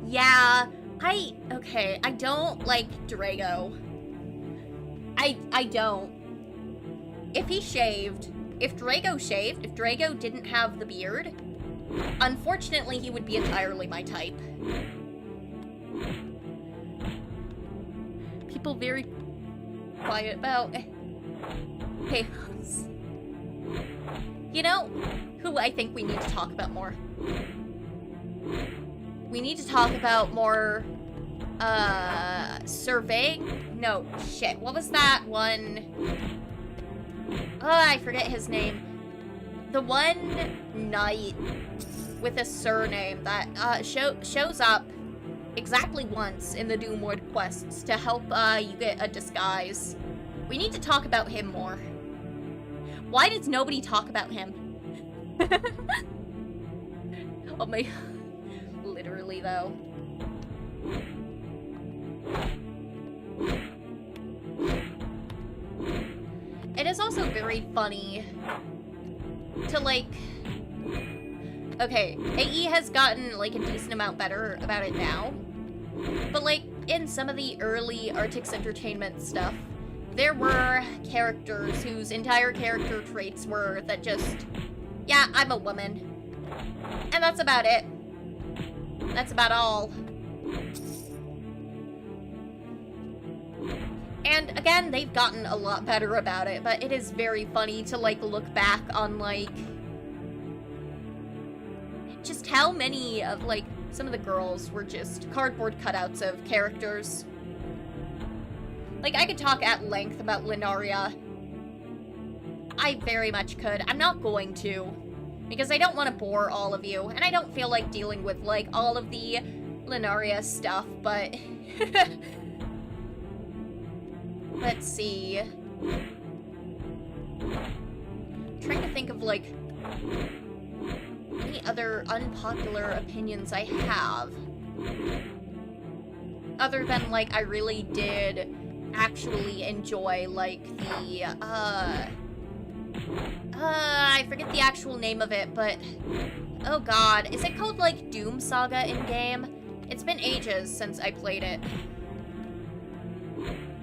Speaker 1: Yeah, okay, I don't like Drago. I don't. If he shaved, if Drago didn't have the beard, unfortunately he would be entirely my type. people very quiet about chaos. You know who I think we need to talk about more? We need to talk about more, surveying? No, shit. What was that one? Oh, I forget his name. The one knight with a surname that, shows up exactly once in the Doomwood quests to help, you get a disguise. We need to talk about him more. Why does nobody talk about him? Oh my... Literally, though. It is also very funny to, like... Okay, AE has gotten, like, a decent amount better about it now. But, like, in some of the early Artix Entertainment stuff, there were characters whose entire character traits were that just... Yeah, I'm a woman. And that's about it. That's about all. And again, they've gotten a lot better about it, but it is very funny to, like, look back on, like, just how many of, like, some of the girls were just cardboard cutouts of characters. Like, I could talk at length about Linaria. I very much could. I'm not going to, because I don't want to bore all of you, and I don't feel like dealing with, like, all of the Linaria stuff, but... Let's see. I'm trying to think of, like, any other unpopular opinions I have. Other than, like, I really did actually enjoy, like, the, I forget the actual name of it, but... Oh god, is it called, like, Doom Saga in-game? It's been ages since I played it.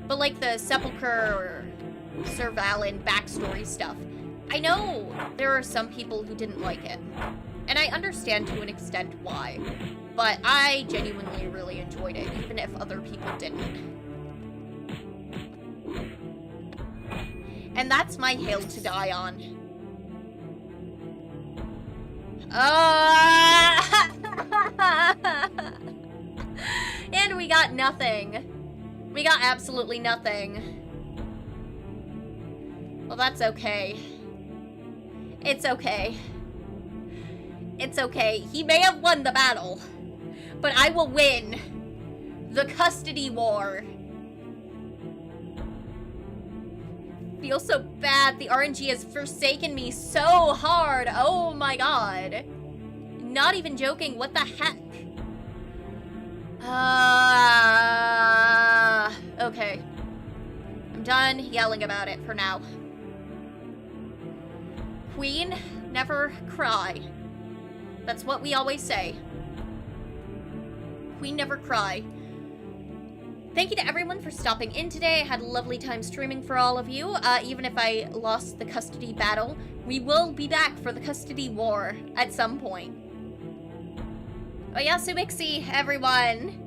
Speaker 1: But, like, the Sepulchre or Sir Valen backstory stuff. I know there are some people who didn't like it. And I understand to an extent why. But I genuinely really enjoyed it, even if other people didn't. And that's my hill to die on. And we got nothing. We got absolutely nothing. Well, that's okay. It's okay. It's okay. He may have won the battle, but I will win the custody war. Feel so bad. The RNG has forsaken me so hard. Oh my god. Not even joking. What the heck? Okay. I'm done yelling about it for now. Queen, never cry. That's what we always say. Queen, never cry. Thank you to everyone for stopping in today. I had a lovely time streaming for all of you. Even if I lost the custody battle, we will be back for the custody war at some point. Oh yeah, Subixi, everyone.